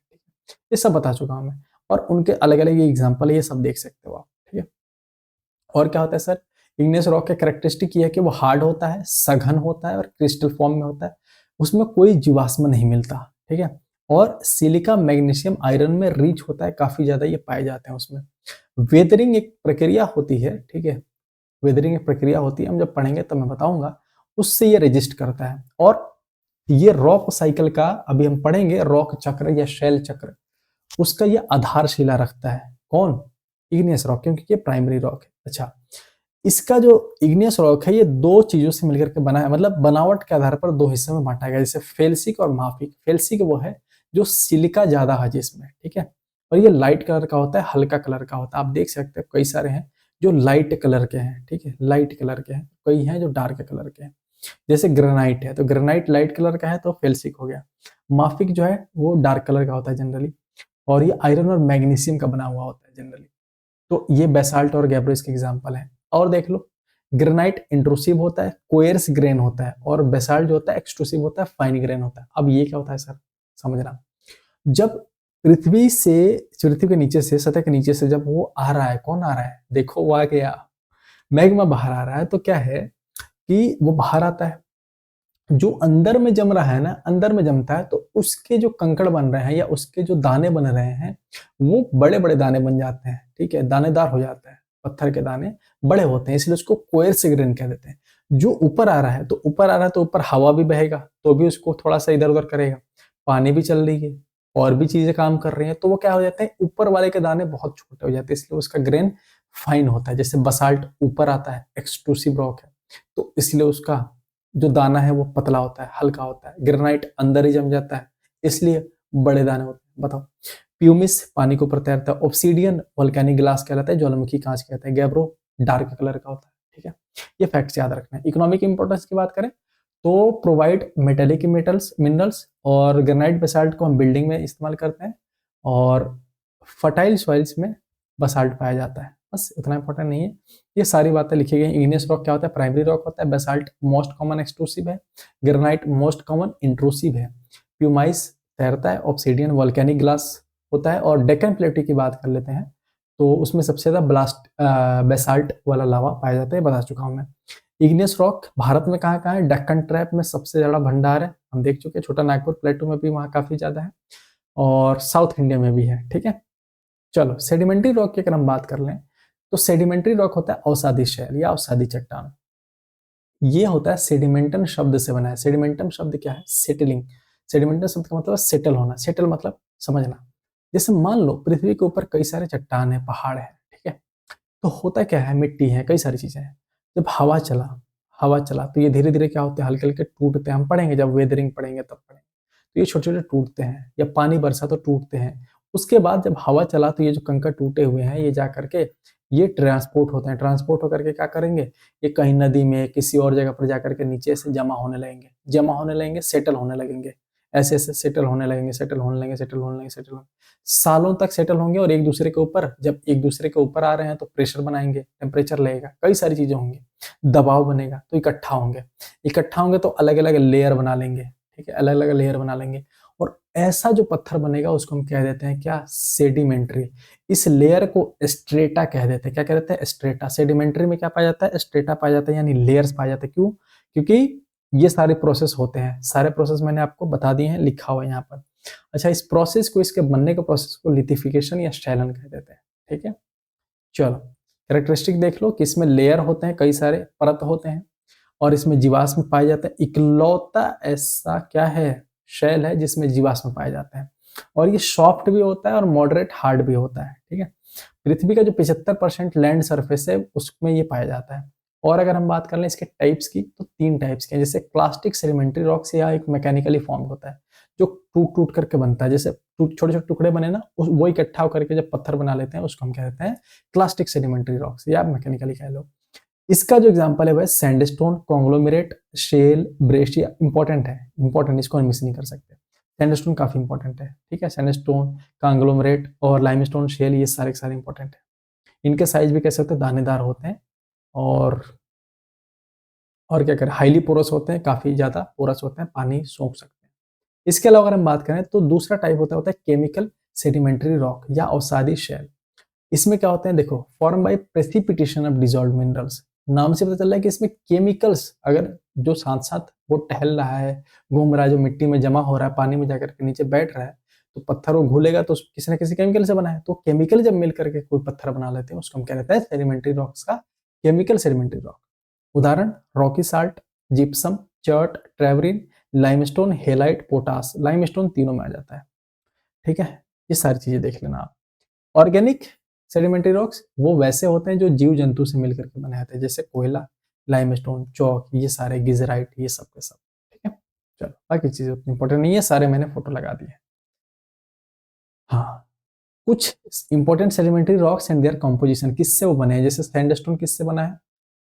ये सब बता चुका हूं मैं, और उनके अलग अलग एग्जाम्पल है, ये सब देख सकते हो आप। ठीक है, और क्या होता है सर? इग्नियस रॉक का कैरेक्टरिस्टिक ये है कि वो हार्ड होता है, सघन होता है और क्रिस्टल फॉर्म में होता है। उसमें कोई जीवाश्म नहीं मिलता। ठीक है, और सिलिका, मैग्नीशियम, आयरन में रिच होता है, काफी ज्यादा ये पाए जाते हैं उसमें। वेदरिंग एक प्रक्रिया होती है। ठीक है, वेदरिंग एक प्रक्रिया होती है, हम जब पढ़ेंगे तब मैं बताऊंगा, उससे ये रेजिस्ट करता है। और ये रॉक साइकिल का अभी हम पढ़ेंगे, रॉक चक्र या शेल चक्र, उसका ये आधारशिला रखता है। कौन? इग्नियस रॉक, क्योंकि ये प्राइमरी रॉक है। अच्छा, इसका जो इग्नियस रॉक है ये दो चीजों से मिलकर के बना है, मतलब बनावट के आधार पर दो हिस्सों में बांटा गया, जैसे फेल्सिक और माफिक। फेल्सिक वो है जो सिलिका ज्यादा है जिसमें। ठीक है, और ये लाइट कलर का होता है, हल्का कलर का होता है। आप देख सकते हो कई सारे हैं जो लाइट कलर के हैं। ठीक है, लाइट कलर के हैं, कई हैं जो डार्क कलर के हैं। जैसे ग्रेनाइट है तो ग्रेनाइट लाइट कलर का है तो फेल्सिक हो गया। माफिक जो है वो डार्क कलर का होता है जनरली, और ये आयरन और मैग्नीशियम का बना हुआ होता है जनरली। तो ये बेसाल्ट और गैब्रो के एग्जाम्पल है। और देख लो, ग्रेनाइट इंट्रूसिव होता है, कोयर्स ग्रेन होता है, और बेसाल्ट जो होता है एक्सट्रूसिव होता है, फाइन ग्रेन होता है। अब ये क्या होता है सर, समझना। जब पृथ्वी के नीचे से, सतह के नीचे से जब वो आ रहा है, कौन आ रहा है? देखो वो आ गया, मैग्मा बाहर आ रहा है, तो क्या है कि वो बाहर आता है, जो अंदर में जम रहा है ना, अंदर में जमता है, तो उसके जो कंकड़ बन रहे हैं या उसके जो दाने बन रहे हैं वो बड़े बड़े दाने बन जाते हैं। ठीक है, दानेदार हो जाता है, पत्थर के दाने बड़े होते हैं, इसलिए उसको कोयर्स ग्रेन कह देते हैं। जो ऊपर आ रहा है तो ऊपर आ रहा है तो ऊपर हवा भी बहेगा तो भी उसको थोड़ा सा इधर उधर करेगा, पानी भी चल रही है और भी चीजें काम कर रही हैं, तो वो क्या हो जाते हैं, ऊपर वाले के दाने बहुत छोटे हो जाते हैं, इसलिए उसका ग्रेन फाइन होता है। जैसे बसाल्ट ऊपर आता है, एक्सट्रूसिव रॉक है, तो इसलिए उसका जो दाना है वो पतला होता है, हल्का होता है। ग्रेनाइट अंदर ही जम जाता है, इसलिए बड़े दाने होते हैं। बताओ, प्यूमिस पानी के ऊपर तैरता है, ऑब्सीडियन वोल्केनिक ग्लास कहलाता है, ज्वालामुखी कांच कहते हैं, गैब्रो डार्क कलर का होता है। ठीक है, ये फैक्ट्स याद रखना है। इकोनॉमिक इंपोर्टेंस की बात करें तो प्रोवाइड मेटेलिक मेटल्स, मिनरल्स, और ग्रेनाइट बेसाल्ट को हम बिल्डिंग में इस्तेमाल करते हैं, और फर्टाइल सॉइल्स में बसाल्ट पाया जाता है। बस इतना इंपॉर्टेंट नहीं है, ये सारी बातें लिखी गई। इग्नियस रॉक क्या होता है? प्राइमरी रॉक होता है। बेसाल्ट मोस्ट कॉमन एक्सट्रूसिव है, ग्रेनाइट मोस्ट कॉमन इंट्रूसिव है, प्यूमाइस तैरता है, ऑब्सीडियन वोल्केनिक ग्लास होता है, और डेक्कन प्लेटो की बात कर लेते हैं तो उसमें सबसे ज्यादा बेसाल्ट वाला लावा पाया जाता है, बता चुका हूं मैं। इग्नियस रॉक भारत में कहाँ कहाँ है? डक्कन ट्रैप में सबसे ज्यादा भंडार है, हम देख चुके हैं। छोटा नागपुर प्लेटू में भी वहाँ काफी ज्यादा है, और साउथ इंडिया में भी है। ठीक है, चलो सेडिमेंट्री रॉक की अगर हम बात कर लें तो सेडिमेंट्री रॉक होता है अवसादी शैल या अवसादी चट्टान। ये होता है सेडिमेंटन शब्द से बना है। सेडिमेंटम शब्द क्या है? सेटलिंग। सेडिमेंटम शब्द का मतलब सेटल होना। सेटल मतलब समझना। जैसे मान लो पृथ्वी के ऊपर कई सारे चट्टान है, पहाड़ है, ठीक है, तो होता क्या है, मिट्टी है, कई सारी चीजें हैं। जब हवा चला तो ये धीरे धीरे क्या होते हैं, हल्के हल्के टूटते हैं। हम पढ़ेंगे, जब वेदरिंग पढ़ेंगे तब पढ़ेंगे। तो ये छोटे छोटे टूटते हैं, या पानी बरसा तो टूटते हैं। उसके बाद जब हवा चला तो ये जो कंकड़ टूटे हुए हैं, ये जा करके ये ट्रांसपोर्ट होते हैं। ट्रांसपोर्ट होकर के क्या करेंगे, ये कहीं नदी में किसी और जगह पर जाकर के नीचे से जमा होने लगेंगे, सेटल होने लगेंगे। ऐसे ऐसे सेटल होने लगेंगे, सेटल होने लगेंगे, सेटल होने लगेंगे, सेटल होने, सालों तक सेटल होंगे। और एक दूसरे के ऊपर, जब एक दूसरे के ऊपर आ रहे हैं तो प्रेशर बनाएंगे, टेम्परेचर लगेगा, कई सारी चीजें होंगी, दबाव बनेगा, तो इकट्ठा होंगे तो अलग अलग लेयर बना लेंगे। ठीक है, अलग अलग लेयर बना लेंगे, और ऐसा जो पत्थर बनेगा उसको हम कह देते हैं क्या? सेडिमेंट्री। इस लेयर को स्ट्रेटा कह देते हैं। क्या कह देते हैं? स्ट्रेटा। सेडिमेंट्री में क्या पाया जाता है? स्ट्रेटा पाया जाता है, यानी लेयर्स पाया जाता है। क्यों? क्योंकि ये सारे प्रोसेस होते हैं। सारे प्रोसेस मैंने आपको बता दिए हैं, लिखा हुआ है यहाँ पर। अच्छा, इस प्रोसेस को, इसके बनने के प्रोसेस को लिथिफिकेशन या स्टैलन कह देते हैं। ठीक है, चलो कैरेक्टरिस्टिक देख लो कि इसमें लेयर होते हैं, कई सारे परत होते हैं, और इसमें जीवाश्म पाए जाते हैं। इकलौता ऐसा क्या है, शैल है जिसमें जीवाश्म पाए जाते हैं। और ये सॉफ्ट भी होता है और मॉडरेट हार्ड भी होता है। ठीक है, पृथ्वी का जो 75% लैंड सरफेस है उसमें ये पाया जाता है। और अगर हम बात कर लें इसके टाइप्स की, तो 3 टाइप्स के हैं। जैसे क्लास्टिक सेडिमेंट्री रॉक्स, या एक मैकेनिकली फॉर्म होता है जो टूट टूट करके बनता है। जैसे छोटे छोटे टुकड़े बने ना, वो इकट्ठा होकर के जब पत्थर बना लेते हैं उसको हम कहते हैं क्लास्टिक सेडिमेंट्री रॉक्स, या मैकेनिकली कह लो। इसका जो एग्जांपल है वह sandstone, conglomerate, shale, breccia. Important है, इंपॉर्टेंट, इसको हम मिस नहीं कर सकते। सैंडस्टोन काफी इंपॉर्टेंट है। ठीक है, सैंडस्टोन, कॉन्ग्लोमेरेट और लाइमस्टोन, शेल, ये सारे सारे इंपॉर्टेंट है। इनके साइज भी कैसे होते हैं? दानेदार होते हैं, और क्या करें, हाईली पोरस होते हैं, काफी ज्यादा पोरस होते हैं, पानी सोख सकते हैं। इसके अलावा अगर हम बात करें तो दूसरा टाइप होता है केमिकल सेडिमेंट्री रॉक या अवसादी शैल। इसमें क्या होते हैं, देखो, form by precipitation of dissolved minerals. नाम से पता चल रहा है कि इसमें केमिकल्स, अगर जो साथ साथ वो टहल रहा है, घूम रहा है, जो मिट्टी में जमा हो रहा है, पानी में जाकर के नीचे बैठ रहा है, तो पत्थर वो घुलेगा तो किसी न किसी केमिकल से बना है। तो केमिकल जब मिल करके कोई पत्थर बना लेते हैं उसको हम क्या कहते हैं? सेडिमेंट्री रॉक्स का केमिकल सेडिमेंट्री रॉक। उदाहरण, rocky salt, gypsum, chert, travertine, limestone, halite, potash. Limestone तीनों में आ जाता है। ठीक है, ये सारी चीजें देख लेना आप। ऑर्गेनिक सेडिमेंट्री रॉक्स वो वैसे होते हैं जो जीव जंतु से मिलकर के बने होते हैं, जैसे कोयला, लाइमस्टोन, चौक, ये सारे गिजराइट, ये सब के सब। ठीक है, चलो बाकी चीजें उतनी इंपॉर्टेंट नहीं है, सारे मैंने फोटो लगा दिए। हाँ, कुछ important sedimentary rocks and their composition, किससे वो बने हैं। जैसे सैंडस्टोन किससे बना है?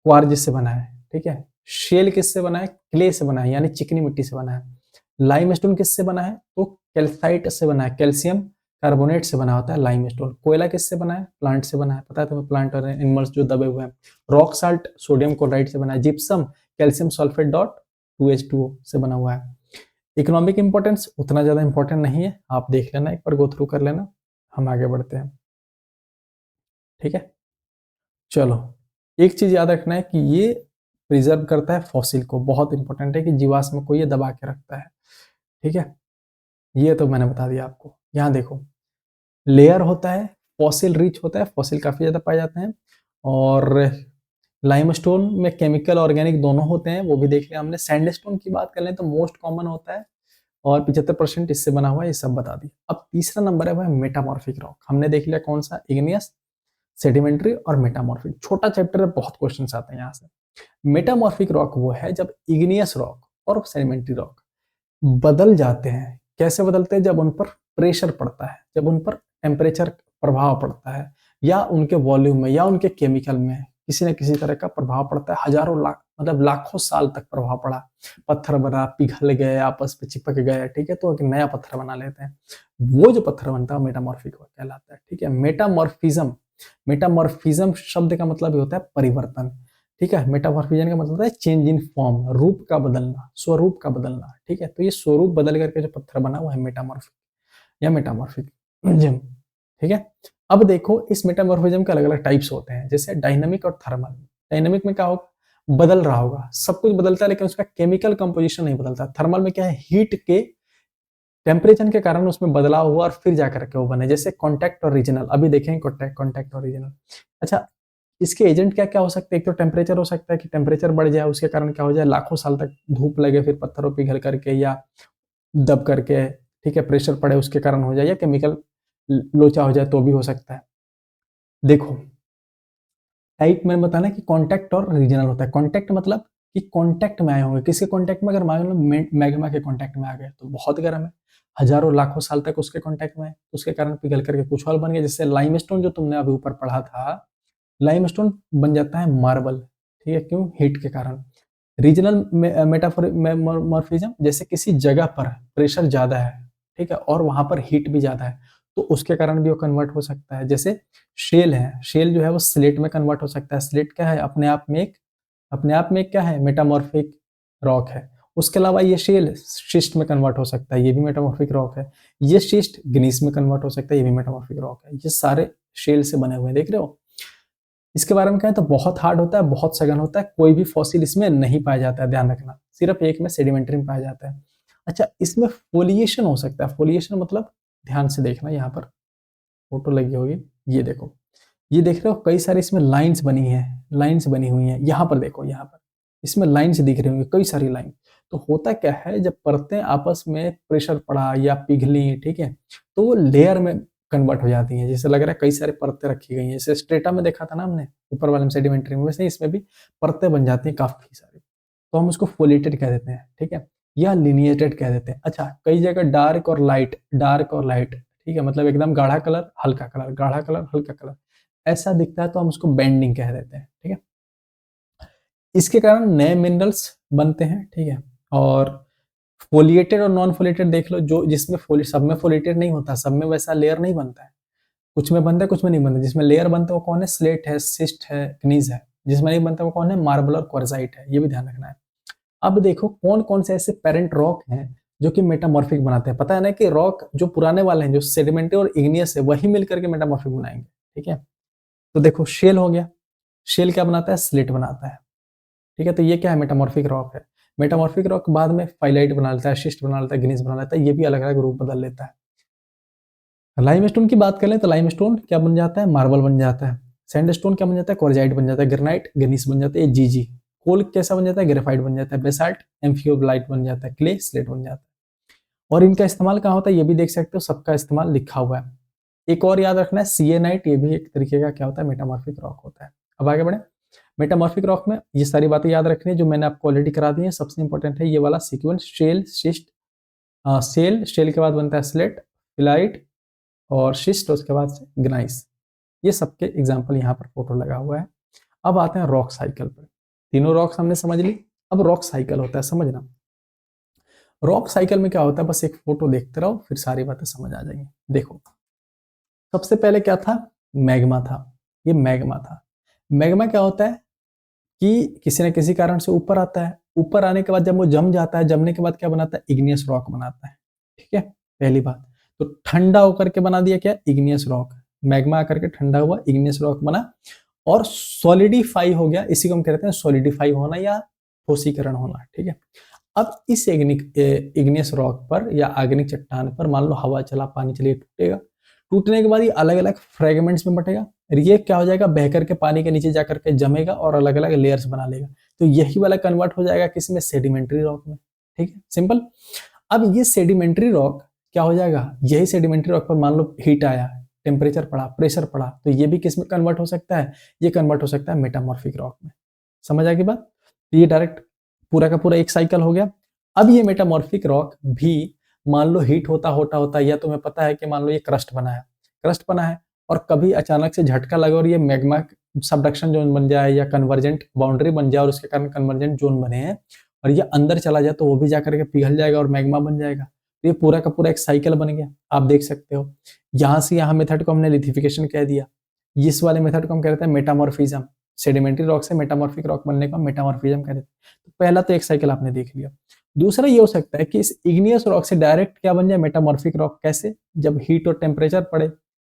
क्वार्ज से बना है। ठीक है, शेल किससे बना है? क्ले से बना है, यानी चिकनी मिट्टी से बना है। लाइमस्टोन किससे बना है? तो कैल्साइट से बना है, कैल्शियम कार्बोनेट से बना होता है लाइमस्टोन। कोयला किससे बना है? प्लांट से बना है, पता है तुम्हें, प्लांट और एनिमल्स जो दबे हुए हैं। रॉक साल्ट सोडियम क्लोराइड से बना है। Gypsum calcium sulphate dot 2H2O से बना हुआ है। इकोनॉमिक इंपॉर्टेंस उतना ज्यादा इंपॉर्टेंट नहीं है, आप देख लेना, एक बार गो थ्रू कर लेना। हम आगे बढ़ते हैं। ठीक है, चलो एक चीज याद रखना है कि ये प्रिजर्व करता है फॉसिल को, बहुत इंपॉर्टेंट है कि जीवाश्म को ये दबा के रखता है। ठीक है, ये तो मैंने बता दिया आपको। यहाँ देखो, लेयर होता है, फॉसिल रिच होता है, फॉसिल काफी ज्यादा पाए जाते हैं। और लाइमस्टोन में केमिकल ऑर्गेनिक दोनों होते हैं, वो भी देख लिया हमने। सैंडस्टोन की बात कर लें तो मोस्ट कॉमन होता है, और 75% इससे बना हुआ है, ये सब बता दी। अब तीसरा नंबर है वह मेटामॉर्फिक रॉक। हमने देख लिया कौन सा, इग्नियस, सेडिमेंट्री और मेटामॉर्फिक। छोटा चैप्टर है, बहुत क्वेश्चन आते हैं यहाँ से। मेटामॉर्फिक रॉक वो है जब इग्नियस रॉक और सेडिमेंट्री रॉक बदल जाते हैं। कैसे बदलते हैं? जब उन पर प्रेशर पड़ता है, जब उन पर टेम्परेचर प्रभाव पड़ता है, या उनके वॉल्यूम में, या उनके केमिकल में किसी न किसी तरह का प्रभाव पड़ता है। हजारों लाख, मतलब लाखों साल तक प्रभाव पड़ा, पत्थर बना, पिघल गए, आपस में चिपक गए। ठीक है, तो एक नया पत्थर बना लेते हैं। वो जो पत्थर बनता है मेटामॉर्फिक कहलाता है। ठीक है, मेटामॉर्फिज्म, मेटामॉर्फिज्म शब्द का मतलब होता है परिवर्तन। ठीक है, मेटामॉर्फिज्म का मतलब है चेंज इन फॉर्म, रूप का बदलना, स्वरूप का बदलना। ठीक है, तो ये स्वरूप बदल करके जो पत्थर बना हुआ है मेटामॉर्फिक या मेटामॉर्फिक जिम। ठीक है। अब देखो इस मेटामॉर्फिज्म के अलग अलग टाइप्स होते हैं, जैसे डायनामिक और थर्मल। डायनामिक में क्या होगा, बदल रहा होगा, सब कुछ बदलता है लेकिन उसका केमिकल कंपोजिशन नहीं बदलता। थर्मल में क्या है, हीट के टेम्परेचर के कारण उसमें बदलाव हुआ और फिर जाकर के वो बने, जैसे कॉन्टैक्ट और रीजनल। अभी देखेंगे कॉन्टैक्ट और रीजनल। अच्छा, इसके एजेंट क्या क्या हो सकते हैं, एक तो टेम्परेचर हो सकता है कि टेम्परेचर बढ़ जाए, उसके कारण क्या हो जाए, लाखों साल तक धूप लगे फिर पत्थरों पिघल करके या दब करके, ठीक है, प्रेशर पड़े उसके कारण हो जाए, या केमिकल लोचा हो जाए तो भी हो सकता है। देखो टाइप मैंने बताना कि कॉन्टैक्ट और रीजनल होता है। कॉन्टैक्ट मतलब कि कॉन्टैक्ट में आए होंगे, किसके कॉन्टैक्ट में, अगर मान लो मैग्मा के कॉन्टैक्ट में आ गए तो बहुत गर्म है, हजारों लाखों साल तक उसके कॉन्टैक्ट में है, उसके कारण पिघल करके कुछ और बन गया। जैसे लाइमस्टोन जो तुमने अभी ऊपर पढ़ा था, लाइमस्टोन बन जाता है मार्बल, ठीक है, क्यों, हीट के कारण। रीजनल मेटामॉर्फिज्म, जैसे किसी जगह पर प्रेशर ज्यादा है, ठीक है, और वहां पर हीट भी ज्यादा है, तो उसके कारण भी वो कन्वर्ट हो सकता है। जैसे शेल है, शेल जो है वो स्लेट में कन्वर्ट हो सकता है। स्लेट क्या है, अपने आप में क्या है, मेटामॉर्फिक रॉक है। उसके अलावा ये शेल शिस्ट में कन्वर्ट हो सकता है, ये भी मेटामॉर्फिक रॉक है। ये शिस्ट ग्नीस में कन्वर्ट हो सकता है, ये भी मेटामॉर्फिक रॉक है। ये सारे शेल से बने हुए हैं, देख रहे हो। इसके बारे में कहें तो बहुत हार्ड होता है, बहुत सघन होता है, कोई भी फॉसिल इसमें नहीं पाया जाता है, ध्यान रखना, सिर्फ एक में सेडिमेंट्री में पाया जाता है। अच्छा, इसमें फोलिएशन हो सकता है। फोलिएशन मतलब, ध्यान से देखना, यहाँ पर फोटो लगी होगी, ये देखो, ये देख रहे हो, कई सारी इसमें लाइंस बनी है, लाइंस बनी हुई हैं। यहाँ पर देखो, यहाँ पर इसमें लाइंस दिख रही होंगी, कई सारी लाइन। तो होता क्या है, जब परतें आपस में प्रेशर पड़ा या पिघली, ठीक है, तो वो लेयर में कन्वर्ट हो जाती हैं। जैसे लग रहा है कई सारे परतें रखी गई हैं, जैसे स्ट्रेटा में देखा था ना हमने ऊपर वाले में सेडिमेंट्री में, वैसे इसमें भी परतें बन जाती हैं काफी सारी, तो हम उसको फोलेटेड कह देते हैं, ठीक है, या लिनिएटेड कह देते हैं। अच्छा, कई जगह डार्क और लाइट, डार्क और लाइट, ठीक है, मतलब एकदम गाढ़ा कलर हल्का कलर, गाढ़ा कलर हल्का कलर, ऐसा दिखता है तो हम उसको बेंडिंग कह देते हैं, ठीक है। इसके कारण नए मिनरल्स बनते हैं, ठीक है। और फोलिएटेड और नॉन फोलिएटेड देख लो, जो जिसमें सब में फोलिएटेड नहीं होता, सब में वैसा लेयर नहीं बनता है, कुछ में बनता है कुछ में नहीं बनता। जिसमें लेयर बनता है वो कौन है, स्लेट है, सिस्ट है, ग्नीज है। जिसमें नहीं बनता वो कौन है, मार्बल और क्वार्जाइट है, ये भी ध्यान रखना है। अब देखो कौन कौन से ऐसे पेरेंट रॉक हैं जो कि मेटामॉर्फिक बनाते हैं। पता है ना कि रॉक जो पुराने वाले हैं, जो सेडिमेंटरी और इग्नियस है, वही मिलकर के मेटामॉर्फिक बनाएंगे, ठीक है। तो देखो शेल हो गया, शेल क्या बनाता है, स्लेट बनाता है, ठीक है। तो ये क्या है, मेटामॉर्फिक रॉक है। मेटामॉर्फिक रॉक बाद में फाइलाइट बना लेता है, शिस्ट बना लेता है, ग्नीस बना लेता है, ये भी अलग अलग रूप बदल लेता है। लाइमस्टोन की बात करें तो लाइमस्टोन क्या बन जाता है, मार्बल बन जाता है। सैंडस्टोन क्या बन जाता है, क्वार्जाइट बन जाता है। ग्रेनाइट ग्नीस बन जाता है, जीजी। कोल कैसा बन जाता है, ग्रेफाइट बन जाता है। बेसाल्ट एम्फियोब्लाइट बन जाता है। क्ले स्लेट बन जाता है। और इनका इस्तेमाल कहाँ होता है, ये भी देख सकते हो, सबका इस्तेमाल लिखा हुआ है। एक और याद रखना है, सिएनाइट, ये भी एक तरीके का क्या होता है, मेटामॉर्फिक रॉक होता है। अब आगे बढ़े, मेटामॉर्फिक रॉक में ये सारी बातें याद रखनी है जो मैंने आपको ऑलरेडी करा दी है। सबसे इंपॉर्टेंट है ये वाला sequence, shale schist, cell, shale के बाद बनता है स्लेट, फिलाइट और शिस्ट, उसके बाद से ग्नाइस। ये सबके एग्जाम्पल यहाँ पर फोटो लगा हुआ है। अब आते हैं रॉक साइकिल पर। तीनों रॉक्स हमने समझ ली, अब रॉक साइकिल होता है, समझना। रॉक साइकिल में क्या होता है, बस एक फोटो देखते रहो फिर सारी बातें समझ आ जाएंगी। देखो सबसे पहले क्या था, मैग्मा था। ये मैग्मा था। मैग्मा क्या होता है कि किसी न किसी कारण से ऊपर आता है, ऊपर आने के बाद जब वो जम जाता है, जमने के बाद क्या बनाता है, इग्नियस रॉक बनाता है, ठीक है, पहली बात। तो ठंडा होकर के बना दिया क्या, इग्नियस रॉक। मैग्मा आकर के ठंडा हुआ, इग्नियस रॉक बना और सॉलिडिफाई हो गया। इसी को हम कहते हैं सॉलिडिफाई होना या ठोसीकरण होना, ठीक है। अब इस इग्नियस रॉक पर या आग्निक चट्टान पर मान लो हवा चला, पानी चलिए, टूटेगा। टूटने के बाद ये अलग अलग फ्रेगमेंट्स में बटेगा। ये क्या हो जाएगा, बह करके पानी के नीचे जाकर के जमेगा और अलग अलग लेयर्स बना लेगा। तो यही वाला कन्वर्ट हो जाएगा किसमें, सेडिमेंट्री रॉक में, ठीक है, सिंपल। अब ये सेडिमेंट्री रॉक क्या हो जाएगा, यही सेडिमेंट्री रॉक पर मान लो हीट आया, टेम्परेचर पड़ा, प्रेशर पड़ा, तो ये भी किस में कन्वर्ट हो सकता है, ये कन्वर्ट हो सकता है मेटामॉर्फिक रॉक में। समझ आ गई बात। तो ये डायरेक्ट पूरा का पूरा एक साइकिल हो गया। अब ये मेटामॉर्फिक रॉक भी मान लो हीट होता होता होता, या तुम्हें पता है कि मान लो ये क्रस्ट बना है, क्रस्ट बना है, और कभी अचानक से झटका लगा और ये मैग्मा सबडक्शन जोन बन जाए या कन्वर्जेंट बाउंड्री बन जाए और उसके कारण कन्वर्जेंट जोन बने हैं और ये अंदर चला जाए, तो वो भी जाकर के पिघल जाएगा और मैग्मा बन जाएगा। तो ये पूरा का पूरा एक साइकिल बन गया, आप देख सकते हो। यहां से यहाँ मेथड को हमने लिथिफिकेशन कह दिया, इस वाले मेथड को हम कहते हैं मेटामॉर्फिज्म। सेडिमेंट्री रॉक से मेटामॉर्फिक रॉक बनने को मेटामॉर्फिज्म कहते हैं। तो पहला तो एक साइकिल आपने देख लिया। दूसरा ये हो सकता है कि इस इग्नियस रॉक से डायरेक्ट क्या बन जाए, मेटामॉर्फिक रॉक। कैसे, जब हीट और टेम्परेचर पड़े,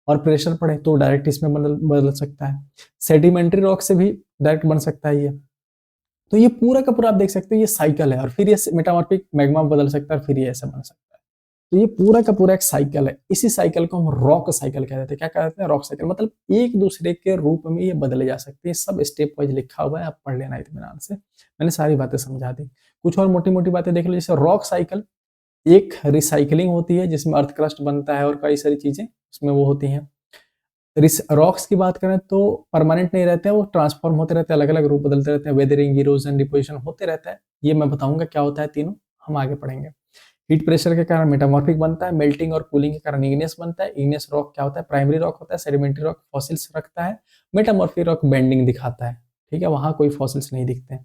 और प्रेशर पड़े तो डायरेक्ट इसमें बदल सकता है। सेडिमेंट्री रॉक से भी डायरेक्ट बन सकता है ये। तो ये पूरा का पूरा आप देख सकते हो ये साइकिल है, और फिर ये मेटामॉर्फिक मैग्मा बदल सकता है, और फिर ये ऐसा बन सकता है। तो ये पूरा का पूरा एक साइकिल है। इसी साइकिल को हम रॉक साइकिल कहते हैं। क्या कहते हैं? Rock cycle. मतलब एक दूसरे के रूप में ये बदले जा सकते हैं। सब स्टेप वाइज लिखा हुआ है, आप पढ़ लेना इत्मीनान से। मैंने सारी बातें समझा दी। कुछ और मोटी मोटी बातें देख लो। जैसे रॉक साइकिल एक रिसाइकलिंग होती है जिसमें अर्थ क्रस्ट बनता है और कई सारी चीजें उसमें वो होती हैं। रॉक्स की बात करें तो परमानेंट नहीं रहते हैं, वो ट्रांसफॉर्म होते रहते हैं, अलग अलग रूप बदलते रहते हैं, वेदरिंग, इरोजन, डिपोजिशन होते रहता है। ये मैं बताऊंगा क्या होता है तीनों, हम आगे पढ़ेंगे। हीट प्रेशर के कारण मेटामॉर्फिक बनता है, मेल्टिंग और कूलिंग के कारण इग्नियस बनता है। इग्नियस रॉक क्या होता है? प्राइमरी रॉक होता है। सेडिमेंट्री रॉक फॉसिल्स रखता है। मेटामॉर्फिक रॉक बेंडिंग दिखाता है। ठीक है, वहां कोई फॉसिल्स नहीं दिखते हैं।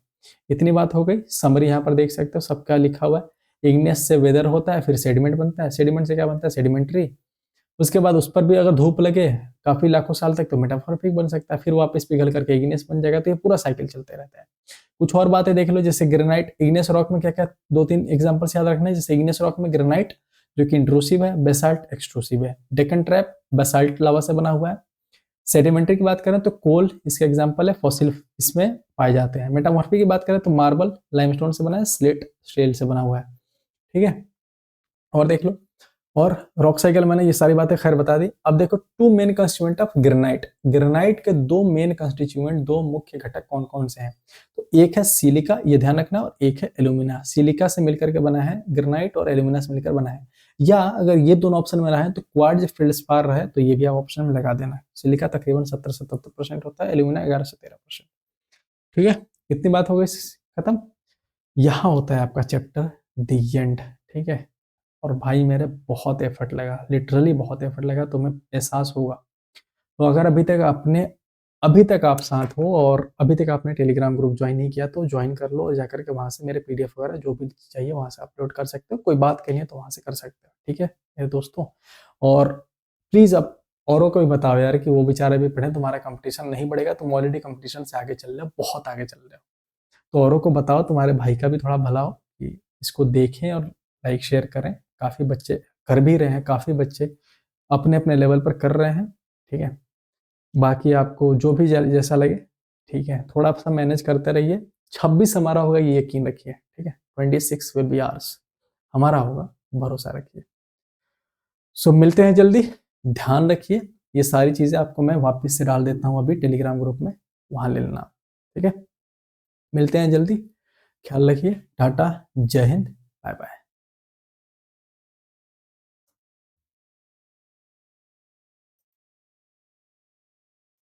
इतनी बात हो गई। समरी यहाँ पर देख सकते हो, सबका लिखा हुआ है। इग्नियस से वेदर होता है, फिर सेडिमेंट बनता है। सेडिमेंट से क्या बनता है? सेडिमेंट्री। उसके बाद उस पर भी अगर धूप लगे काफी लाखों साल तक तो मेटामॉर्फिक बन सकता है, फिर वापस पिघल करके इग्नियस बन जाएगा। तो ये पूरा साइकिल चलते रहता है। कुछ और बातें देख लो, जैसे ग्रेनाइट। इग्नियस रॉक में क्या क्या दो तीन एग्जांपल्स याद रखना है। जैसे इग्नियस रॉक में ग्रेनाइट जो कि इंट्रूसिव है, बेसाल्ट एक्सट्रूसिव है। डेक्कन ट्रैप बेसाल्ट लावा से बना हुआ है। सेडिमेंट्री की बात करें तो कोल इसका एग्जांपल है, फॉसिल इसमें पाए जाते हैं। मेटामॉर्फिक की बात करें तो मार्बल लाइमस्टोन से बना है, स्लेट शेल से बना हुआ है। ठीक है, और देख लो। और रॉक साइकिल मैंने ये सारी बातें खैर बता दी। अब देखो two main constituent of granite. Granite के दो मेन कंस्टिट्यूएंट, दो मुख्य घटक कौन कौन से हैं? तो एक है सिलिका, ये ध्यान रखना, और एक है एल्यूमिना। सिलिका से मिलकर के बना है ग्रेनाइट, और एल्यूमिना से मिलकर बना है। या अगर ये दोनों ऑप्शन में रहे तो क्वार्ट्ज फेल्डस्पार रहे तो ये भी आप ऑप्शन में लगा देना। सिलिका तकरीबन 70-77% होता है, एल्यूमिना 11 से 13%। ठीक है, इतनी बात हो गई, खत्म। यहाँ होता है आपका चैप्टर द एंड। ठीक है, और भाई मेरे बहुत एफर्ट लगा, लिटरली बहुत एफर्ट लगा, तुम्हें एहसास होगा। तो अगर अभी तक आप साथ हो और अभी तक आपने टेलीग्राम ग्रुप ज्वाइन नहीं किया तो ज्वाइन कर लो, और जाकर के वहां से मेरे पीडीएफ वगैरह जो भी चाहिए वहां से अपलोड कर सकते हो। कोई बात कही है तो वहां से कर सकते हो। ठीक है मेरे दोस्तों, और प्लीज अब औरों को भी बताओ यार कि वो बेचारे भी पढ़े। तुम्हारा कंपटीशन नहीं बढ़ेगा, तुम ऑलरेडी कंपटीशन से आगे चल रहे हो, बहुत आगे चल रहे हो। तो औरों को बताओ, तुम्हारे भाई का भी थोड़ा भला हो कि इसको देखें और लाइक शेयर करें। काफ़ी बच्चे कर भी रहे हैं, काफ़ी बच्चे अपने अपने लेवल पर कर रहे हैं। ठीक है, बाकी आपको जो भी जैसा लगे, ठीक है, थोड़ा सा मैनेज करते रहिए। 26 हमारा होगा ये यकीन रखिए। ठीक है, 26 विल बी आवर्स हमारा होगा, भरोसा रखिए। सो मिलते हैं जल्दी, ध्यान रखिए। ये सारी चीज़ें आपको मैं वापस से डाल देता हूँ अभी टेलीग्राम ग्रुप में, वहाँ ले लेना। ठीक है, मिलते हैं जल्दी, ख्याल रखिए। टाटा, जय हिंद, बाय बाय।